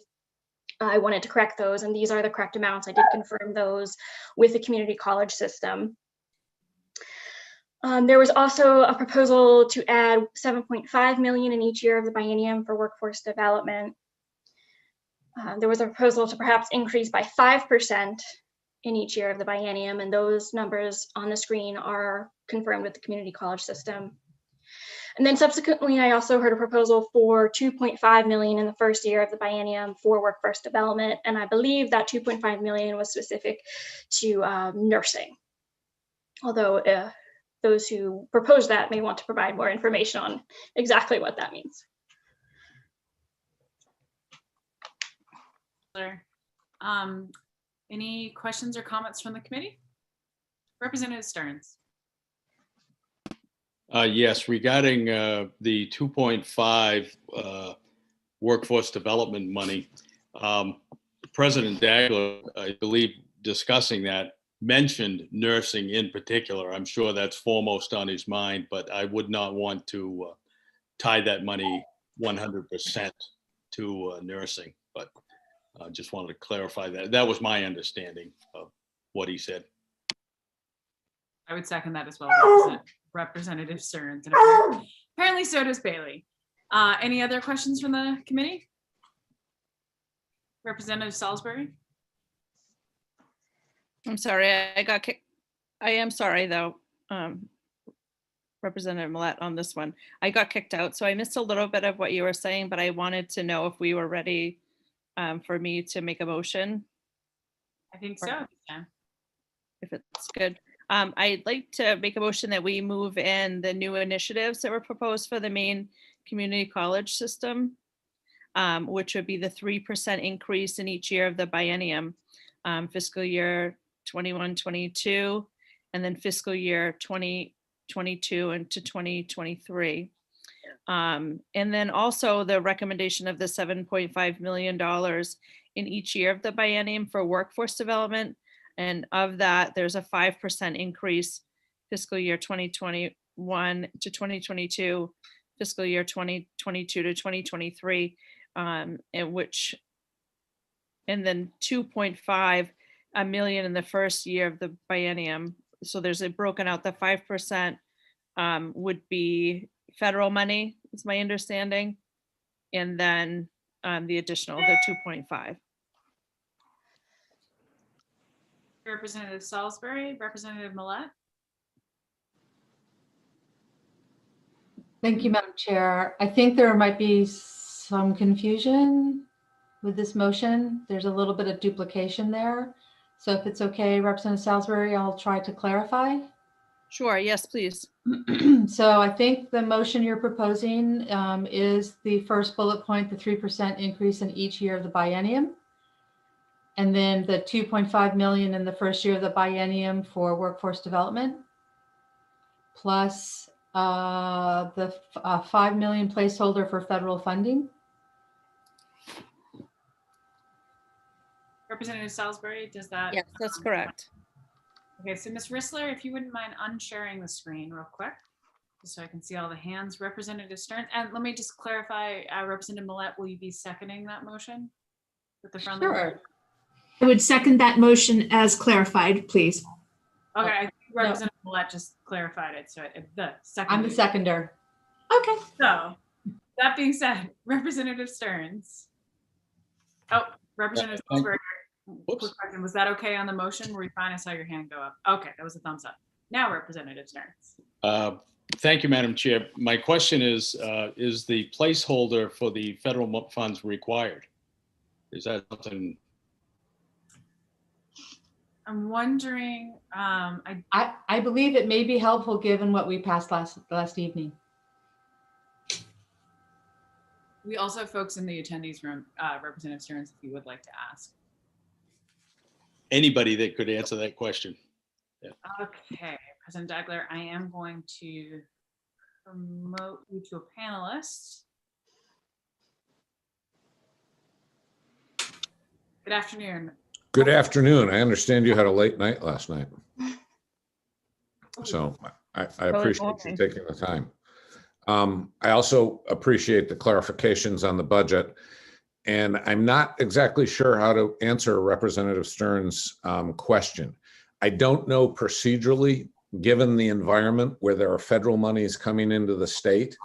I wanted to correct those, and these are the correct amounts. I did confirm those with the community college system. There was also a proposal to add 7.5 million in each year of the biennium for workforce development. There was a proposal to perhaps increase by 5% in each year of the biennium, and those numbers on the screen are confirmed with the community college system. And then subsequently, I also heard a proposal for 2.5 million in the first year of the biennium for workforce development. And I believe that 2.5 million was specific to nursing. Although those who proposed that may want to provide more information on exactly what that means. Any questions or comments from the committee? Representative Stearns. Yes, regarding the 2.5 workforce development money, President Dagler, I believe, discussing that, mentioned nursing in particular. I'm sure that's foremost on his mind, but I would not want to tie that money 100% to nursing. But I just wanted to clarify that. That was my understanding of what he said. I would second that as well, Representative Stearns, and apparently so does Bailey. Any other questions from the committee? Representative Salisbury? I'm sorry, I got kicked. I am sorry though, Representative Millett, on this one. I got kicked out, so I missed a little bit of what you were saying, but I wanted to know if we were ready for me to make a motion. I think so. Yeah. If it's good. I'd like to make a motion that we move in the new initiatives that were proposed for the Maine Community College system, which would be the 3% increase in each year of the biennium, fiscal year 21-22, and then fiscal year 2022 into 2023. And then also the recommendation of the $7.5 million in each year of the biennium for workforce development. And of that, there's a 5% increase fiscal year 2021 to 2022, fiscal year 2022 to 2023, and then 2.5 million in the first year of the biennium. So there's a broken out, the 5% would be federal money, is my understanding. And then the additional, the 2.5. Representative Salisbury, Representative Millett. Thank you, Madam Chair. I think there might be some confusion with this motion. There's a little bit of duplication there. So if it's okay, Representative Salisbury, I'll try to clarify. Sure, yes, please. So I think the motion you're proposing is the first bullet point, the 3% increase in each year of the biennium. And then the 2.5 million in the first year of the biennium for workforce development, plus the 5 million placeholder for federal funding. Representative Salisbury, does that? Yes, that's correct. Okay, so Ms. Rissler, if you wouldn't mind unsharing the screen real quick, just so I can see all the hands. Representative Stearns, and let me just clarify, Representative Millett, will you be seconding that motion with the friendly? Sure. I would second that motion as clarified, please. Okay, I think Representative Millett just clarified it, so the second. I'm the seconder. Okay. So, that being said, Representative Stearns. Oh, Representative Salisbury, quick question. Was that okay on the motion? Were you fine? I saw your hand go up. Okay, that was a thumbs up. Now, Representative Stearns. Thank you, Madam Chair. My question is the placeholder for the federal funds required? Is that something? I'm wondering, I believe it may be helpful given what we passed last evening. we also have folks in the attendees room, Representative Stearns, if you would like to ask. Anybody that could answer that question. Yeah. Okay, President Dagler, I am going to promote you to a panelist. Good afternoon. Good afternoon. I understand you had a late night last night. So I appreciate you taking the time. I also appreciate the clarifications on the budget. And I'm not exactly sure how to answer Representative Stearns' question. I don't know procedurally, given the environment where there are federal monies coming into the state,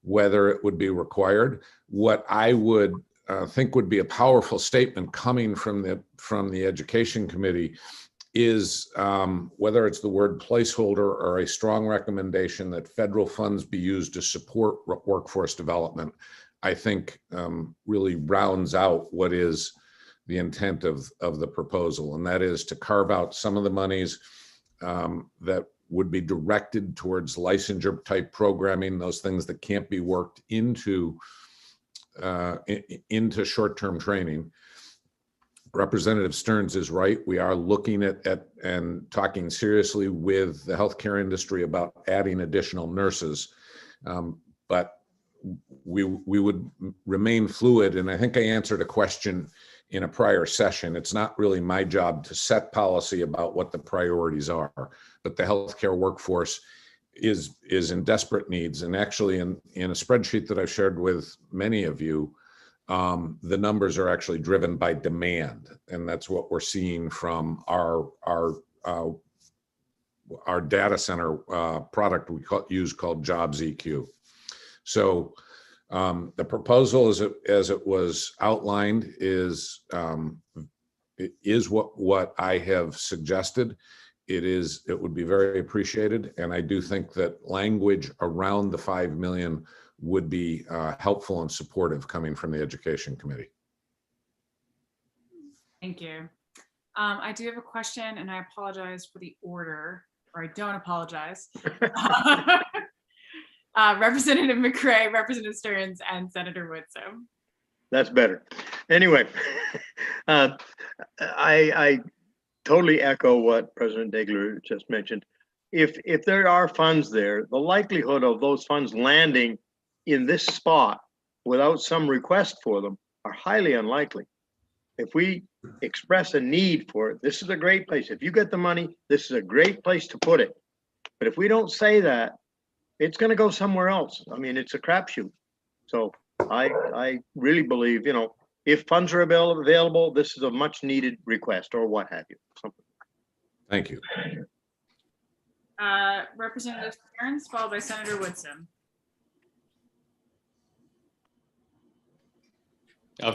whether it would be required. What I would think would be a powerful statement coming from the Education Committee is whether it's the word placeholder or a strong recommendation that federal funds be used to support workforce development, I think really rounds out what is the intent of the proposal. And that is to carve out some of the monies that would be directed towards licensure type programming, those things that can't be worked into short-term training. Representative Stearns is right. We are looking at and talking seriously with the healthcare industry about adding additional nurses, but we would remain fluid. And I think I answered a question in a prior session. It's not really my job to set policy about what the priorities are, but the healthcare workforce is in desperate needs. And actually in a spreadsheet that I've shared with many of you, the numbers are actually driven by demand. And that's what we're seeing from our our data center product we use called Jobs EQ. So the proposal as it was outlined is what I have suggested. It would be very appreciated. And I do think that language around the 5 million would be helpful and supportive coming from the Education Committee. Thank you. I do have a question, and I apologize for the order, or I don't apologize. Representative McCray, Representative Stearns, and Senator Whitson. That's better. Anyway, I totally echo what President Degler just mentioned. If there are funds there, the likelihood of those funds landing in this spot without some request for them are highly unlikely. If we express a need for it, this is a great place. If you get the money, this is a great place to put it. But if we don't say that, it's going to go somewhere else. I mean, it's a crapshoot. So I really believe, if funds are available, this is a much needed request or what have you. Something. Thank you. Representative Stearns, followed by Senator Woodson.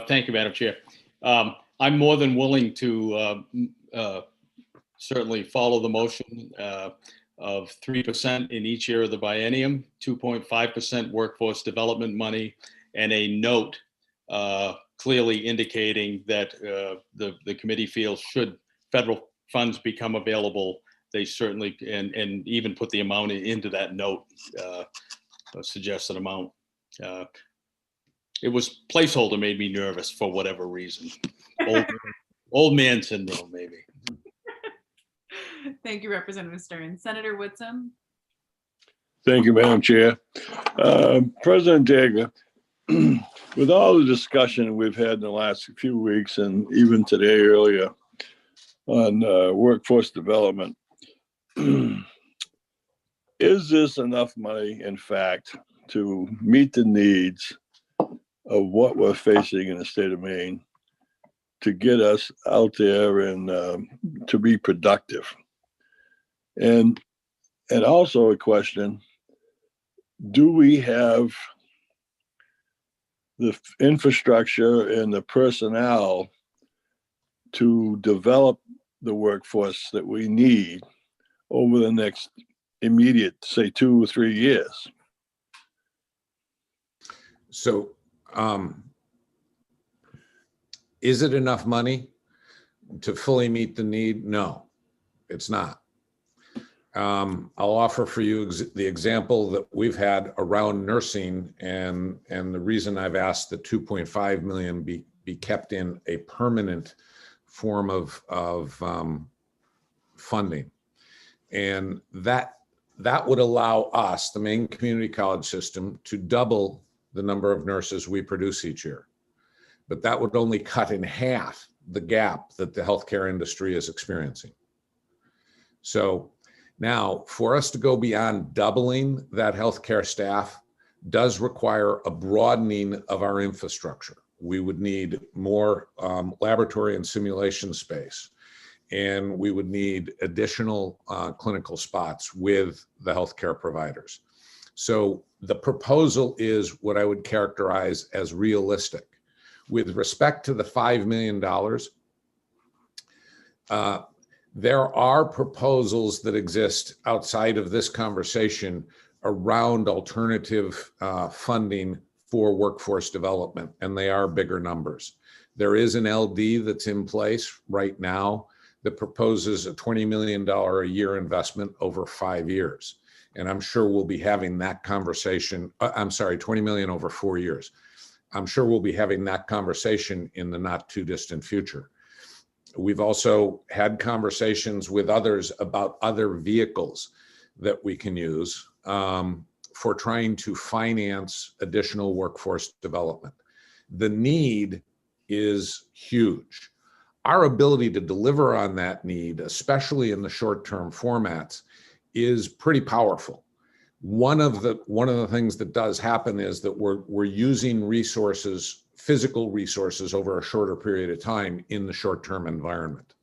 Thank you, Madam Chair. I'm more than willing to certainly follow the motion of 3% in each year of the biennium, 2.5% workforce development money, and a note clearly indicating that the committee feels should federal funds become available, they certainly, and even put the amount into that note, a suggested amount. It was placeholder made me nervous for whatever reason. Old man syndrome, maybe. Thank you, Representative Stearns. Senator Woodson. Thank you, Madam Chair. President Degler, with all the discussion we've had in the last few weeks and even today earlier on workforce development, is this enough money, in fact, to meet the needs of what we're facing in the state of Maine to get us out there and to be productive? And also a question, do we have the infrastructure and the personnel to develop the workforce that we need over the next immediate, say, 2 or 3 years? So is it enough money to fully meet the need? No, it's not. I'll offer for you the example that we've had around nursing, and the reason I've asked the 2.5 million be kept in a permanent form of funding. And that would allow us, the Maine Community College System, to double the number of nurses we produce each year. But that would only cut in half the gap that the healthcare industry is experiencing. So now, for us to go beyond doubling that healthcare staff does require a broadening of our infrastructure. We would need more laboratory and simulation space, and we would need additional clinical spots with the healthcare providers. So the proposal is what I would characterize as realistic. With respect to the $5 million, there are proposals that exist outside of this conversation around alternative funding for workforce development, and they are bigger numbers. There is an LD that's in place right now that proposes a $20 million a year investment over 5 years. And I'm sure we'll be having that conversation. I'm sorry, 20 million over 4 years. I'm sure we'll be having that conversation in the not too distant future. We've also had conversations with others about other vehicles that we can use for trying to finance additional workforce development. The need is huge. Our ability to deliver on that need, especially in the short-term formats, is pretty powerful. One of the things that does happen is that we're using resources, physical resources, over a shorter period of time in the short-term environment.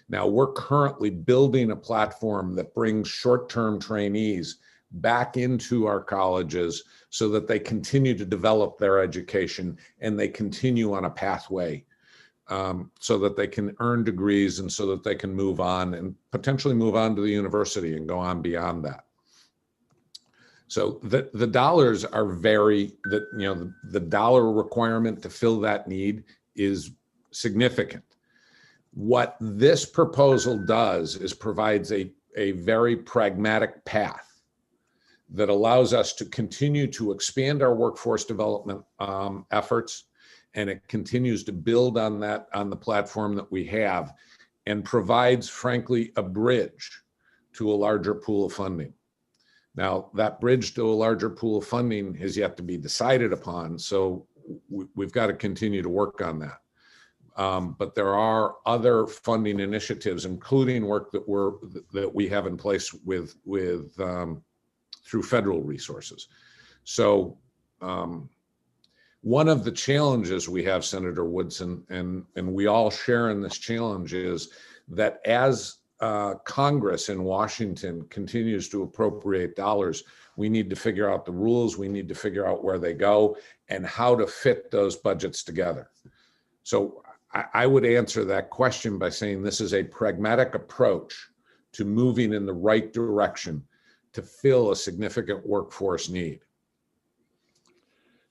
Now, we're currently building a platform that brings short-term trainees back into our colleges so that they continue to develop their education and they continue on a pathway so that they can earn degrees and so that they can move on and potentially move on to the university and go on beyond that. So the dollars are the dollar requirement to fill that need is significant. What this proposal does is provides a very pragmatic path that allows us to continue to expand our workforce development efforts, and it continues to build on that, on the platform that we have, and provides, frankly, a bridge to a larger pool of funding. Now, that bridge to a larger pool of funding has yet to be decided upon, so we've got to continue to work on that. But there are other funding initiatives, including work that we have in place with through federal resources. So one of the challenges we have, Senator Woodson, and we all share in this challenge, is that as Congress in Washington continues to appropriate dollars, we need to figure out the rules, we need to figure out where they go and how to fit those budgets together. So I would answer that question by saying this is a pragmatic approach to moving in the right direction to fill a significant workforce need.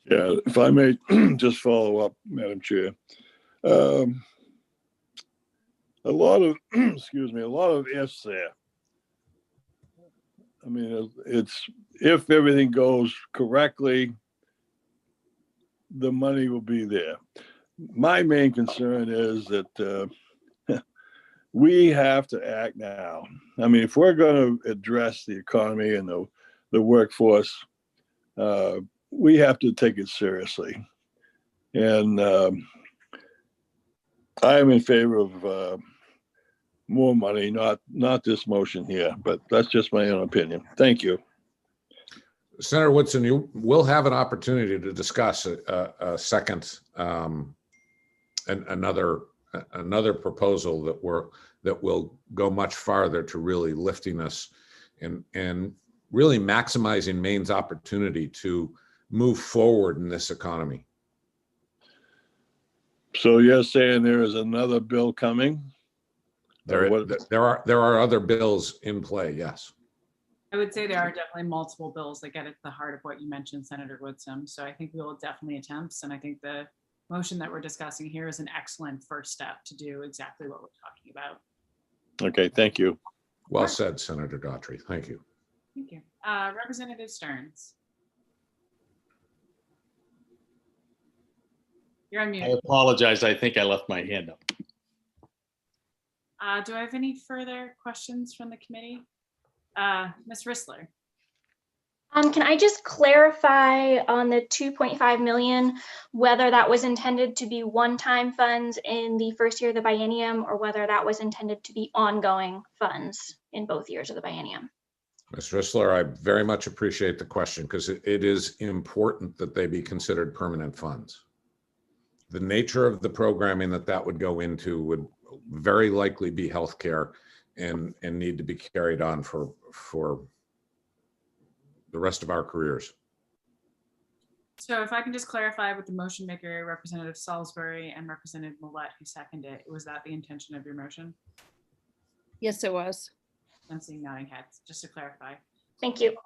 Yeah, if I may just follow up, Madam Chair. A lot of, excuse me, a lot of ifs there. I mean, it's if everything goes correctly, the money will be there. My main concern is that we have to act now. I mean, if we're going to address the economy and the workforce, we have to take it seriously. And I am in favor of more money, not this motion here, but that's just my own opinion. Thank you. Senator Woodson, you will have an opportunity to discuss a second and another proposal that will go much farther to really lifting us and really maximizing Maine's opportunity to move forward in this economy. So you're saying there is another bill coming? There are other bills in play, yes. I would say there are definitely multiple bills that get at the heart of what you mentioned, Senator Woodson. So I think we will definitely attempt, and I think the motion that we're discussing here is an excellent first step to do exactly what we're talking about. Okay, thank you. Well said, Senator Daughtry. Thank you. Thank you. Representative Stearns. You're on mute. I apologize. I think I left my hand up. Do I have any further questions from the committee? Ms. Rissler. Can I just clarify on the 2.5 million, whether that was intended to be one-time funds in the first year of the biennium or whether that was intended to be ongoing funds in both years of the biennium? Ms. Rissler, I very much appreciate the question because it is important that they be considered permanent funds. The nature of the programming that would go into would very likely be healthcare and need to be carried on for the rest of our careers. So if I can just clarify with the motion maker, Representative Salisbury and Representative Millette, who seconded it, was that the intention of your motion? Yes, it was. I'm seeing nodding heads, just to clarify. Thank you.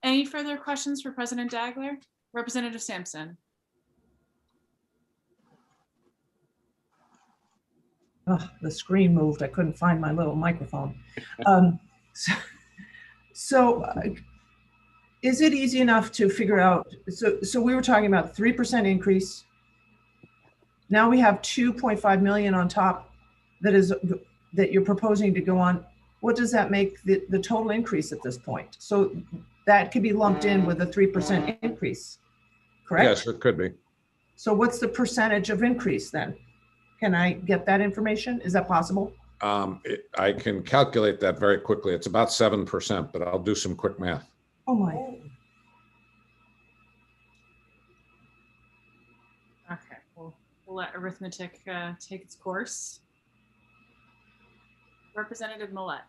Any further questions for President Dagler? Representative Sampson. Oh, the screen moved. I couldn't find my little microphone. Is it easy enough to figure out? So we were talking about 3% increase. Now we have 2.5 million on top that you're proposing to go on. What does that make the total increase at this point? So that could be lumped in with a 3% increase, correct? Yes, it could be. So what's the percentage of increase then? Can I get that information? Is that possible? I can calculate that very quickly. It's about 7%, but I'll do some quick math. Oh my. Okay, we'll let arithmetic take its course. Representative Millet.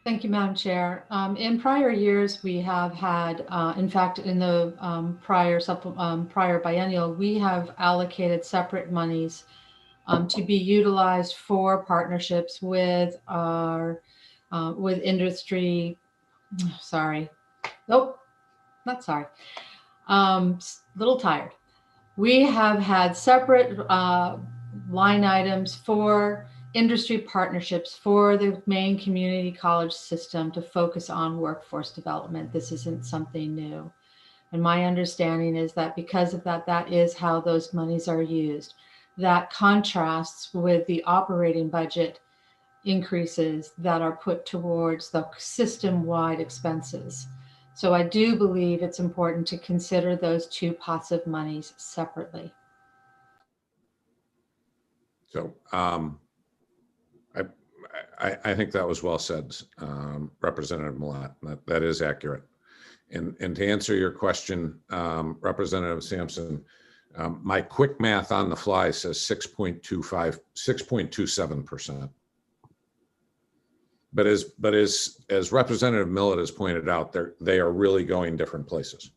Thank you, Madam Chair. In prior years, we have had, in fact, in the prior biennial, we have allocated separate monies to be utilized for partnerships with our with industry. Sorry, nope, not sorry. Little tired. We have had separate line items for industry partnerships for the Maine community college system to focus on workforce development. This isn't something new. And my understanding is that because of that, that is how those monies are used. That contrasts with the operating budget increases that are put towards the system-wide expenses. So I do believe it's important to consider those two pots of monies separately. So I think that was well said, Representative Millat. That is accurate. And to answer your question, Representative Sampson, my quick math on the fly says 6.27%. But as Representative Millet has pointed out, they are really going different places.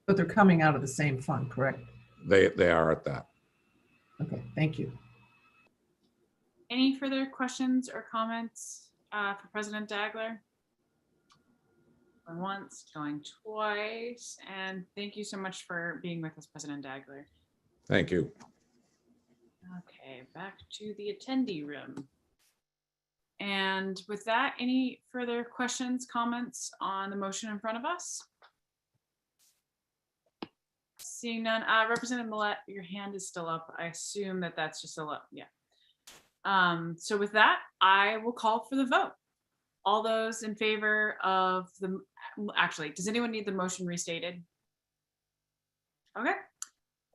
But they're coming out of the same fund, correct? They are at that. Okay, thank you. Any further questions or comments for President Dagler? Going once, going twice, and thank you so much for being with us, President Dagler. Thank you. Okay, back to the attendee room. And with that, any further questions, comments on the motion in front of us? Seeing none, Representative Millet, your hand is still up. I assume that that's just a look, yeah. So with that, I will call for the vote. All those in favor of the, actually, does anyone need the motion restated? Okay.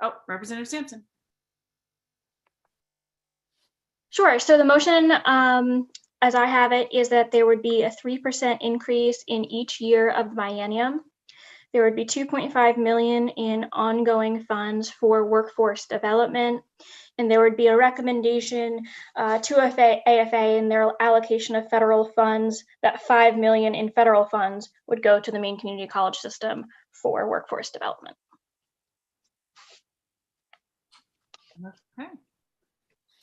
Oh, Representative Sampson. Sure. So the motion, as I have it, is that there would be a 3% increase in each year of the biennium. There would be 2.5 million in ongoing funds for workforce development. And there would be a recommendation to AFA in their allocation of federal funds that 5 million in federal funds would go to the Maine Community College system for workforce development. Okay.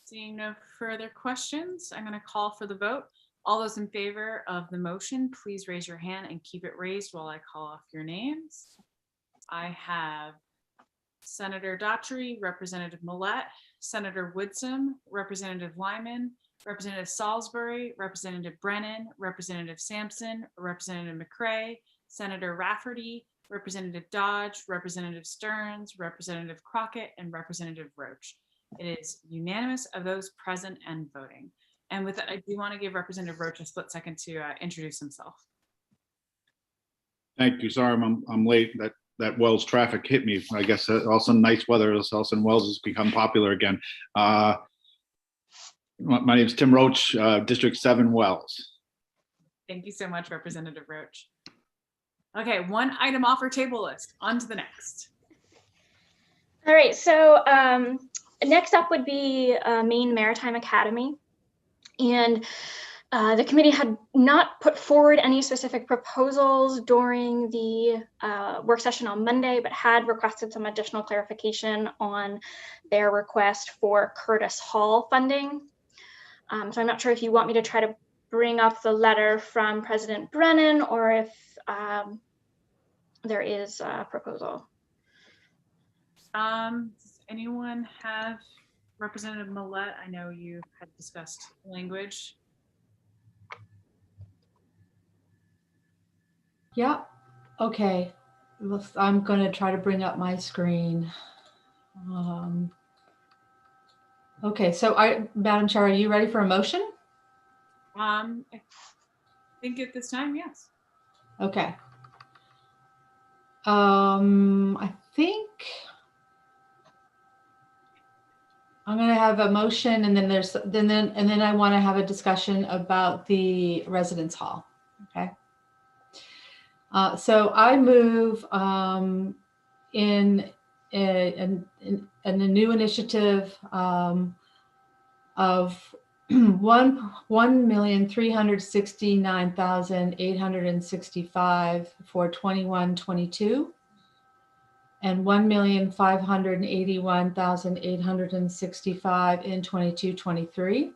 Seeing no further questions, I'm going to call for the vote. All those in favor of the motion, please raise your hand and keep it raised while I call off your names. I have Senator Daughtry, Representative Millet, Senator Woodson, Representative Lyman, Representative Salisbury, Representative Brennan, Representative Sampson, Representative McCray, Senator Rafferty, Representative Dodge, Representative Stearns, Representative Crockett, and Representative Roach. It is unanimous of those present and voting. And with that, I do want to give Representative Roach a split second to introduce himself. Thank you. Sorry, I'm late. That Wells traffic hit me. I guess also nice weather. All of a sudden Wells has become popular again. My name is Tim Roach, District 7 Wells. Thank you so much, Representative Roach. Okay, one item off our table list. On to the next. All right, so next up would be Maine Maritime Academy. And the committee had not put forward any specific proposals during the work session on Monday, but had requested some additional clarification on their request for Curtis Hall funding. So I'm not sure if you want me to try to bring up the letter from President Brennan or if there is a proposal. Does anyone have Representative Millet? I know you had discussed language. Yeah, okay. I'm going to try to bring up my screen. Okay, so Madam Chair, are you ready for a motion? I think at this time, yes. Okay. I think I'm going to have a motion, and then then I want to have a discussion about the residence hall. Okay. So I move in a new initiative of $1,369,865 for 21-22, and $1,581,865 in 22-23.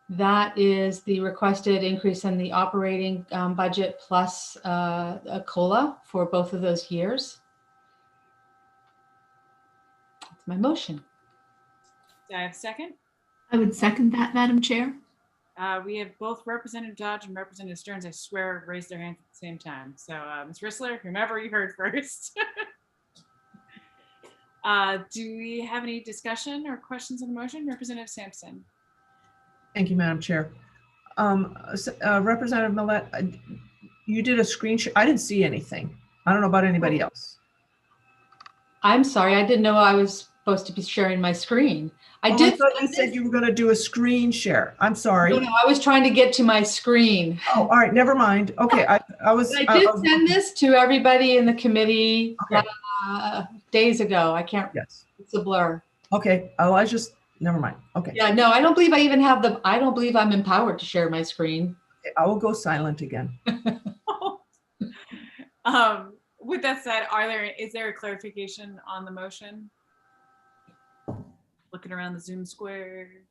That is the requested increase in the operating budget plus a COLA for both of those years. That's my motion. Do I have a second? I would second that, Madam Chair. We have both Representative Dodge and Representative Stearns, I swear, raised their hands at the same time. So Ms. Rissler, whomever you heard first. Do we have any discussion or questions on the motion? Representative Sampson. Thank you, Madam Chair. Representative Millette, you did a screenshot. I didn't see anything. I don't know about anybody else. I'm sorry, I didn't know I was supposed to be sharing my screen. I thought you said you were going to do a screen share. I'm sorry. No, I was trying to get to my screen. Oh, all right, never mind. Okay, I did send this to everybody in the committee days ago. I can't. Yes. It's a blur. Okay. Oh, I just never mind. Okay. Yeah. No, I don't believe I even have the. I don't believe I'm empowered to share my screen. Okay, I will go silent again. With that said, is there a clarification on the motion? Looking around the Zoom squares.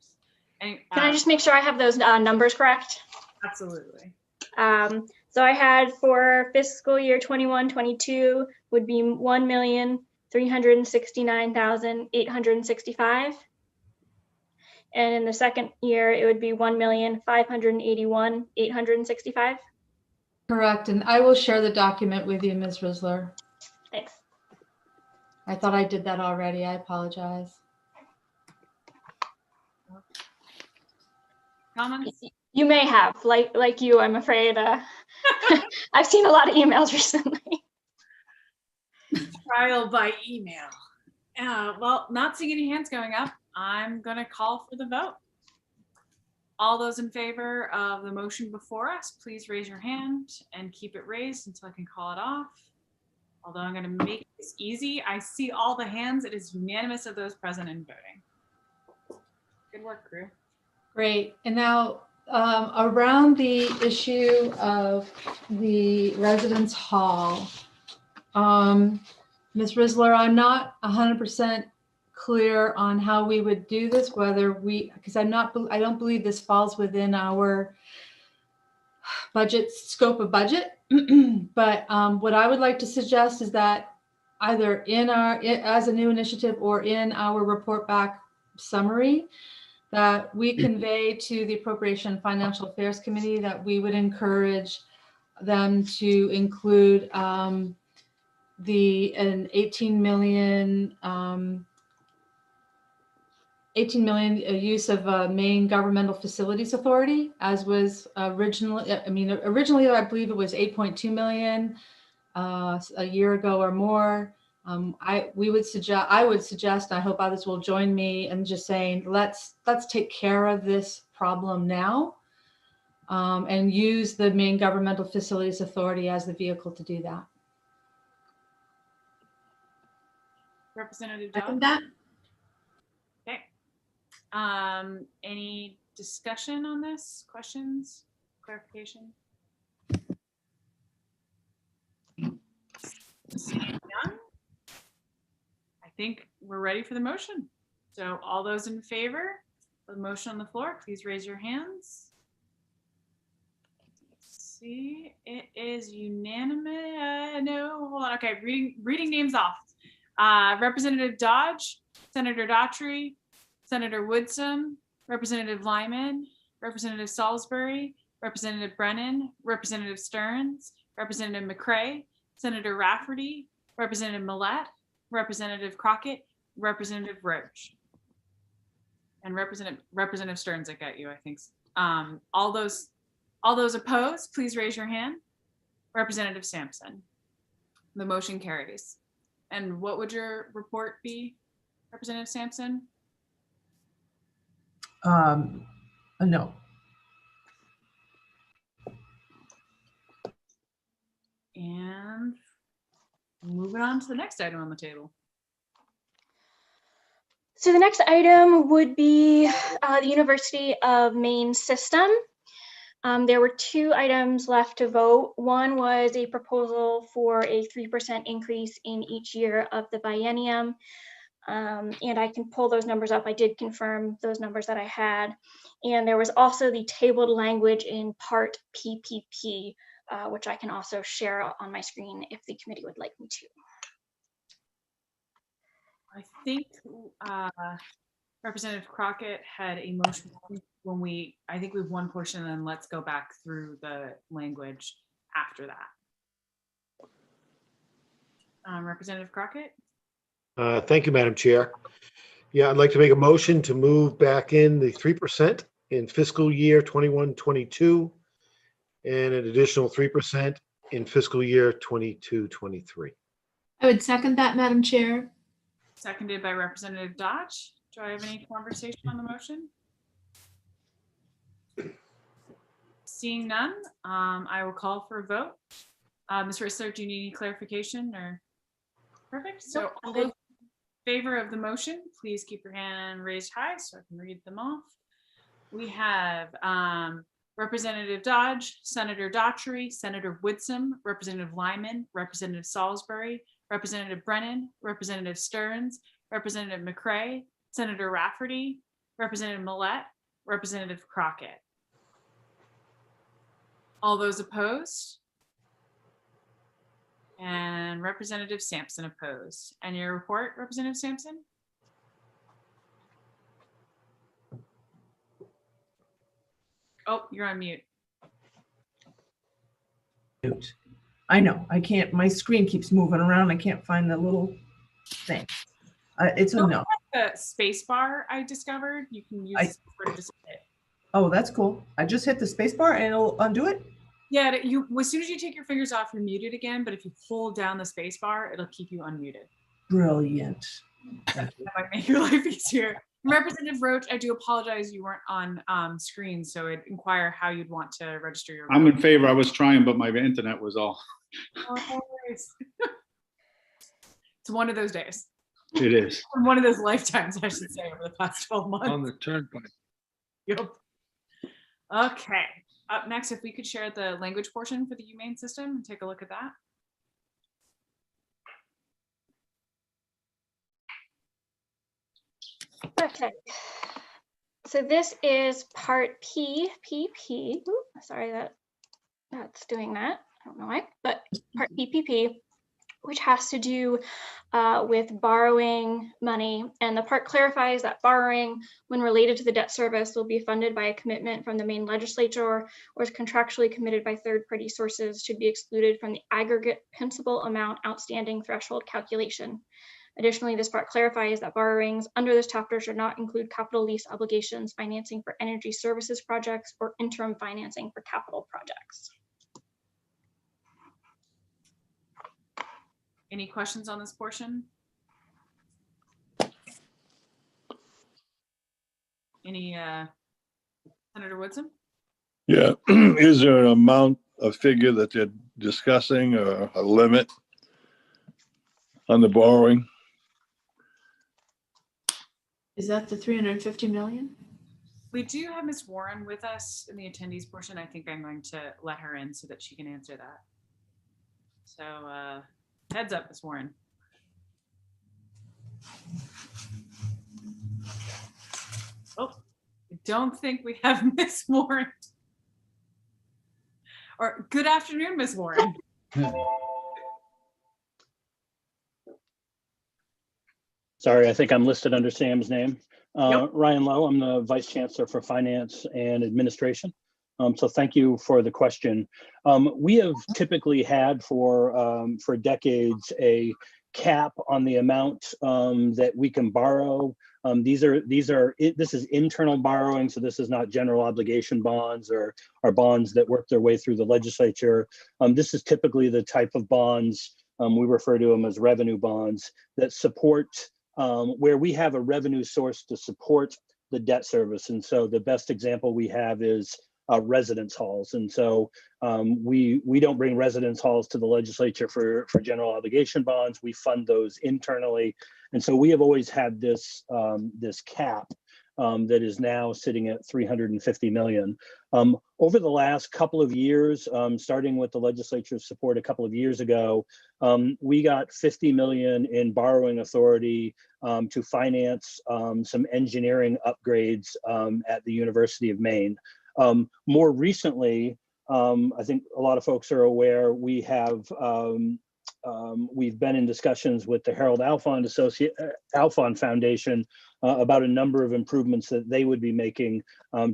Can I just make sure I have those numbers correct? Absolutely. So I had for fiscal year 21-22 would be 1,369,865. And in the second year, it would be 1,581,865. Correct. And I will share the document with you, Ms. Rissler. Thanks. I thought I did that already. I apologize. Comments? You may have, like you, I'm afraid. I've seen a lot of emails recently. Trial by email. Well, not seeing any hands going up, I'm going to call for the vote. All those in favor of the motion before us, please raise your hand and keep it raised until I can call it off. Although I'm going to make this easy. I see all the hands. It is unanimous of those present and voting. Good work, crew. Great. And now around the issue of the residence hall, Ms. Rissler, I'm not 100% clear on how we would do this, because I don't believe this falls within our budget scope of budget. But what I would like to suggest is that either as a new initiative or in our report back summary, that we convey to the Appropriation and Financial Affairs Committee that we would encourage them to include an 18 million use of Maine Governmental Facilities Authority, as was originally. Originally I believe it was 8.2 million a year ago or more. I would suggest, I hope others will join me in just saying, let's take care of this problem now, and use the Maine Governmental Facilities Authority as the vehicle to do that. Representative Second Dodge? that. Okay. Any discussion on this? Questions? Clarification? Seeing none, I think we're ready for the motion. So all those in favor of the motion on the floor, please raise your hands. Let's see, it is unanimous. No, hold on. Okay, reading names off. Representative Dodge, Senator Daughtry, Senator Woodson, Representative Lyman, Representative Salisbury, Representative Brennan, Representative Stearns, Representative McCray, Senator Rafferty, Representative Millette, Representative Crockett, Representative Roach, and Representative Stearns. I got you, I think. All those opposed, please raise your hand. Representative Sampson. The motion carries. And what would your report be, Representative Sampson? No. And moving on to the next item on the table. So the next item would be the University of Maine system. There were 2 items left to vote. One was a proposal for a 3% increase in each year of the biennium. And I can pull those numbers up. I did confirm those numbers that I had. And there was also the tabled language in part PPP, which I can also share on my screen if the committee would like me to. I think Representative Crockett had a motion when I think we've one portion, and then let's go back through the language after that. Representative Crockett? Thank you, Madam Chair. Yeah, I'd like to make a motion to move back in the 3% in fiscal year 21-22 and an additional 3% in fiscal year 22-23. I would second that, Madam Chair. Seconded by Representative Dodge. Do I have any conversation on the motion? Seeing none, I will call for a vote. Ms. Rissler, do you need any clarification or? Perfect. So all those in favor of the motion, please keep your hand raised high so I can read them off. We have Representative Dodge, Senator Daughtry, Senator Woodson, Representative Lyman, Representative Salisbury, Representative Brennan, Representative Stearns, Representative McCray, Senator Rafferty, Representative Millette, Representative Crockett. All those opposed? And Representative Sampson opposed. And your report, Representative Sampson? Oh, you're on mute. Mute. I know, I can't, my screen keeps moving around. I can't find the little thing. It's a no. The space bar I discovered, you can use to just hit. Oh, that's cool. I just hit the space bar and it'll undo it? Yeah, as soon as you take your fingers off, you're muted again, but if you hold down the space bar, it'll keep you unmuted. Brilliant. That might make your life easier. Representative Roach, I do apologize you weren't on screen, so I'd inquire how you'd want to register your vote. I'm in favor. I was trying, but my internet was all. Oh, it's one of those days. It is. One of those lifetimes, I should say, over the past 12 months. On the turnpike. Yep. Okay. Up next, if we could share the language portion for the humane system and take a look at that. Okay. So this is part PPP. Ooh, sorry, that's doing that. I don't know why, but part PPP, which has to do with borrowing money. And the part clarifies that borrowing, when related to the debt service, will be funded by a commitment from the Maine legislature or is contractually committed by third-party sources, should be excluded from the aggregate principal amount outstanding threshold calculation. Additionally, this part clarifies that borrowings under this chapter should not include capital lease obligations, financing for energy services projects, or interim financing for capital projects. Any questions on this portion? Any Senator Woodson? Yeah, is there an amount, a figure that they're discussing, or a limit on the borrowing? Is that the 350 million? We do have Ms. Warren with us in the attendees portion. I think I'm going to let her in so that she can answer that. So heads up, Ms. Warren. Oh, I don't think we have Ms. Warren. Or good afternoon, Ms. Warren. Sorry, I think I'm listed under Sam's name. Ryan Lowe, I'm the Vice Chancellor for Finance and Administration. So thank you for the question. We have typically had for decades a cap on the amount that we can borrow. This is internal borrowing, so this is not general obligation bonds or bonds that work their way through the legislature. This is typically the type of bonds, we refer to them as revenue bonds, that support where we have a revenue source to support the debt service. And so the best example we have is residence halls. And so we don't bring residence halls to the legislature for general obligation bonds. We fund those internally. And so we have always had this this cap that is now sitting at 350 million. Over the last couple of years, starting with the legislature's support a couple of years ago, we got 50 million in borrowing authority to finance some engineering upgrades at the University of Maine. More recently, I think a lot of folks are aware, we have we've been in discussions with the Harold Alfond Foundation about a number of improvements that they would be making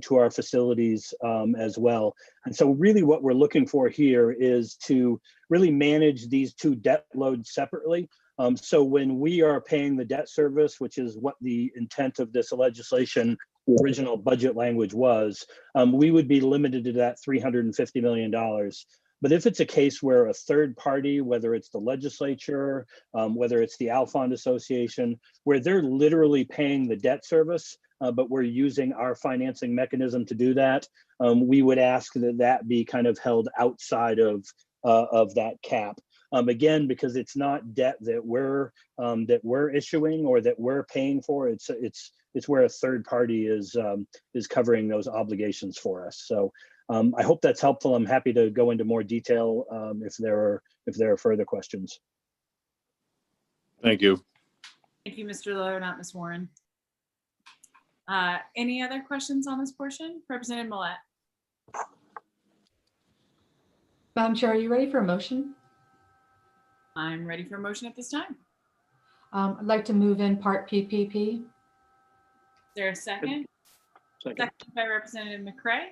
to our facilities as well. And so really what we're looking for here is to really manage these two debt loads separately. So when we are paying the debt service, which is what the intent of this legislation, the original budget language was, we would be limited to that $350 million. But if it's a case where a third party, whether it's the legislature, whether it's the Alfond Association, where they're literally paying the debt service, but we're using our financing mechanism to do that, we would ask that that be kind of held outside of that cap. Again, because it's not debt that we're issuing or that we're paying for. It's where a third party is covering those obligations for us. So I hope that's helpful. I'm happy to go into more detail if there are further questions. Thank you. Thank you, Mr. Lowe, not Ms. Warren. Any other questions on this portion? Representative Millette. Madam Chair, are you ready for a motion? I'm ready for a motion at this time. I'd like to move in part PPP. Is there a second? Second by Representative McCray.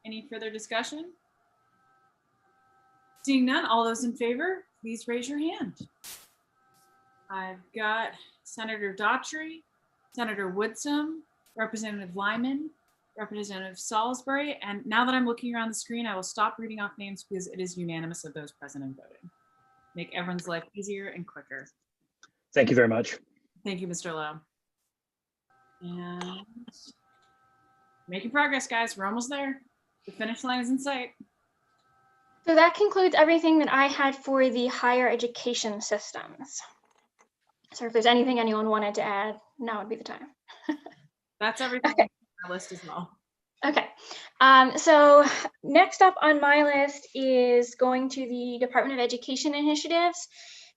Any further discussion? Seeing none, all those in favor, please raise your hand. I've got Senator Daughtry, Senator Woodson, Representative Lyman, Representative Salisbury, and now that I'm looking around the screen, I will stop reading off names because it is unanimous of those present and voting. Make everyone's life easier and quicker. Thank you very much. Thank you, Mr. Lowe. And making progress, guys. We're almost there. The finish line is in sight. So that concludes everything that I had for the higher education systems. So if there's anything anyone wanted to add, now would be the time. That's everything on our list as well. Okay, so next up on my list is going to the Department of Education initiatives.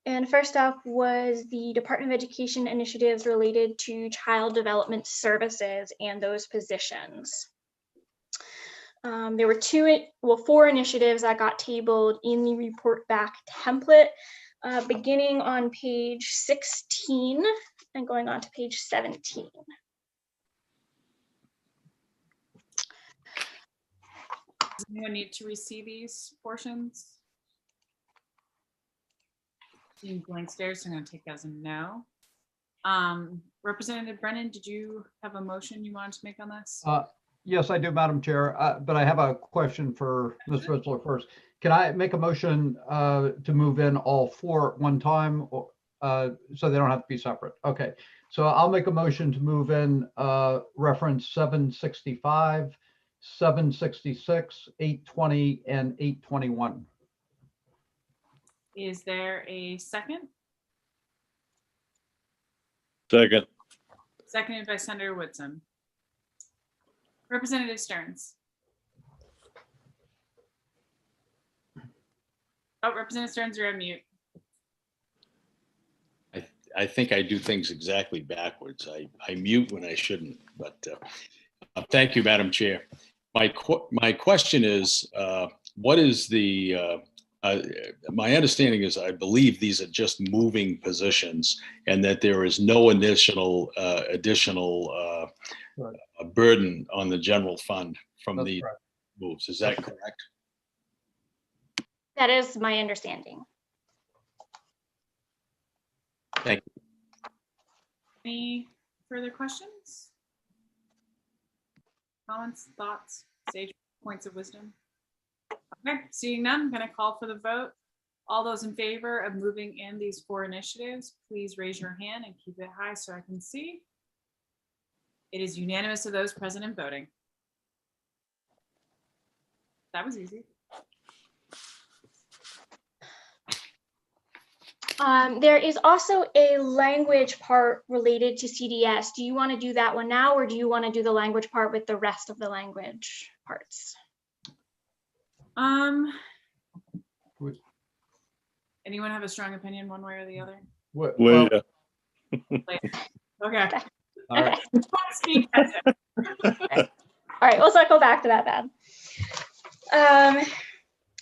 And first up was the Department of Education initiatives related to child development services and those positions. There were four initiatives that got tabled in the report back template, beginning on page 16 and going on to page 17. Does anyone need to receive these portions? Seeing blank stares, so I'm going to take that as a no. Representative Brennan, did you have a motion you wanted to make on this? Yes, I do, Madam Chair, but I have a question for Ms. Ritzler first. Can I make a motion to move in all four at one time so they don't have to be separate? Okay, so I'll make a motion to move in reference 765, 766, 820, and 821. Is there a second? Second. Seconded by Senator Woodson. Representative Stearns. Oh, Representative Stearns, you're on mute. I think I do things exactly backwards. I mute when I shouldn't, but thank you, Madam Chair. My question is, what is the, my understanding is I believe these are just moving positions and that there is no additional burden on the general fund from the moves. Is that correct? That is my understanding. Thank you. Any further questions? Comments, thoughts, sage points of wisdom? Okay, seeing none, I'm going to call for the vote. All those in favor of moving in these four initiatives, please raise your hand and keep it high so I can see. It is unanimous of those present and voting. That was easy. There is also a language part related to CDS. Do you want to do that one now, or do you want to do the language part with the rest of the language parts? Anyone have a strong opinion one way or the other? Well, Okay. all right. Speak. All right, we'll circle back to that then.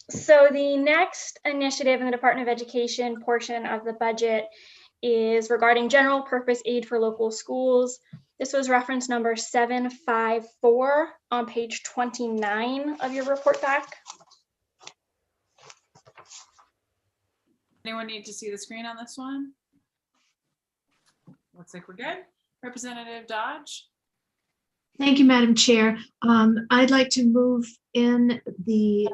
So the next initiative in the Department of Education portion of the budget is regarding general purpose aid for local schools. This was reference number 754 on page 29 of your report back. Anyone need to see the screen on this one? Looks like we're good. Representative Dodge. Thank you, Madam Chair. I'd like to move in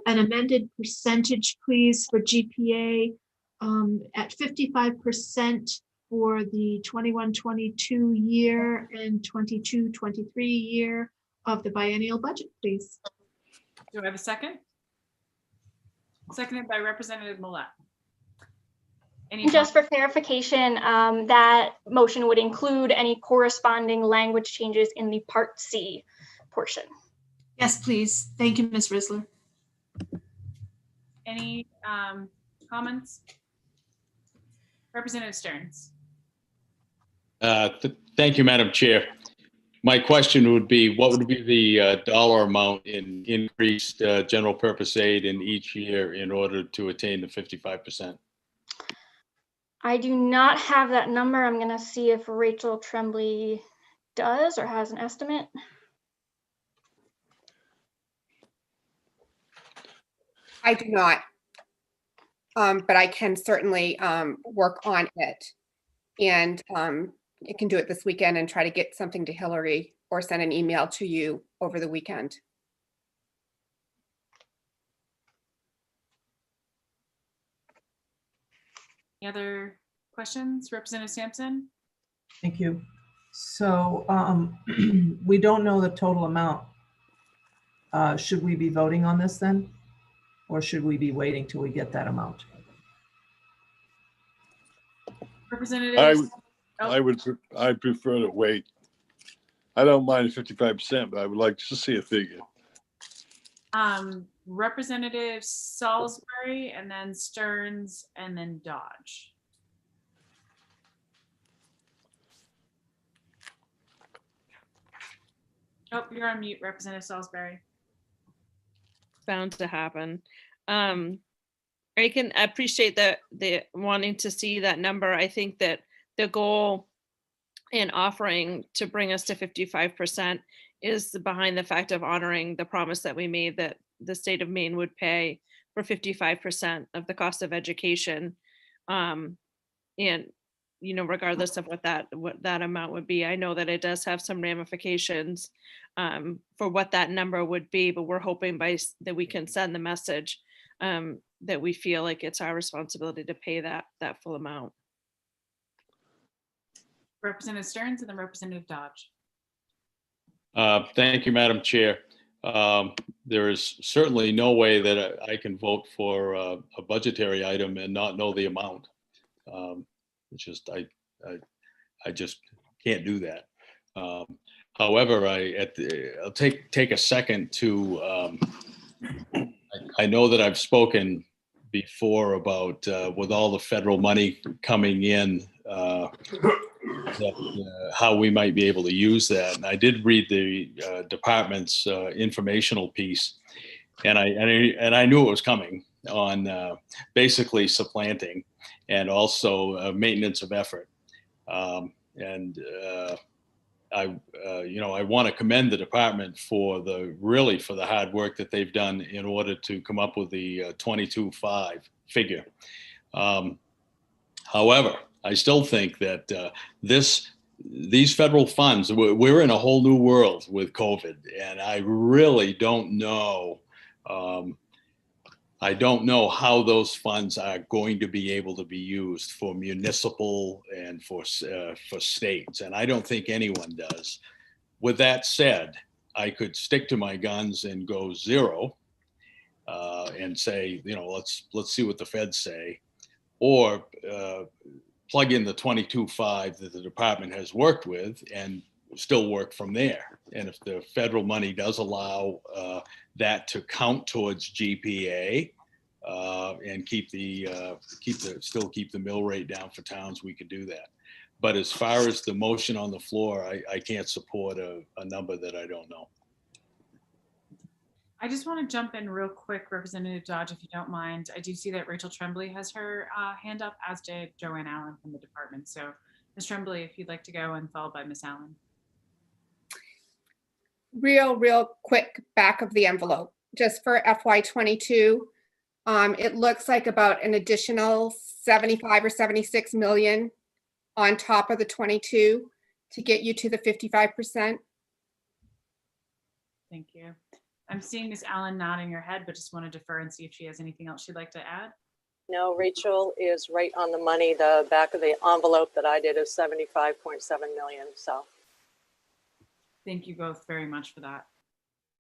an amended percentage, please, for GPA at 55% for the 21-22 year and 22-23 year of the biennial budget, please. Do I have a second? Seconded by Representative Millette. Just for clarification, that motion would include any corresponding language changes in the Part C portion. Yes, please. Thank you, Ms. Risler. Any comments? Representative Stearns. Thank you, Madam Chair. My question would be, what would be the dollar amount in increased general purpose aid in each year in order to attain the 55%? I do not have that number. I'm going to see if Rachel Tremblay does or has an estimate. I do not, but I can certainly work on it, and I can do it this weekend and try to get something to Hillary or send an email to you over the weekend. Any other questions? Representative Sampson? Thank you. So we don't know the total amount. Should we be voting on this then? Or should we be waiting till we get that amount? Representative. I prefer to wait. I don't mind 55%, but I would like to see a figure. Representative Salisbury, and then Stearns, and then Dodge. Oh, you're on mute, Representative Salisbury. Bound to happen. I can appreciate the wanting to see that number. I think that the goal in offering to bring us to 55% is behind the fact of honoring the promise that we made that the state of Maine would pay for 55% of the cost of education. And, you know, regardless of what that amount would be, I know that it does have some ramifications for what that number would be, but we're hoping that we can send the message that we feel like it's our responsibility to pay that full amount. Representative Stearns and then Representative Dodge. Thank you, Madam Chair. There is certainly no way that I can vote for a budgetary item and not know the amount. It's just I just can't do that. However, I'll take a second to. I know that I've spoken before about with all the federal money coming in, how we might be able to use that. And I did read the department's informational piece, and I knew it was coming on basically supplanting and also maintenance of effort. I want to commend the department for the hard work that they've done in order to come up with the 22.5 figure. However, I still think that these federal funds, we're in a whole new world with COVID, and I really don't know. I don't know how those funds are going to be able to be used for municipal and for states, and I don't think anyone does. With that said, I could stick to my guns and go zero, and say, let's see what the feds say, or plug in the 22.5 that the department has worked with and still work from there. And if the federal money does allow that to count towards GPA and keep the mill rate down for towns, we could do that. But as far as the motion on the floor, I can't support a number that I don't know. I just want to jump in real quick, Representative Dodge, if you don't mind. I do see that Rachel Tremblay has her hand up, as did Joanne Allen from the department. So Ms. Tremblay, if you'd like to go, and followed by Ms. Allen. Real quick back of the envelope, just for FY22, it looks like about an additional 75 or 76 million on top of the 22 to get you to the 55%. Thank you. I'm seeing Ms. Allen nodding her head, but just want to defer and see if she has anything else she'd like to add. No, Rachel is right on the money. The back of the envelope that I did is 75.7 million. So thank you both very much for that.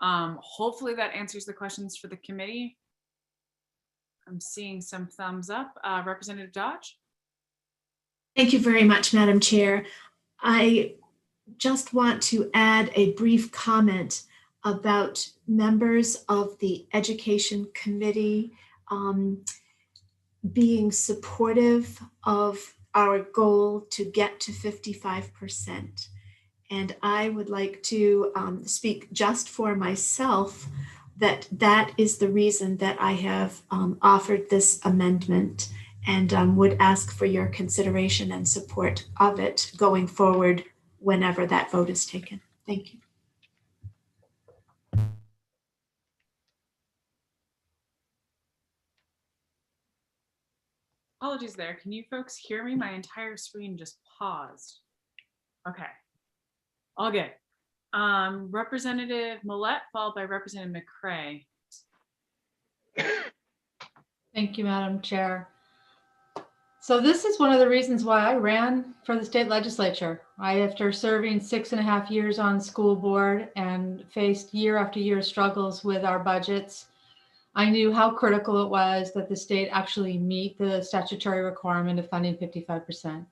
Hopefully that answers the questions for the committee. I'm seeing some thumbs up. Representative Dodge. Thank you very much, Madam Chair. I just want to add a brief comment about members of the Education Committee being supportive of our goal to get to 55%. And I would like to speak just for myself that is the reason that I have offered this amendment, and would ask for your consideration and support of it going forward whenever that vote is taken. Thank you. Apologies there. Can you folks hear me? My entire screen just paused. Okay. All good. Representative Millette, followed by Representative McCray. Thank you, Madam Chair. So this is one of the reasons why I ran for the state legislature. After serving 6.5 years on school board and faced year after year struggles with our budgets, I knew how critical it was that the state actually meet the statutory requirement of funding 55%.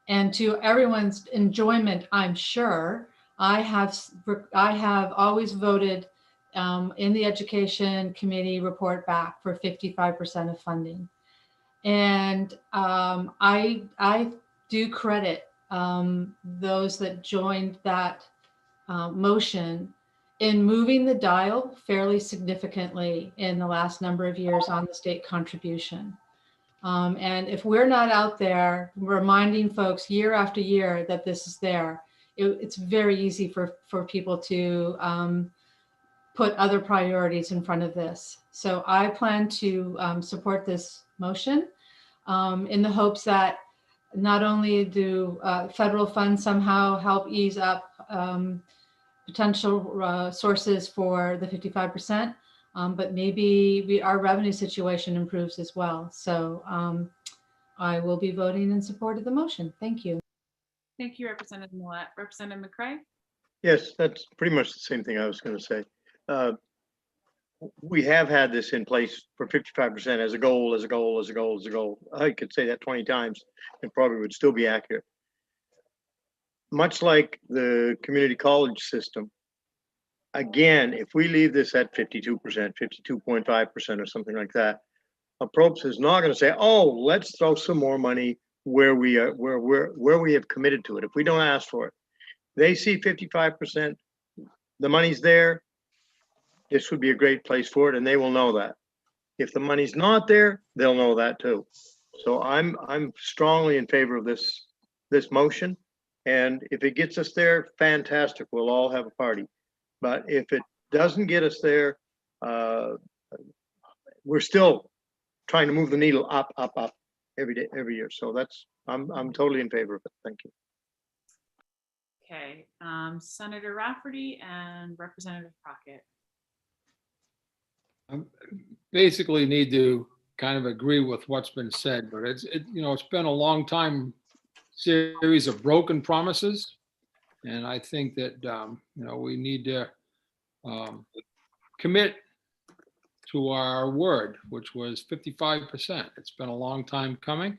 And to everyone's enjoyment, I'm sure, I have always voted in the Education Committee report back for 55% of funding. And I do credit those that joined that motion in moving the dial fairly significantly in the last number of years on the state contribution. And if we're not out there reminding folks year after year that this is there, it's very easy for people to put other priorities in front of this. So I plan to support this motion in the hopes that not only do federal funds somehow help ease up potential sources for the 55%, but maybe our revenue situation improves as well. So I will be voting in support of the motion. Thank you. Thank you, Representative Millette. Representative McCray? Yes, that's pretty much the same thing I was going to say. We have had this in place for 55% as a goal, as a goal, as a goal, as a goal. I could say that 20 times and probably would still be accurate. Much like the community college system, again, if we leave this at 52%, 52.5% or something like that, Approps is not going to say, "Oh, let's throw some more money where we are, where we have committed to it." If we don't ask for it, they see 55%, the money's there. This would be a great place for it, and they will know that. If the money's not there, they'll know that too. So I'm strongly in favor of this motion. And if it gets us there, fantastic. We'll all have a party. But if it doesn't get us there, we're still trying to move the needle up every day, every year. So I'm totally in favor of it. Thank you. Okay, Senator Rafferty and Representative Crockett. I basically need to kind of agree with what's been said, but it's been a long time series of broken promises. And I think that, we need to commit to our word, which was 55%. It's been a long time coming.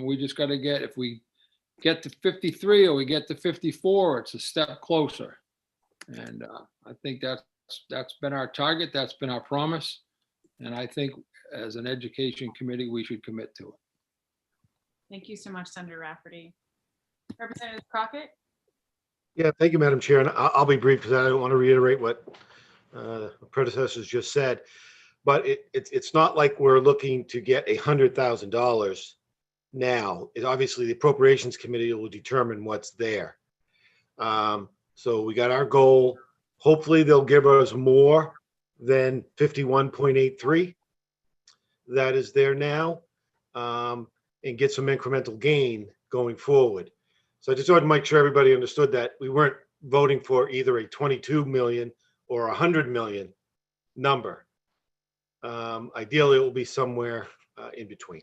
We just got to get, if we get to 53 or we get to 54, it's a step closer. And I think that's been our target. That's been our promise. And I think as an education committee, we should commit to it. Thank you so much, Senator Rafferty. Representative Crockett? Yeah, thank you, Madam Chair. And I'll be brief because I don't want to reiterate what the predecessors just said. But it's not like we're looking to get $100,000 now. Obviously, the Appropriations Committee will determine what's there. So we got our goal. Hopefully, they'll give us more than 51.83 that is there now, and get some incremental gain going forward. So I just wanted to make sure everybody understood that we weren't voting for either a 22 million or 100 million number. Ideally, it will be somewhere in between.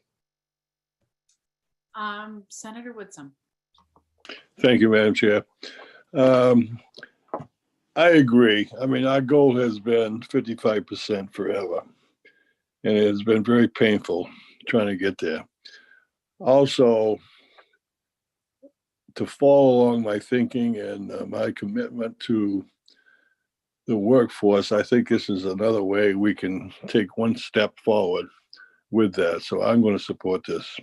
Senator Woodson. Thank you, Madam Chair. I agree. I mean, our goal has been 55% forever, and it has been very painful trying to get there. Also, to follow along my thinking and my commitment to the workforce, I think this is another way we can take one step forward with that. So I'm going to support this.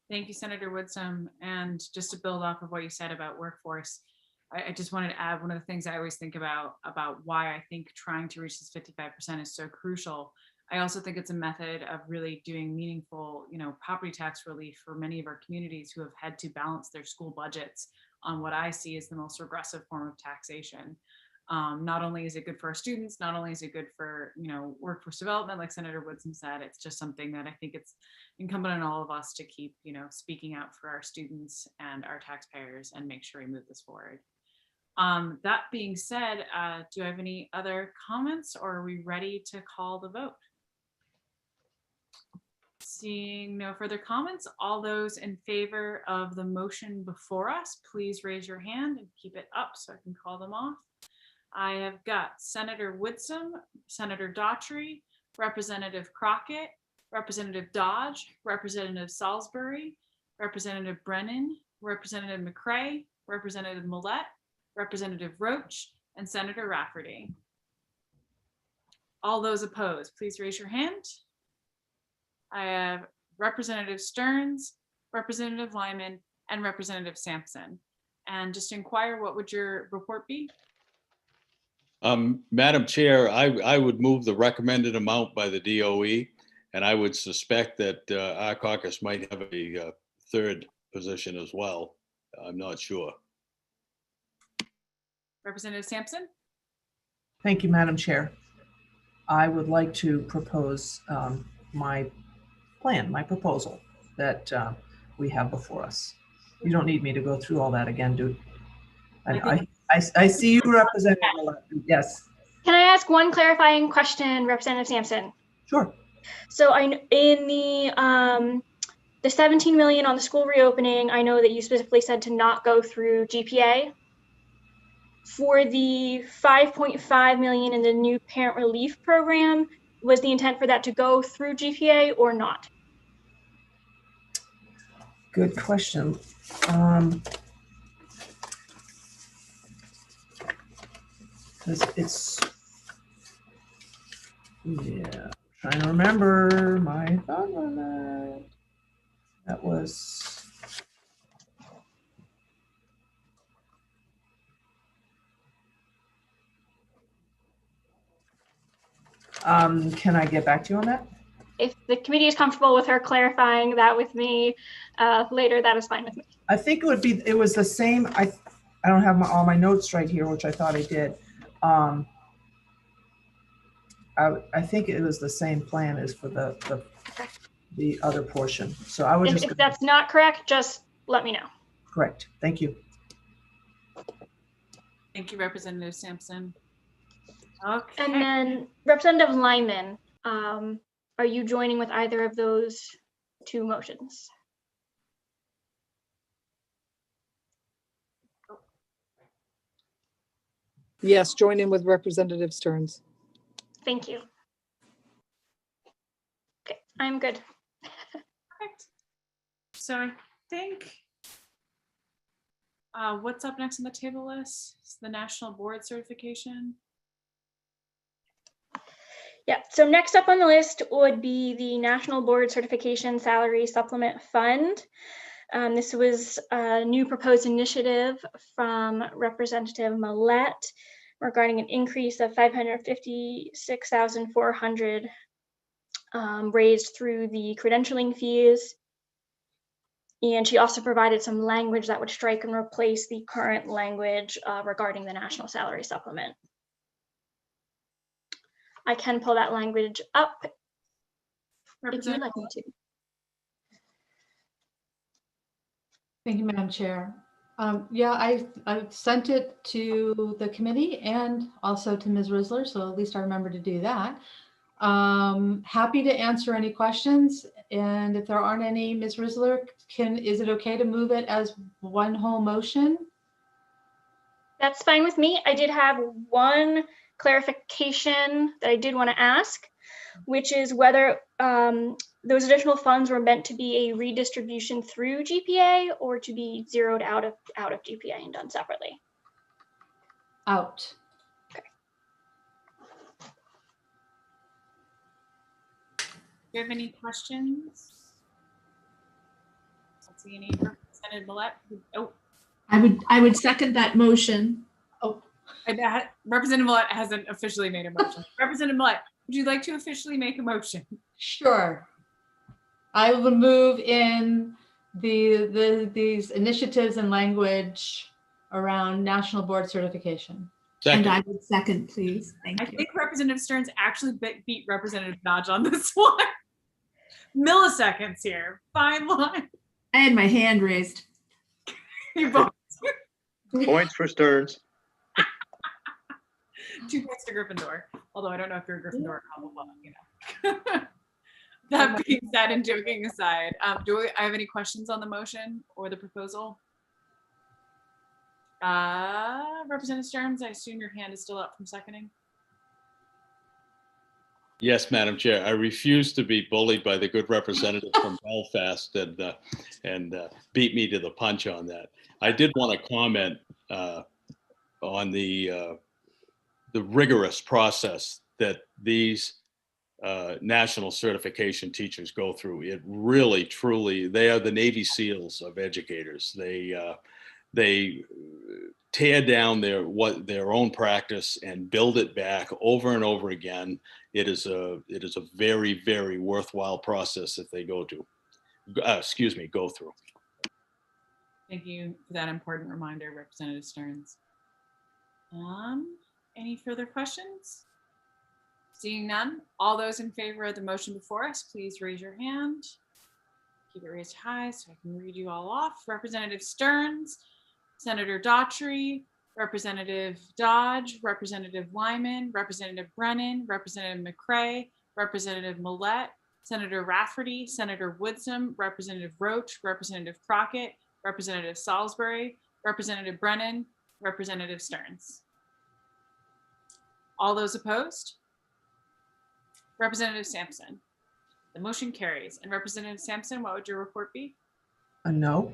Thank you, Senator Woodson. And just to build off of what you said about workforce, I just wanted to add one of the things I always think about why I think trying to reach this 55% is so crucial. I also think it's a method of really doing meaningful, property tax relief for many of our communities who have had to balance their school budgets on what I see as the most regressive form of taxation. Not only is it good for our students, not only is it good for, workforce development, like Senator Woodson said, it's just something that I think it's incumbent on all of us to keep, speaking out for our students and our taxpayers and make sure we move this forward. That being said, do I have any other comments, or are we ready to call the vote? Seeing no further comments, all those in favor of the motion before us, please raise your hand and keep it up so I can call them off. I have got Senator Woodson, Senator Daughtry, Representative Crockett, Representative Dodge, Representative Salisbury, Representative Brennan, Representative McCray, Representative Millette, Representative Roach, and Senator Rafferty. All those opposed, please raise your hand. I have Representative Stearns, Representative Lyman, and Representative Sampson. And just to inquire, what would your report be? Madam Chair, I would move the recommended amount by the DOE, and I would suspect that our caucus might have a third position as well. I'm not sure. Representative Sampson? Thank you, Madam Chair. I would like to propose my proposal that we have before us. You don't need me to go through all that again, do I see you, Representative Millette. Yes. Can I ask one clarifying question, Representative Sampson? Sure. So in the 17 million on the school reopening, I know that you specifically said to not go through GPA. For the 5.5 million in the new parent relief program, was the intent for that to go through GPA or not? Good question. It's yeah, trying to remember my thought on that. That was can I get back to you on that? If the committee is comfortable with her clarifying that with me later, that is fine with me. I think it was the same. I don't have all my notes right here, which I thought I did. I think it was the same plan as for the other portion. So I would if that's not correct, just let me know. Correct. Thank you. Thank you, Representative Sampson. Okay. And then Representative Lyman, are you joining with either of those two motions? Yes, join in with Representative Stearns. Thank you. I'm good. Perfect. So I think what's up next on the table list is the National Board Certification. Yeah, so next up on the list would be the National Board Certification Salary Supplement Fund. This was a new proposed initiative from Representative Millette regarding an increase of $556,400 raised through the credentialing fees. And she also provided some language that would strike and replace the current language regarding the National Salary Supplement. I can pull that language up if you'd like me to. Thank you, Madam Chair. Yeah, I've sent it to the committee and also to Ms. Risler, so at least I remember to do that. Happy to answer any questions, and if there aren't any, Ms. Risler, is it okay to move it as one whole motion? That's fine with me. I did have one clarification that I did want to ask, which is whether those additional funds were meant to be a redistribution through GPA or to be zeroed out of GPA and done separately. Out. Okay. Do you have any questions? Let's see any. Representative Millette. Oh, I would second that motion. oh, Representative Millette hasn't officially made a motion. Representative Millette, would you like to officially make a motion? Sure. I will move in these initiatives and language around National Board Certification. Second. And I would second, please. Thank I you. think Representative Stearns actually beat Representative Dodge on this one. Milliseconds here, fine line. I had my hand raised. You both. Points for Stearns. 2 points to Gryffindor. Although I don't know if you're a Gryffindor or Hufflepuff, you know. That being said and joking aside, do I have any questions on the motion or the proposal? Representative Stearns, I assume your hand is still up from seconding. Yes, Madam Chair. I refuse to be bullied by the good representative from Belfast and beat me to the punch on that. I did want to comment on the rigorous process that these national certification teachers go through. It really, truly, they are the Navy SEALs of educators. They tear down their own practice and build it back over and over again. It is a very, very worthwhile process that they go through. Thank you for that important reminder, Representative Stearns. Any further questions? Seeing none, all those in favor of the motion before us, please raise your hand. Keep it raised high so I can read you all off. Representative Stearns, Senator Daughtry, Representative Dodge, Representative Wyman, Representative Brennan, Representative McCray, Representative Millette, Senator Rafferty, Senator Woodsum, Representative Roach, Representative Crockett, Representative Salisbury, Representative Brennan, Representative Stearns. All those opposed? Representative Sampson. The motion carries. And Representative Sampson, what would your report be? A no.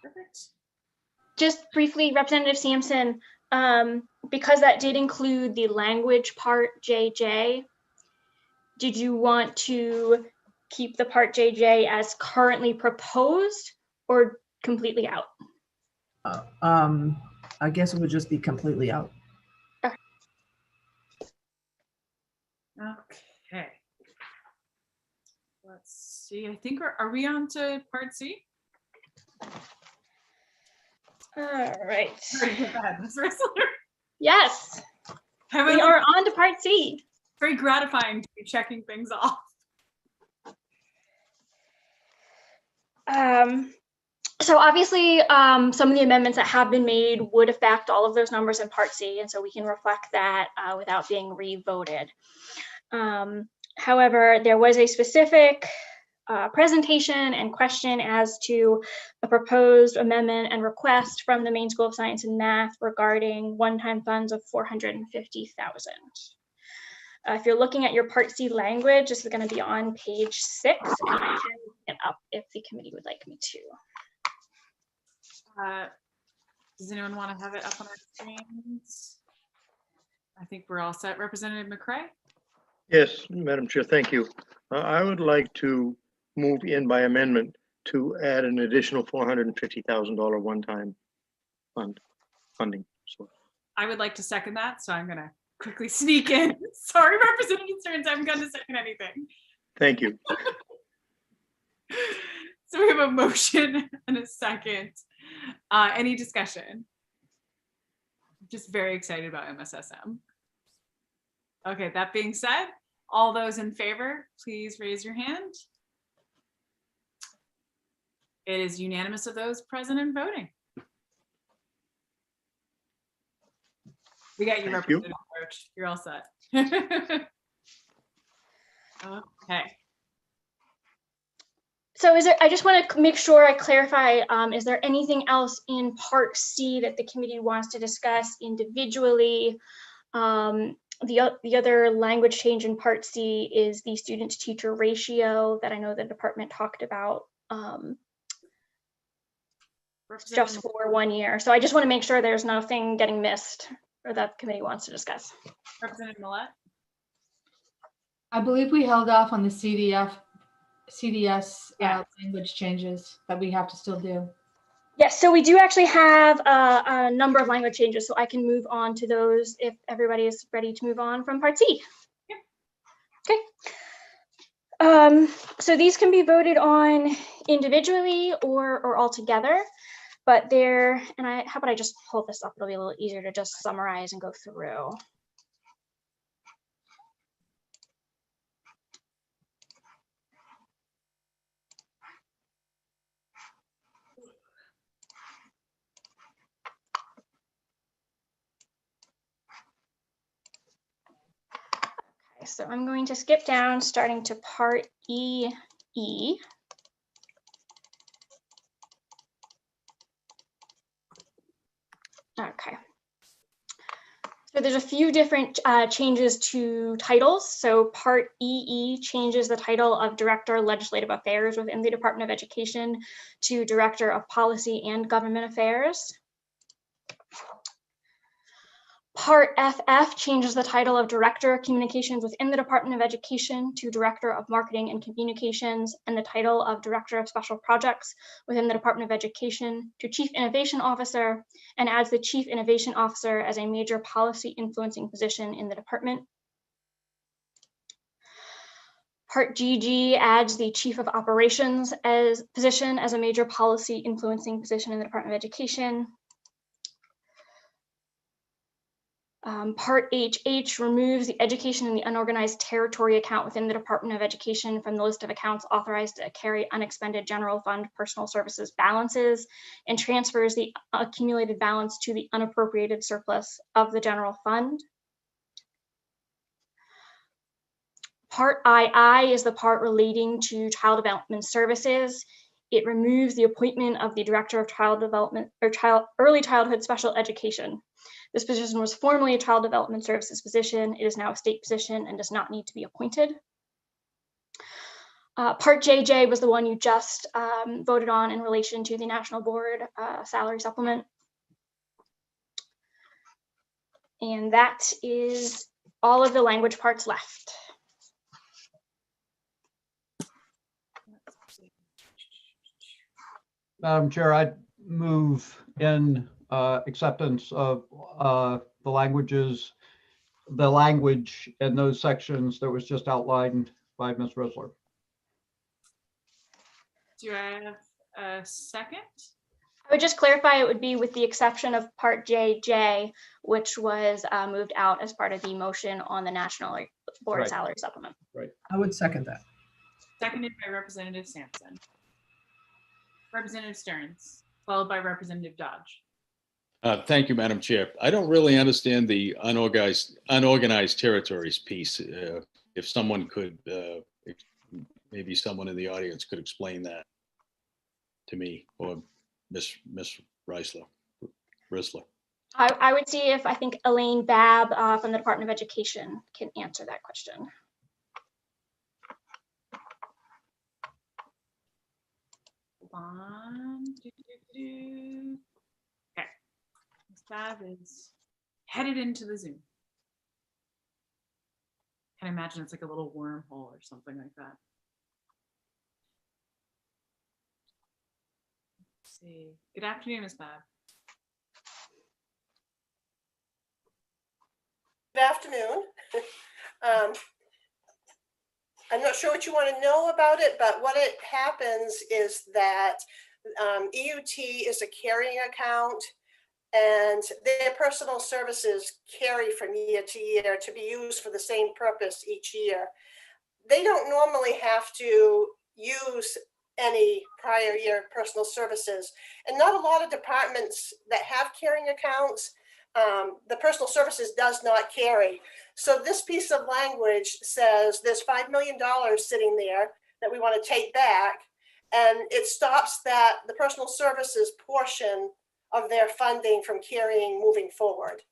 Perfect. Just briefly, Representative Sampson, because that did include the language part JJ, did you want to keep the part JJ as currently proposed or completely out? I guess it would just be completely out. Okay. Let's see. I think are we on to part C? All right. Ms. Risler. Yes. We are on to part C. Very gratifying to be checking things off. So obviously, some of the amendments that have been made would affect all of those numbers in Part C, and so we can reflect that without being re-voted. However, there was a specific presentation and question as to a proposed amendment and request from the Maine School of Science and Math regarding one-time funds of $450,000. If you're looking at your Part C language, this is going to be on page 6, and I can look it up if the committee would like me to. Does anyone want to have it up on our screens? I think we're all set. Representative McCray? Yes, Madam Chair, thank you. I would like to move in by amendment to add an additional $450,000 one-time funding. So I would like to second that, so I'm going to quickly sneak in. Sorry, Representative Stearns, I haven't going to second anything. thank you. So we have a motion and a second. Any discussion? Just very excited about MSSM. Okay, that being said, all those in favor, please raise your hand. It is unanimous of those present and voting. We got you, Representative Roach. You're all set. Okay. So I just want to make sure I clarify, is there anything else in Part C that the committee wants to discuss individually? The other language change in Part C is the student to teacher ratio that I know the department talked about just for 1 year. So I just want to make sure there's nothing getting missed or that the committee wants to discuss. Representative Millette? I believe we held off on the CDS language changes that we have to still do. Yes, so we do actually have a number of language changes, so I can move on to those if everybody is ready to move on from Part C. Yep. Okay. So these can be voted on individually or all together, but how about I just hold this up? It'll be a little easier to just summarize and go through. So I'm going to skip down, starting to Part E. Okay. So there's a few different changes to titles. So Part EE changes the title of Director of Legislative Affairs within the Department of Education to Director of Policy and Government Affairs. Part FF changes the title of Director of Communications within the Department of Education to Director of Marketing and Communications, and the title of Director of Special Projects within the Department of Education to Chief Innovation Officer, and adds the Chief Innovation Officer as a major policy influencing position in the department. Part GG adds the Chief of Operations position as a major policy influencing position in the Department of Education. Part HH removes the Education in the Unorganized Territory account within the Department of Education from the list of accounts authorized to carry unexpended general fund personal services balances and transfers the accumulated balance to the unappropriated surplus of the general fund. Part II is the part relating to child development services. It removes the appointment of the Director of Child Development or Early Childhood Special Education. This position was formerly a Child Development Services position. It is now a state position and does not need to be appointed. Part JJ was the one you just voted on in relation to the National Board salary supplement. And that is all of the language parts left. Madam Chair, I'd move in acceptance of the language in those sections that was just outlined by Ms. Risler. Do I have a second? I would just clarify it would be with the exception of Part JJ, which was moved out as part of the motion on the National Board salary supplement. Right. I would second that. Seconded by Representative Sampson. Representative Stearns, followed by Representative Dodge. Thank you, Madam Chair. I don't really understand the unorganized territories piece. If someone could, maybe someone in the audience could explain that to me or Miss Risler. I would see if I think Elaine Babb from the Department of Education can answer that question. Okay, Ms. Babb is headed into the Zoom. I can imagine it's like a little wormhole or something like that. Let's see. Good afternoon, Ms. Babb. Good afternoon. I'm not sure what you want to know about it, but what it happens is that EUT is a carrying account, and their personal services carry from year to year to be used for the same purpose each year. They don't normally have to use any prior year personal services, and not a lot of departments that have carrying accounts, the personal services does not carry. So this piece of language says there's $5 million sitting there that we want to take back, and it stops that the personal services portion of their funding from carrying moving forward.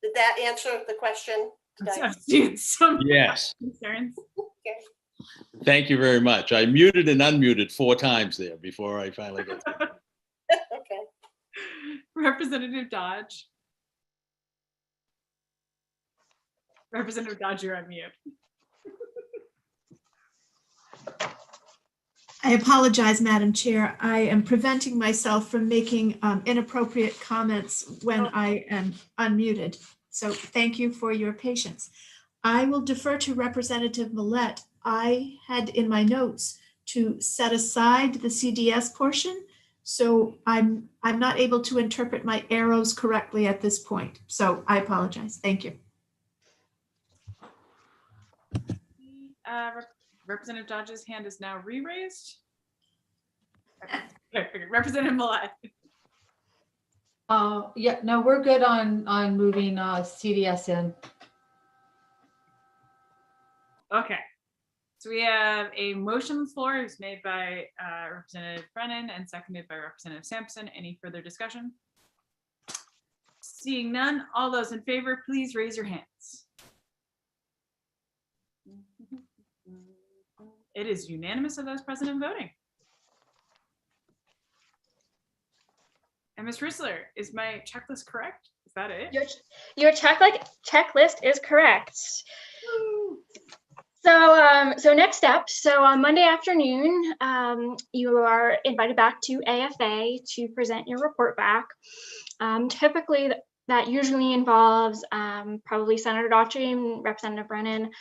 Did that answer the question? Yes. Concerns. Okay. Thank you very much. I muted and unmuted 4 times there before I finally got to it. Okay. Representative Dodge. Representative Dodge, you're on mute. I apologize, Madam Chair. I am preventing myself from making inappropriate comments when I am unmuted. So thank you for your patience. I will defer to Representative Millette. I had in my notes to set aside the CDS portion, so I'm not able to interpret my arrows correctly at this point. So I apologize. Thank you. Representative Dodge's hand is now re-raised. Okay, Representative Millette. Yeah, no, we're good on moving CDS in. Okay, so we have a motion on the floor. It was made by Representative Brennan and seconded by Representative Sampson. Any further discussion? Seeing none, all those in favor, please raise your hands. It is unanimous of those present and voting. And Ms. Rissler, is my checklist correct? Is that it? Your checklist is correct. So next step. So on Monday afternoon, you are invited back to AFA to present your report back. Typically, that usually involves probably Senator Daughtry and Representative Brennan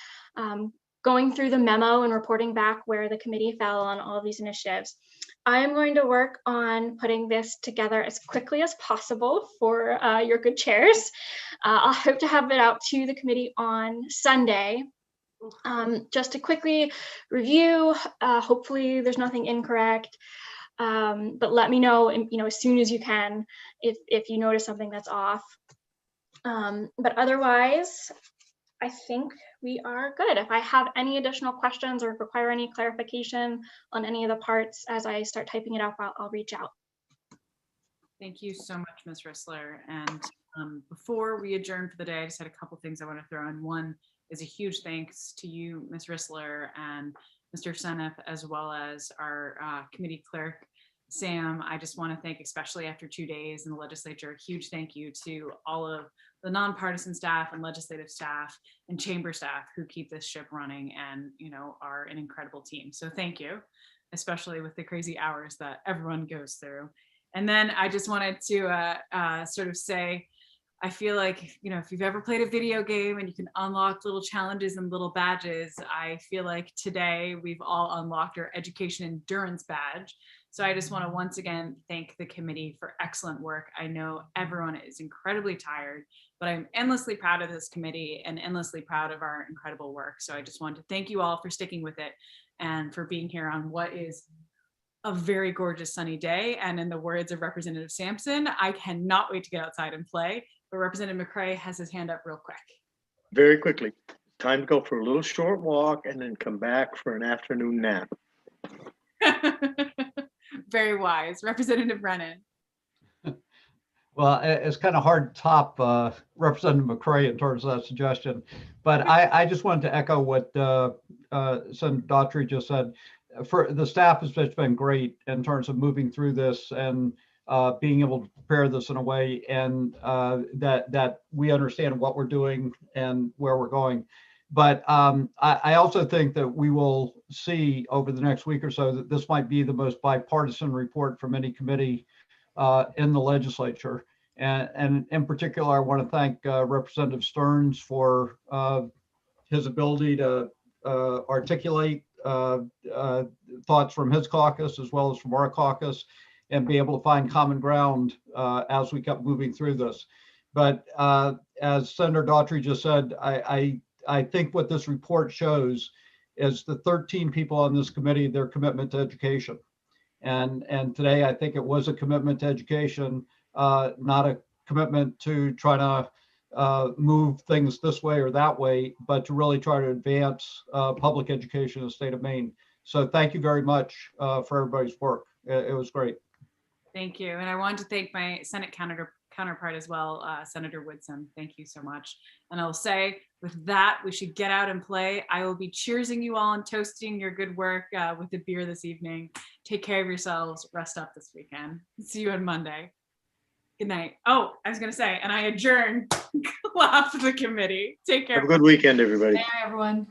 going through the memo and reporting back where the committee fell on all of these initiatives. I am going to work on putting this together as quickly as possible for your good chairs. I'll hope to have it out to the committee on Sunday. Just to quickly review, hopefully there's nothing incorrect, but let me know, as soon as you can if you notice something that's off. But otherwise, I think we are good. If I have any additional questions or require any clarification on any of the parts as I start typing it up, I'll reach out. Thank you so much, Ms. Rissler. And before we adjourn for the day, I just had a couple things I want to throw in. One is a huge thanks to you, Ms. Rissler, and Mr. Seneff, as well as our committee clerk, Sam. I just want to thank, especially after 2 days in the legislature, a huge thank you to all of the nonpartisan staff and legislative staff and chamber staff who keep this ship running and, are an incredible team. So thank you, especially with the crazy hours that everyone goes through. And then I just wanted to sort of say, I feel like, if you've ever played a video game and you can unlock little challenges and little badges, I feel like today we've all unlocked our education endurance badge. So I just want to once again thank the committee for excellent work. I know everyone is incredibly tired, but I'm endlessly proud of this committee and endlessly proud of our incredible work. So I just want to thank you all for sticking with it and for being here on what is a very gorgeous sunny day. And in the words of Representative Sampson, I cannot wait to get outside and play. But Representative McCrae has his hand up real quick. Very quickly. Time to go for a little short walk and then come back for an afternoon nap. Very wise. Representative Brennan. Well, it's kind of hard to top Representative McCray in terms of that suggestion, but I just wanted to echo what Senator Daughtry just said. For the staff has just been great in terms of moving through this and being able to prepare this in a way and that we understand what we're doing and where we're going. But I also think that we will see over the next week or so that this might be the most bipartisan report from any committee in the legislature. And in particular, I want to thank Representative Stearns for his ability to articulate thoughts from his caucus as well as from our caucus and be able to find common ground as we kept moving through this. But as Senator Daughtry just said, I think what this report shows is the 13 people on this committee, their commitment to education. And today, I think it was a commitment to education, not a commitment to try to move things this way or that way, but to really try to advance public education in the state of Maine. So thank you very much for everybody's work. It was great. Thank you. And I wanted to thank my Senate counterpart as well, Senator Woodson. Thank you so much. And I'll say with that, we should get out and play. I will be cheersing you all and toasting your good work with a beer this evening. Take care of yourselves. Rest up this weekend. See you on Monday. Good night. Oh, I was going to say, and I adjourn. Laugh the committee. Take care. Have a good weekend, everybody. Bye, everyone.